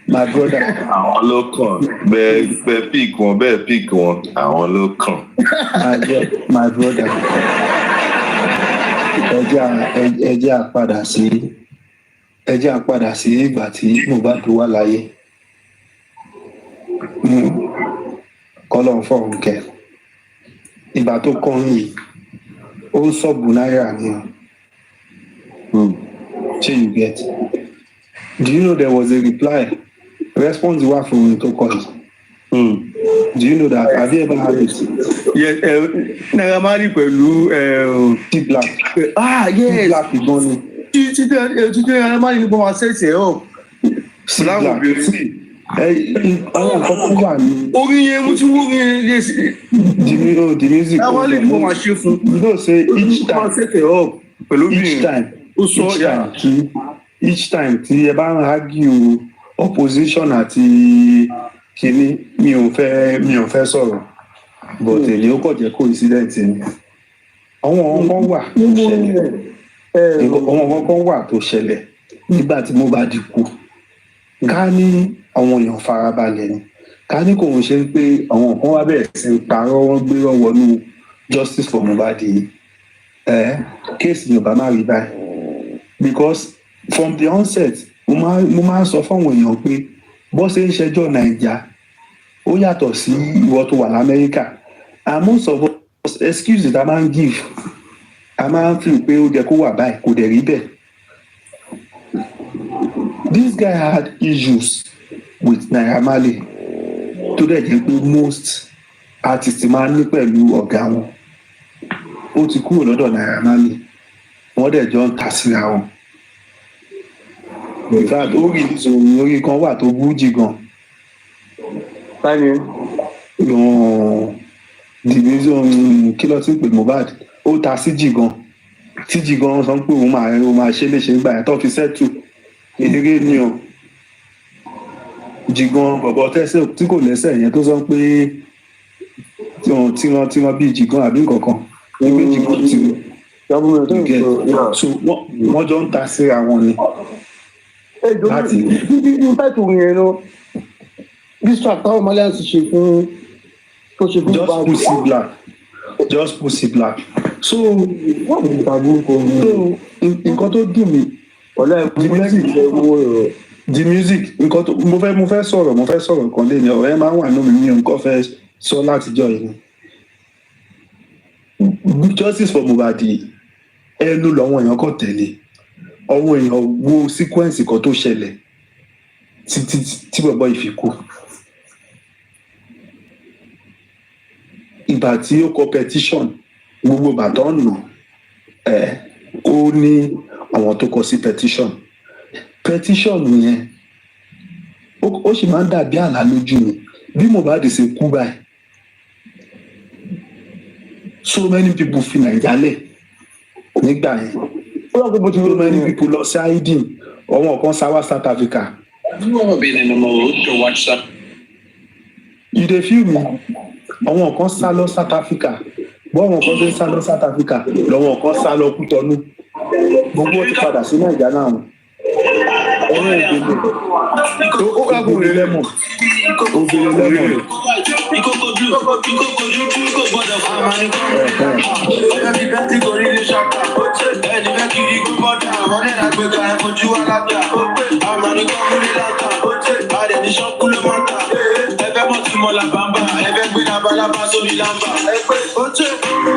My brother. Àwọn ló kàn bẹ́ẹ̀ pick wọn àwọn ló kàn. My brother. Ẹ jẹ́ á padà sí ìgbà tí Mohbad wà láyé. Kọ́lọ́run fọ̀run kẹ́. Ìgbà tó kàn yìí ó sọ̀bù náírà ni o. Ṣé you get? Do you know there was a reply? Response wà fún ohun tó kọ yìí. Do you know that? Have you ever had it? Yes, Naira Marley pẹ̀lú T-Black. Yes. T-Black ìbọn ni. Títí Naira Marley ní bọ́n wá sẹ́sẹ̀ ọ̀. Síláwọ̀ obìnrin. Àwọn nǹkan tó wà ní. Orin yẹn mo ti wúrin yẹn yé sí. The music. Naira Marley ní bọ́n wá ṣe fún. You know say each time. Each time tí ẹ bá ń argue opposition àti kíní mi ò fẹ́ sọ̀rọ̀ but èyí ó kọ̀ jẹ́ coincidence ni. Àwọn kan wà tó ṣẹlẹ̀ nígbà tí Mohbad kú. Ká ní àwọn èèyàn farabalẹ̀ ni. Ká ní kò ń ṣe pé àwọn kan wá bẹ̀rẹ̀ sí ń parọ́ wọ́n gbé wọnú justice for Mohbad yìí. Kéèsì Yorùbá má rí báyìí because from the onset mo máa ń sọ fáwọn èèyàn pé bó ṣe ń ṣẹjọ́ Naija ó yàtọ̀ sí ìwọ tó wà l'Amẹ́ríkà and most of us excuses that máa ń give a máa ń feel pé ó jẹ́ kó wà báyìí kò dẹ̀ rí bẹ́ẹ̀. This guy had issues with Naira Marley tó dẹ̀ jẹ́ pé most artists máa ń ní pẹ̀lú ọ̀gá wọn. Ó ti kúrò lọ́dọ̀ Naira Marley wọ́n dẹ̀ jọ ń ta síra wọn. In fact orí orí kan wà tó bújì gan. Kí ló ti ń pè Mohbad ó ta sí jì gan tí jì gan sọ pé òun máa ṣe léṣe nígbà yẹn tó fi sẹ́tù eré ni o jì gan bọ̀bọ̀ tẹ́sẹ̀ tí kò lẹ́sẹ̀ yẹn tó sọ pé tí wọ́n bí jì gan àbí nǹkankan nígbè jì gan ti so wọ́n jọ ń ta síra wọn ni. láti ní pẹ̀tù yẹn lọ distract táwọn malian ti ṣe fún tó ṣe fún just pussy black so nǹkan tó dùn mí the music nǹkan tó mo fẹ́ sọ̀rọ̀ kan lé ní ọ̀rọ̀ ẹ máa ń wà nínú mi nǹkan fẹ́ sọ látijọ́ yìí justice for Mohbad ẹnu lọ́wọ́ èèyàn kò tẹ̀lé ọwọ́ èèyàn wo sequence kan tó ṣẹlẹ̀ tí bọ̀bọ̀ ìfikú ìgbà tí ó kọ petition gbogbo bàtọ́ nù ó ní àwọn tó kọ sí petition yẹn ó sì máa ń dàbí àlá lójú mi bí Mohbad ṣe kú báyìí so many people fi Naija lẹ̀ nígbà yẹn so many people lọ sí hiding ọmọ kan sáwá South Africa. You dey feel me? Àwọn kan sá lọ South Africa bọ́wọ̀n kan tó sá lọ South Africa lọ́wọ́n kan sá lọ Kútọ́nù gbogbo ti padà sí Naija náà ọ̀rọ̀ ìgbèlè tó ó kágun rẹ̀ lẹ́mọ̀ obìnrin lẹ́mọ̀ balaba sórí lamba ẹgbẹ́ ojú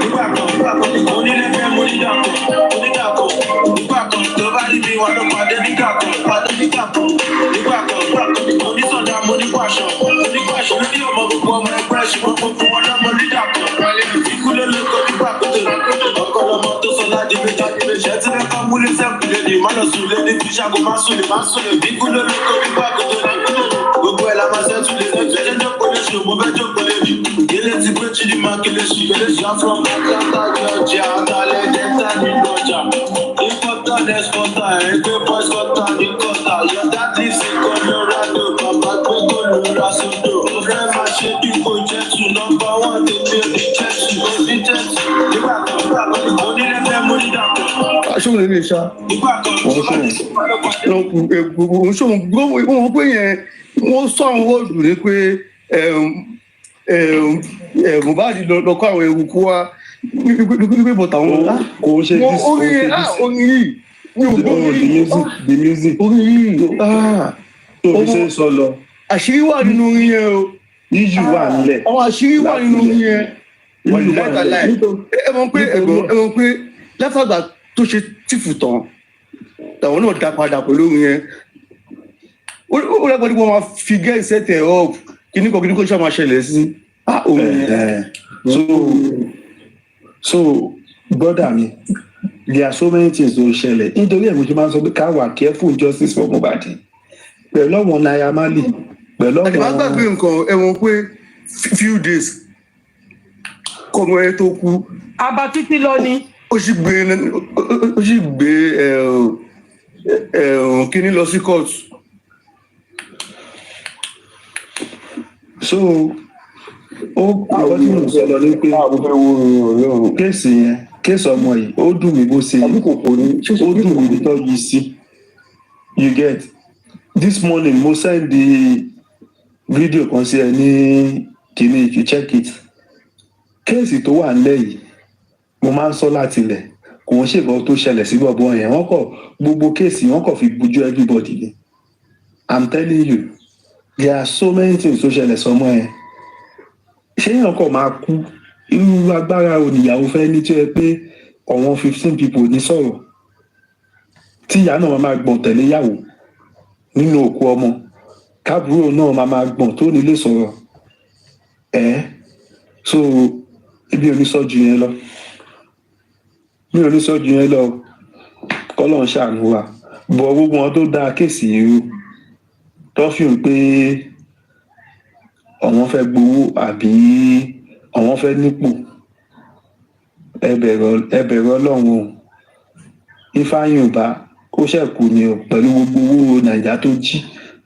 nígbà kan onílẹ̀fẹ́ mo nígbà kan tó bá rí mi wà ló pàdé nígbà kan onísọ̀dá mo nípàṣọ lórí ọmọ gbogbo ọmọ ẹgbẹ́ ṣùgbọ́n gbogbo wọn lọ́mọ nígbà kan ikú ló lóko nígbà kótó ọkọ lọmọ tó sọ láti fi jáde lè ṣẹ́ tí lẹ́kọ̀ọ́ múlẹ̀ sẹ́kùlẹ̀ ní má lọ sùn lé ní fi ṣàgó má sùn lè ikú ló lóko nígbà kótó gbogbo ẹ̀ la máa ṣẹ́tù lè jẹ́jẹ́ jókòó lè ṣe mo fẹ́ jókòó lè rí ilé ti pé chidi makeleshi ya from Atlanta Georgia atalẹ delta ní lọjà importer exporter ẹgbẹ́ boys cutter ní kọta your dad lives in Colorado bàbá gbé Colorado sodo ó fẹ́ máa ṣe bí kò jẹ́ tù nọ́mbà one tètè ní jẹ́tù nígbà kan onílẹ̀fẹ́ mo ní dàpọ̀. aṣọ́wó lè ṣá wọ́n pé yẹn wọ́n sọ àwọn wọ́ọ̀dù ní pé Mohbad lọ kó àwọn ewu kó wá pípé bọ̀ tàwọn kò ṣe orin yìí ní ògbó the music orin yìí tó fi ṣe sọ lọ àṣírí wà nínú orin yẹn o yíyù wà nílẹ̀ àwọn àṣírí wà nínú orin yẹn ẹ mọ̀ pé látàgbà tó ṣe tìfù tán tàwọn náà dá padà pẹ̀lú orin yẹn ó rẹ́pọ̀ nípa wọn fi gẹ́ ìṣẹ́tẹ̀ up kíní kan ṣe máa ṣẹlẹ̀ sí so brother mi there are so many things tó ṣẹlẹ̀ nítorí ẹ̀ mo ṣe máa ń sọ pé ká wà careful justice for Mohbad pẹ̀lú ọ̀wọ̀n Naira Marley pẹ̀lú ọ̀wọ̀n. àdìbá gbàgbé nǹkan ẹ̀wọ̀n pé few days kọ́mọ ẹ tó kú. àbá títí lọ ni. ó sì gbé kíní lọ sí court. so ó àwọn tí mo sọ lọ ní pé kéèsì ọmọ yìí ó dùn mí bó ṣe ó dùn mí bí tọ́jú sí you get this morning mo send the video kan sí ẹ ní kìíní if you check it kéèsì tó wà nílẹ̀ yìí mo máa ń sọ láti ilẹ̀ kò ń ṣèbọn tó ṣẹlẹ̀ sí bọ̀bọ̀ yẹn wọ́n kọ̀ gbogbo kéèsì wọ́n kọ̀ fi bujú everybody ni I'm telling you there are so many things tó ṣẹlẹ̀ sọmọ ẹ ṣé èèyàn kọ̀ máa kú irú agbára oníyàwó fẹ́ ní tí ó yẹ pé ọ̀wọ́n 15 people ní sọ̀rọ̀ tí ìyá náà máa gbọ̀n tẹ̀lé ìyàwó nínú òkú ọmọ káàbúrò náà máa gbọ̀n tó nílé sọ̀rọ̀ so ibi ò ní sọ jù yẹn lọ mi ò ní sọ jù yẹn lọ kọ́lọ̀ ń ṣàánú wa bọ̀ gbogbo wọn tó dá kéèsì irú tó fi hàn pé àwọn fẹ́ gbowó àbí àwọn fẹ́ nípò ẹ bẹ̀rù Ọlọ́run o Ifáyìnbá ó ṣẹ̀kù ni o pẹ̀lú gbogbo owó Nàìjíríà tó jí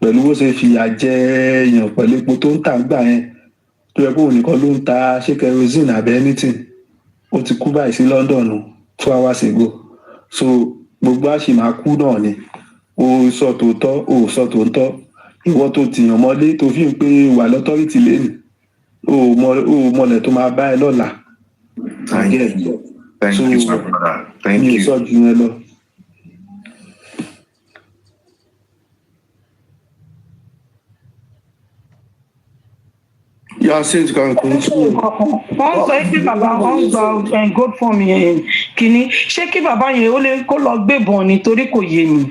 pẹ̀lú bó ṣe fìyà jẹ èèyàn pẹ̀lú epo tó ń tà gbà yẹn tó yẹ kó òun nìkan ló ń ta ṣé kerosene àbẹ́ anything ó ti kú báyìí sí London 2 hours ago so gbogbo àṣìmá kú náà ni o sọ tòótọ́ o sọ tòótọ́ ìwọ tó tìyàn mọ́lé tó fi ń pé wà lọ́tọ́rìtì lẹ́nu o mọ̀lẹ̀ tó máa bá ẹ lọ́la. Thank you, my brother. Thank you. Mi ò sọ jù yẹn lọ. Yasin ti kan kun wọ́n sọ pé bàbá wọn gba gold form yẹn kínní ṣé kí bàbá yẹn ó lè kó lọ gbébọn nítorí kò yé mi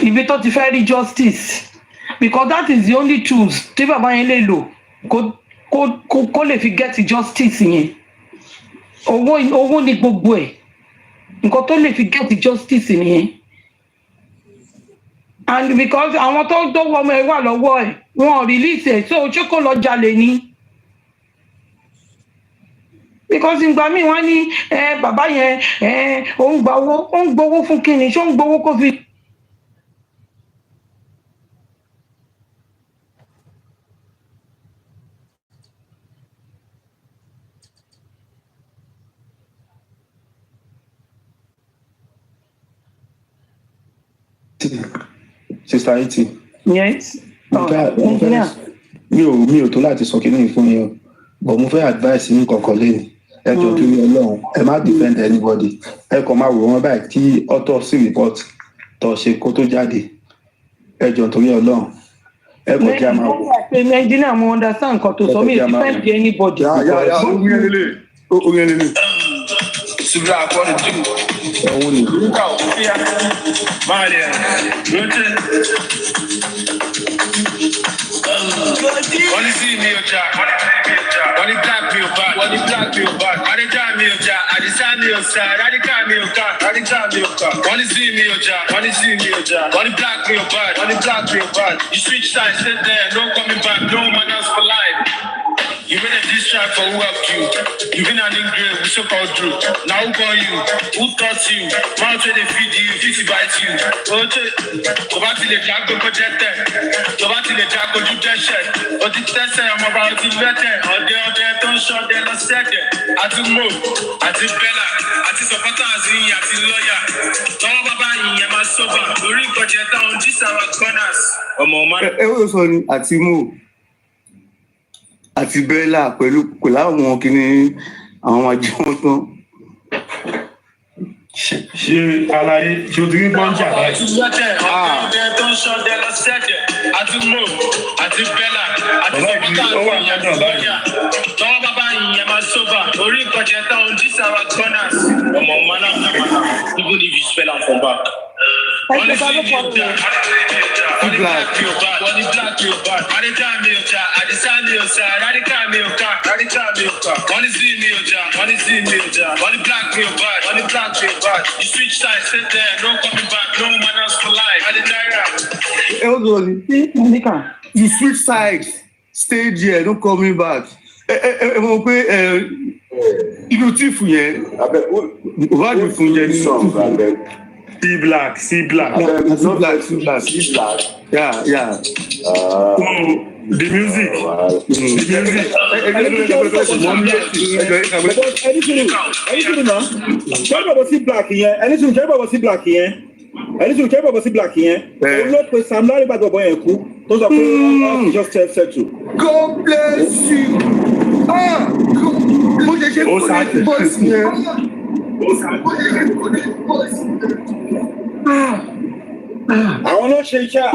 ibi tó ti fẹ́ rí justice because that is the only tools tí bàbá yẹn lè lò kó lè fi get justice yẹn owó ni gbogbo ẹ̀ nǹkan tó lè fi get justice nìyẹn and because àwọn tó dọ́wọ́ ọmọ ẹ̀ wà lọ́wọ́ ẹ̀ wọn release ẹ̀ so ṣé kó lọ jalè ni because ìgbà míì wọ́n ní bàbá yẹn ó ń gbowó fún kíni ṣé ó ń gbowó kó fi. Sister Iti. Yes. Mi ò tó láti sọ kíní fún yín o but mo fẹ́ advice yín kọ̀ọ̀kan lẹ́nu ẹ jọ̀ọ́ torí Ọlọ́run ẹ má defend anybody ẹ kàn máa wò wọ́n báyìí tí autopsy report tó ṣe kó tó jáde ẹ jọ̀ọ́ torí Ọlọ́run ẹ kàn jẹ́ àmà wò. Nàìjíríà mo understand nǹkan tó sọ mi defend anybody. Orin ẹlẹ́lẹ́. Subra akọni ju. Ẹ̀wọ̀n ni. Luka òfìyà. Máàlì ẹ̀. Lóde. Wọ́n ní sí mi ò jà. Wọ́n ní black mi ò bá. Wọ́n ní black mi ò bá. Adéjà mi ò jà. Àdìsá mi ò sà. Rádíkà mi ò ká. Rádíkà mi ò ká. Wọ́n ní sí mi ò jà. Wọ́n ní sí mi ò jà. Wọ́n ní black mi ò bá. Wọ́n ní black mi ò bá. You switch sides, stay there, no coming back, no manners for life. You made a diss track for who helped you. You been an ingrate, we so called Drew. Now who born you? Who taught you? Mount where they feed you, fix it bite you. Tobati le jago ko jete. Tobati le jago ju jese. Oti tese ọmọ ba oti lete. Ọdẹ tó ń ṣọdẹ lọ sẹ́dẹ̀. Àti Mo, àti Bella, àti supporters yìí, àti lawyer. Tọ́wọ́ bàbá yìí yẹn máa sọ́gbà. Lórí ìkọ̀jẹ̀ táwọn jí sáwà corners. Ọmọ ọmọ. Ẹ wọ́n sọ ni àti Mo àti Bella pẹ̀lú àwọn kìíní àwọn ajíwọ́n tán. Ṣé aláyé ṣe o ti rí pọ́ńjà báyìí? Àti lọ́tẹ̀ ọ̀dẹ tó ń ṣọdẹ lọ sẹ́dẹ̀. Àti Mo, àti Bella, àti supporters yìí, àti lawyer. Tọ́wọ́ bàbá yìí yẹn máa sọ́gbà. Lórí ìkọ̀jẹ̀ táwọn jí sáwà corners. Ọmọ ọmọ náà even if you spell am from back. Wọ́n ní sí mi ò jà. Wọ́n ní black mi ò bá. Wọ́n ní black mi ò bá. Adéjà mi ò jà. Àdìsá mi ò sà. Rádíkà mi ò ká. Rádíkà mi ò ká. Wọ́n ní sí mi ò jà. Wọ́n ní sí mi ò jà. Wọ́n ní black mi ò bá. Wọ́n ní black mi ò bá. You switch sides, stay there, no coming back, no manners for life. Adéjára. Ẹ wọ́n sọ ni you switch sides stay there no coming back. Ẹ mọ̀ pé inú tíìfù yẹn wádìí fún yẹn ní. C black. Yeah. The music. Sam Larry bá gbọ̀bọ̀ yẹn kú tó sọ pé just settle. God bless you. Mo ṣe ṣe kò ní voice yẹn. Àwọn ló ṣe iṣẹ́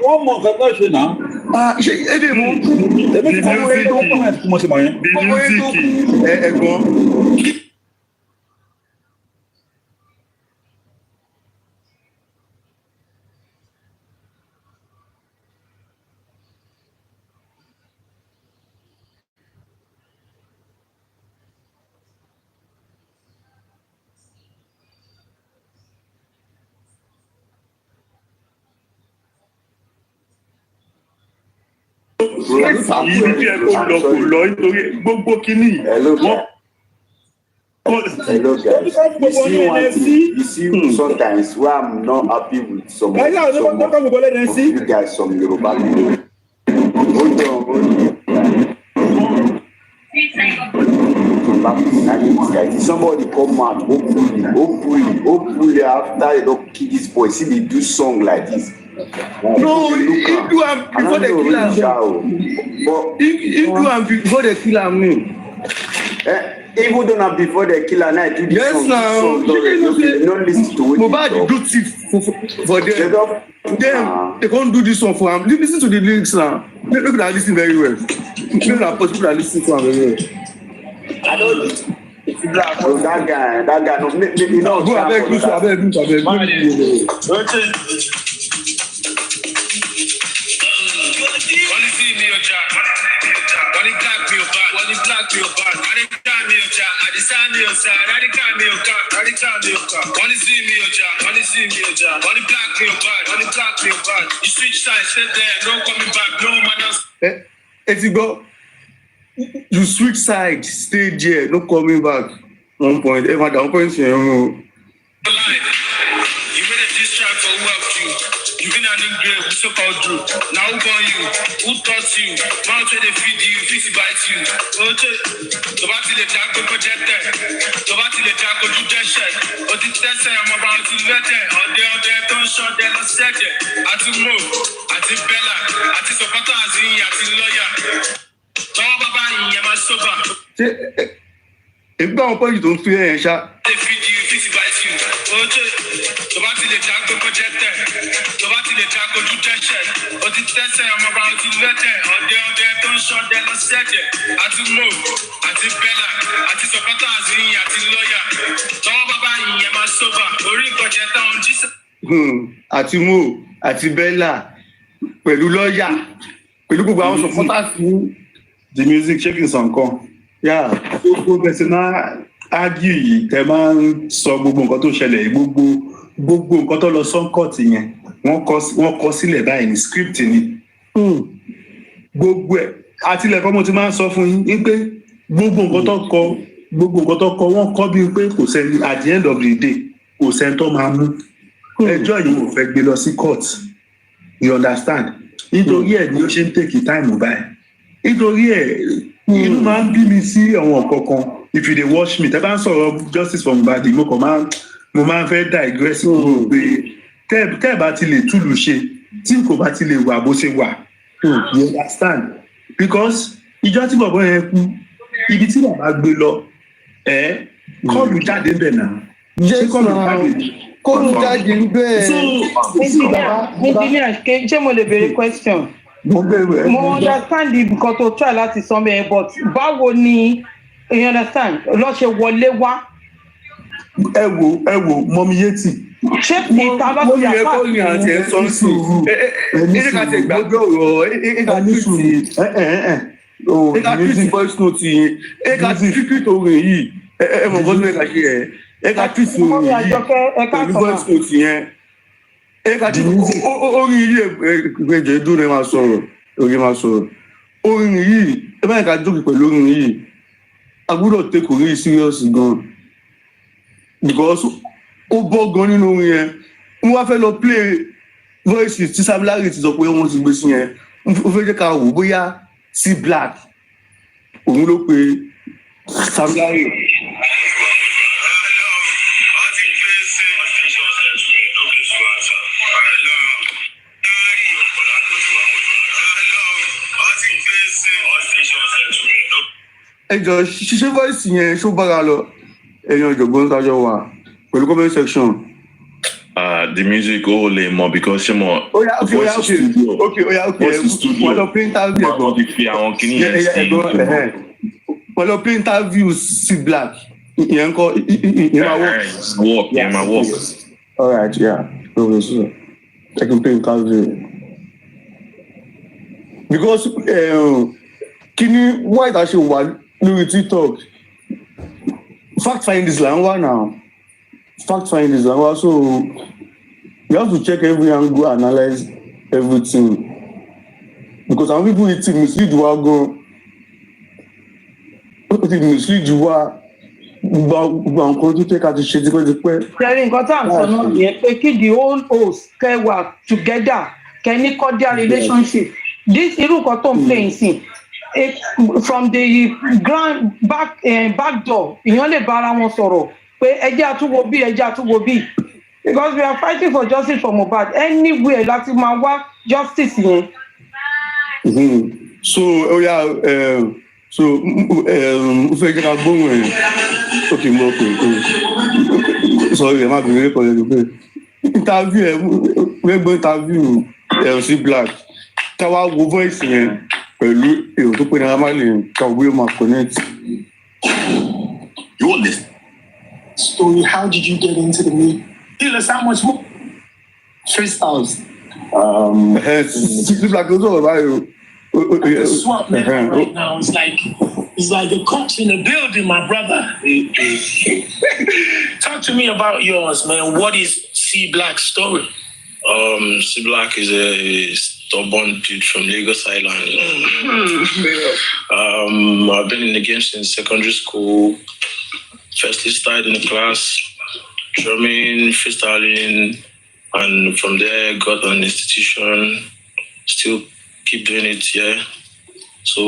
wọ́n mọ̀ nǹkan tó ṣe náà. Ṣe èdè mú. Èmi ti mọ̀ wọ́n tó kọ́ ẹ̀ mo ti mọ̀ yẹn. Ẹ̀gbọ́n. ibi tí ẹ kó lọ nítorí gbogbo kínní. Hello guys. You see sometimes where I'm not happy with some of you guys, some Yoruba people. Hold on. Somebody come out, hopefully after you don't kill this boy, see me do song like this. No, you do am before they kill am. But you do am before they kill am. Even though not before they kill her, I do this yes, song. Now You don't listen to it. Mohbad do thief for them. They can't do this one for him. Listen to the lyrics now. People that listen very well. People that listen to him very well. I don't. That guy, no, maybe not. Go abeg. You switch side, stay there, no coming back. 1 point. Ever down point. You made a diss track for who helped you. You been an ingrate, who so called Drew. Now who born you? Who taught you? Mount where they feed you, fix it bite you. Tobati le jago project. Tobati le jago do that shit. Oti tese I'm about to let it. Ode don't shot them no set it. Ati Mo, Ati Bella, Ati Sopata Azi, Ati lawyer. Tawa baba yin ma soba. Ìgbà wọn pẹ́jù tó ń fi ẹ̀yẹn ṣá. They feed you, fix it bite you. Tobati le jago project. Tobati le jago do that shit. Oti tese I'm about to let it. Ode don't shot them no set it. Ati Mo, Ati Bella, Ati Sopata Azi, Ati lawyer. Tawa baba yin ma soba. Ori project on Jesus. Àti Mo, àti Bella, pẹ̀lú lọ́ọ̀yà, pẹ̀lú gbogbo àwọn supporters fún the music shaking some kan. Gbogbo bẹ̀sẹ̀ máa argue yìí tẹ máa ń sọ gbogbo nǹkan tó ṣẹlẹ̀ yìí gbogbo nǹkan tó lọ sọ́ńkọ̀tì yẹn wọ́n kọ sílẹ̀ báyìí ní script ni. Gbogbo ẹ̀ àtìlẹ́kọ́ mo ti máa ń sọ fún yín pé gbogbo nǹkan tó kọ wọ́n kọ́ bí pé kò sẹ́ni at the end of the day kò sẹ́ni tó máa mú. Ẹjọ́ yìí ò fẹ́ gbé lọ sí court, you understand? Nítorí ẹ̀ ni ó ṣe ń take time báyìí. Nítorí ẹ̀ inú máa ń bí mi sí àwọn kankan. If you dey watch me, tẹ́ bá ń sọ̀rọ̀ justice for Mohbad, mo máa ń fẹ́ digress kúrò pé tẹ́ bá ti lè túlù ṣe tí kò bá ti lè wà bó ṣe wà. You understand? Because ìjọ tí bàbá yẹn kú, ibi tí bàbá gbé lọ, kọ́ọ̀lù jáde bẹ̀ náà. Ṣé kọ́ọ̀lù jáde? Kọ́ọ̀lù jáde ń bẹ́ẹ̀. Engineer, ṣé mo lè béèrè question? Mo understand nǹkan tó try láti sọ mẹ́rin but báwo ni you understand lọ́ ṣe wọlé wá. Ẹ wo mọ́mí yétì. Ṣé ìta bá fi àpá àti ẹ̀ sọ sùúrù? Ẹ ká tẹ gbàgbé ọ̀rọ̀ ẹ ká tweet voice note yẹn ẹ ká tweet orin yìí ẹ mọ̀ bọ́dún ẹ ká ṣe ẹ ká tweet orin yìí pẹ̀lú voice note yẹn. Orin yìí ẹgbẹ̀jẹ̀ dúró ẹ máa sọ̀rọ̀ orin yìí ẹ báyìí ká jókè pẹ̀lú orin yìí a gbọ́dọ̀ take orin yìí serious gan because ó bọ́ gan nínú orin yẹn wọ́n wá fẹ́ lọ play voice tí Samilari ti sọ pé wọ́n ti gbé sí yẹn ó fẹ́ jẹ́ ká wò bóyá sí black òun ló pe Samilari. Ẹjọ ṣiṣẹ́ voice yẹn ṣó bára lọ ẹ̀yin ọ̀jọ̀gbọ́n tájọ wà pẹ̀lú comment section. The music ó lè mọ because ṣé mo voice studio wọ́n lọ play interview ẹ̀gbọ́n wọ́n ti fi àwọn kìíní yẹn sí wọ́n lọ play interview sí black ìyẹn kọ́ ìyẹn máa work. Alright, yeah, so I can play interview because kíní white àṣẹ wà lórí TikTok fact findings là ń wá now so you have to check every angle, analyze everything because some people ti mislead wa gan ó ti mislead wa gbogbo àwọn kan tó tẹ́ ká ti ṣe tipẹ́tipẹ́. Ṣẹ́rí nǹkan tá à ń sọ náà nìyẹn pé kí the whole host kẹ́ wà together kẹ́ ní cordial relationship this irú nǹkan tó ń play in sin from the grand back door èèyàn lè bá ara wọn sọ̀rọ̀ pé ẹjẹ́ àtúwò bí ẹjẹ́ àtúwò bí because we are fighting for justice for Mohbad anywhere láti máa wá justice yẹn. So oya so mo fẹ́ jẹ́ ká gbóhùn ẹ̀ okay mo pè é sorry ẹ̀ má bèrè lẹ́kọ̀ọ́ lẹ́nu pé interview ẹ̀ wẹ́gbọ́n interview sí Black ká wá wo voice yẹn pẹ̀lú èrò tó pé náírà má lè ká wí máa connect. You want this story? How did you get into the media? Tell us how much more. Freestyles. Sí Black ló sọ̀rọ̀ báyìí o. The swap man right now it's like the coach in the building, my brother. Talk to me about yours, man. What is C Black's story? C Black is a stubborn dude from Lagos Island. I've been in the game since secondary school. Firstly started in the class, drumming, freestyling, and from there got an institution. Still keep doing it, yeah. So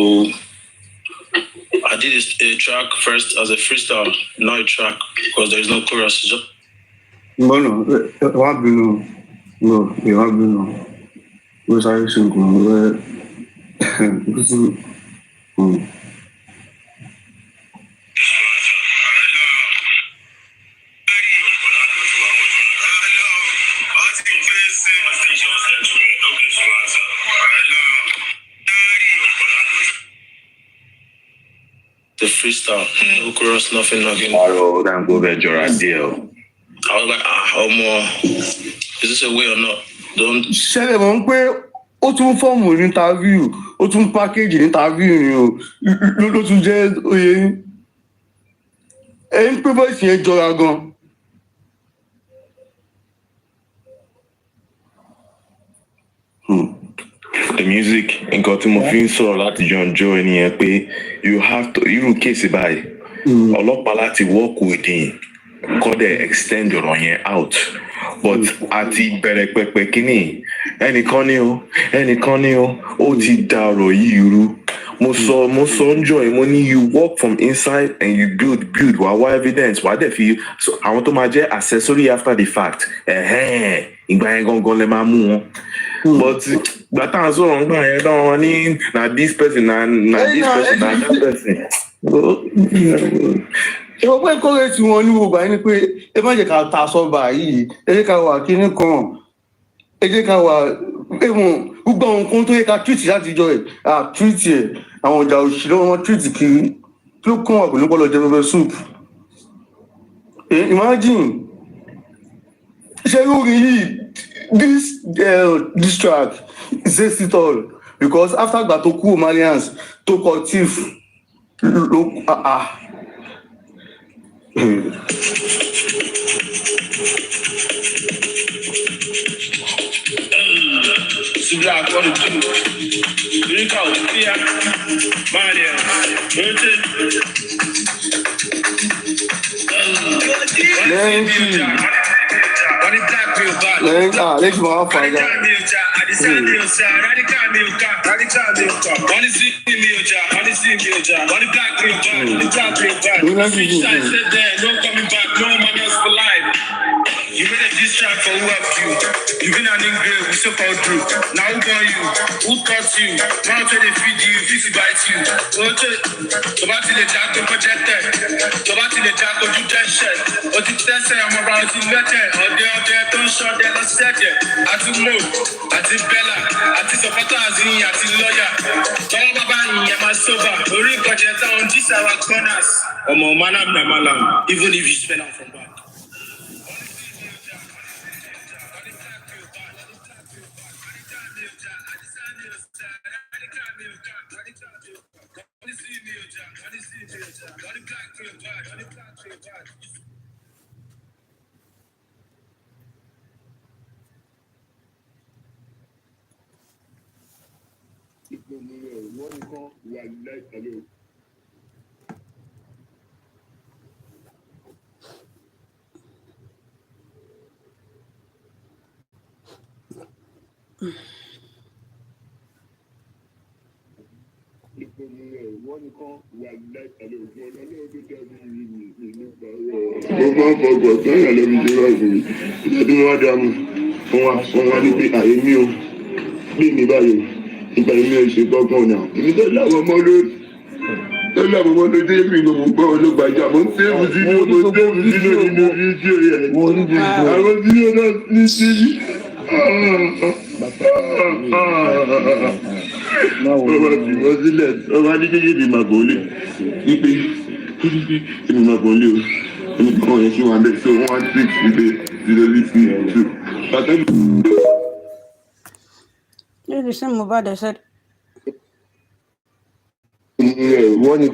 I did a track first as a freestyle, not a track because there is no chorus. Just No, was I single? the freestyle, no chorus, nothing. Oh, damn, go there, Jorah deal. I was like, is this a way or not? Don't. Ṣẹlẹ̀ mọ̀ pé ó tún fọ́ọ̀mù ní interview, ó tún package ní interview ni o, ló tún jẹ́ oyè yín. Ẹ̀yin pé voice yẹn jọra gan. The music nǹkan tí mo fi ń sọ̀rọ̀ láti jọ enjoy nìyẹn pé you have to irú kéèsì báyìí ọlọ́pàá láti work within kọ́ dẹ̀ extend ọ̀rọ̀ yẹn out but àti bẹ̀rẹ̀ pẹpẹ kínní ẹnìkan ni o ó ti da ọ̀rọ̀ yìí rú mo sọ ń jọ ẹ mo ní you work from inside and you build wàá wá evidence wàá dẹ̀ fi àwọn tó máa jẹ́ accessory after the fact ìgbà yẹn gangan lẹ máa mú wọn but gbàtà sọ̀rọ̀ ń gbà yẹn dáwọn wọn ní na this person na this person na that person. Ìwọ pé kọ́rẹ́ tí wọ́n ní gbogbo àyíní pé ẹ má jẹ́ ká ta sọ́ba yìí ẹ jẹ́ ká wà kíní kan ẹ jẹ́ ká wà ẹ̀wọ̀n gbogbo àwọn nǹkan tó yẹ ká treat látijọ́ ẹ̀ treat ẹ̀ àwọn ọjà òṣìlẹ̀ wọn treat kiri kí ló kún wà pẹ̀lú bọ́ọ̀lù jẹ́ pẹpẹ soup. Imagine ṣé lórí yìí this track says it all because after gba tó kú Malians tó kọ thief ló Black, what to do? Drink out, yeah, Maria, let's move on. You made a diss track for who helped you. You've been an ingrate, we so called Drew. Now who born you? Who taught you? Now they feed you, fix it bite you. Tobati le jack to projected. Tobati le jack to do that shit. Or the test I'm about to let it. Or they don't show them a second. At the move, at the Bella, at the supporters in at the lawyer. Don't baba in my sober. Ori project on this our corners. Even if you spell out from back. ìgbà yìí ẹ ṣe gbọ́gbọ́n náà èmi tó láwọn ọmọ lórí tó láwọn ọmọ lórí èmi ló mọ̀ gbọ́ olóògbàjà mo ń tẹ́wù sínú nínú fídíò yẹn àwọn fídíò náà ní síbí. ọba fi wọ́n sílẹ̀ ọba ní kékeré màgbọ́lé wípé èmi màgbọ́lé o èmi kàn yẹn ṣe wà bẹ́ẹ̀ so 1 6 wípé 0 2. You the same about I said. Wọ́n ní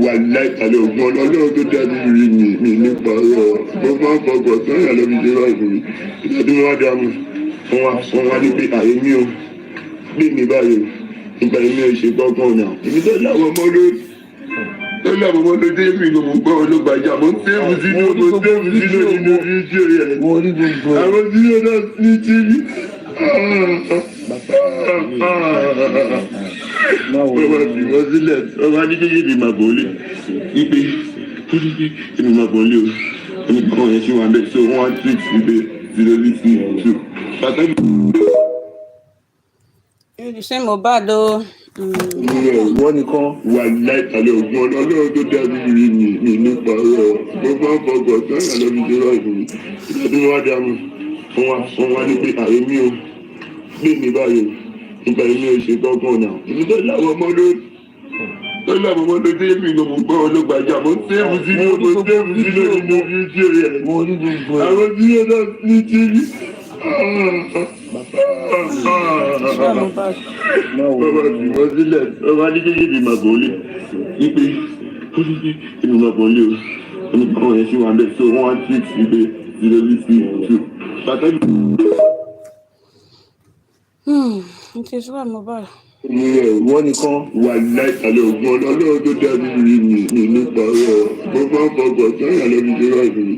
wà láìpàlẹ̀ ògùn ọlọ́run tó dájú rí mi nípa ọ̀rọ̀ mo máa ń fọkàn sọ́yà lọ́bi ṣe wá ìfún mi ìtọ́jú wọn dá mi wọ́n wá ní pé àyè mi ò gbé mi báyìí ìgbà èmi ò ṣe gbọ́gbọ́n náà èmi tó láwọn ọmọ lórí èmi ló mọ̀ gbọ́ olóògbàjà mo ń tẹ́wù sínú nínú fídíò yẹn àwọn fídíò náà ní tíì. ọba fi wọ́n sílẹ̀ ọba ní kékeré màgbọ́lé wípé èmi màgbọ́lé o èmi kàn yẹn ṣe wà bẹ́ẹ̀ so 1 6 wípé 0 2. You the same about though. Wọ́n nìkan wà láìpàlẹ̀ ògùn ọlọ́run tó dájú rí mi nípa ọ̀rọ̀ mo máa ń fọkàn sọ́yà lọ́bi ṣe wá ìfún mi ìtọ́jú wọn dá mi wọ́n wá ní pé àyè mi ò gbé mi báyìí ìgbà èmi ò ṣe gbọ́gbọ́n náà èmi tó láwọn ọmọ lórí èmi ló mọ̀ gbọ́ olóògbàjà mo ń tẹ́wù sínú nínú fídíò yẹn àwọn fídíò náà ní tíì. ọba fi wọ́n sílẹ̀ ọba ní kékeré màgbọ́lé wípé èmi màgbọ́lé o èmi kàn yẹn ṣe wà bẹ́ẹ̀ so 1 6 wípé 0 2. It is one mobile. Wọ́n nìkan wà láìpàlẹ̀ ògùn ọlọ́run tó dájú rí mi nípa ọ̀rọ̀ mo máa ń fọkàn sọ́yà lọ́bi ṣe wá ìfún mi.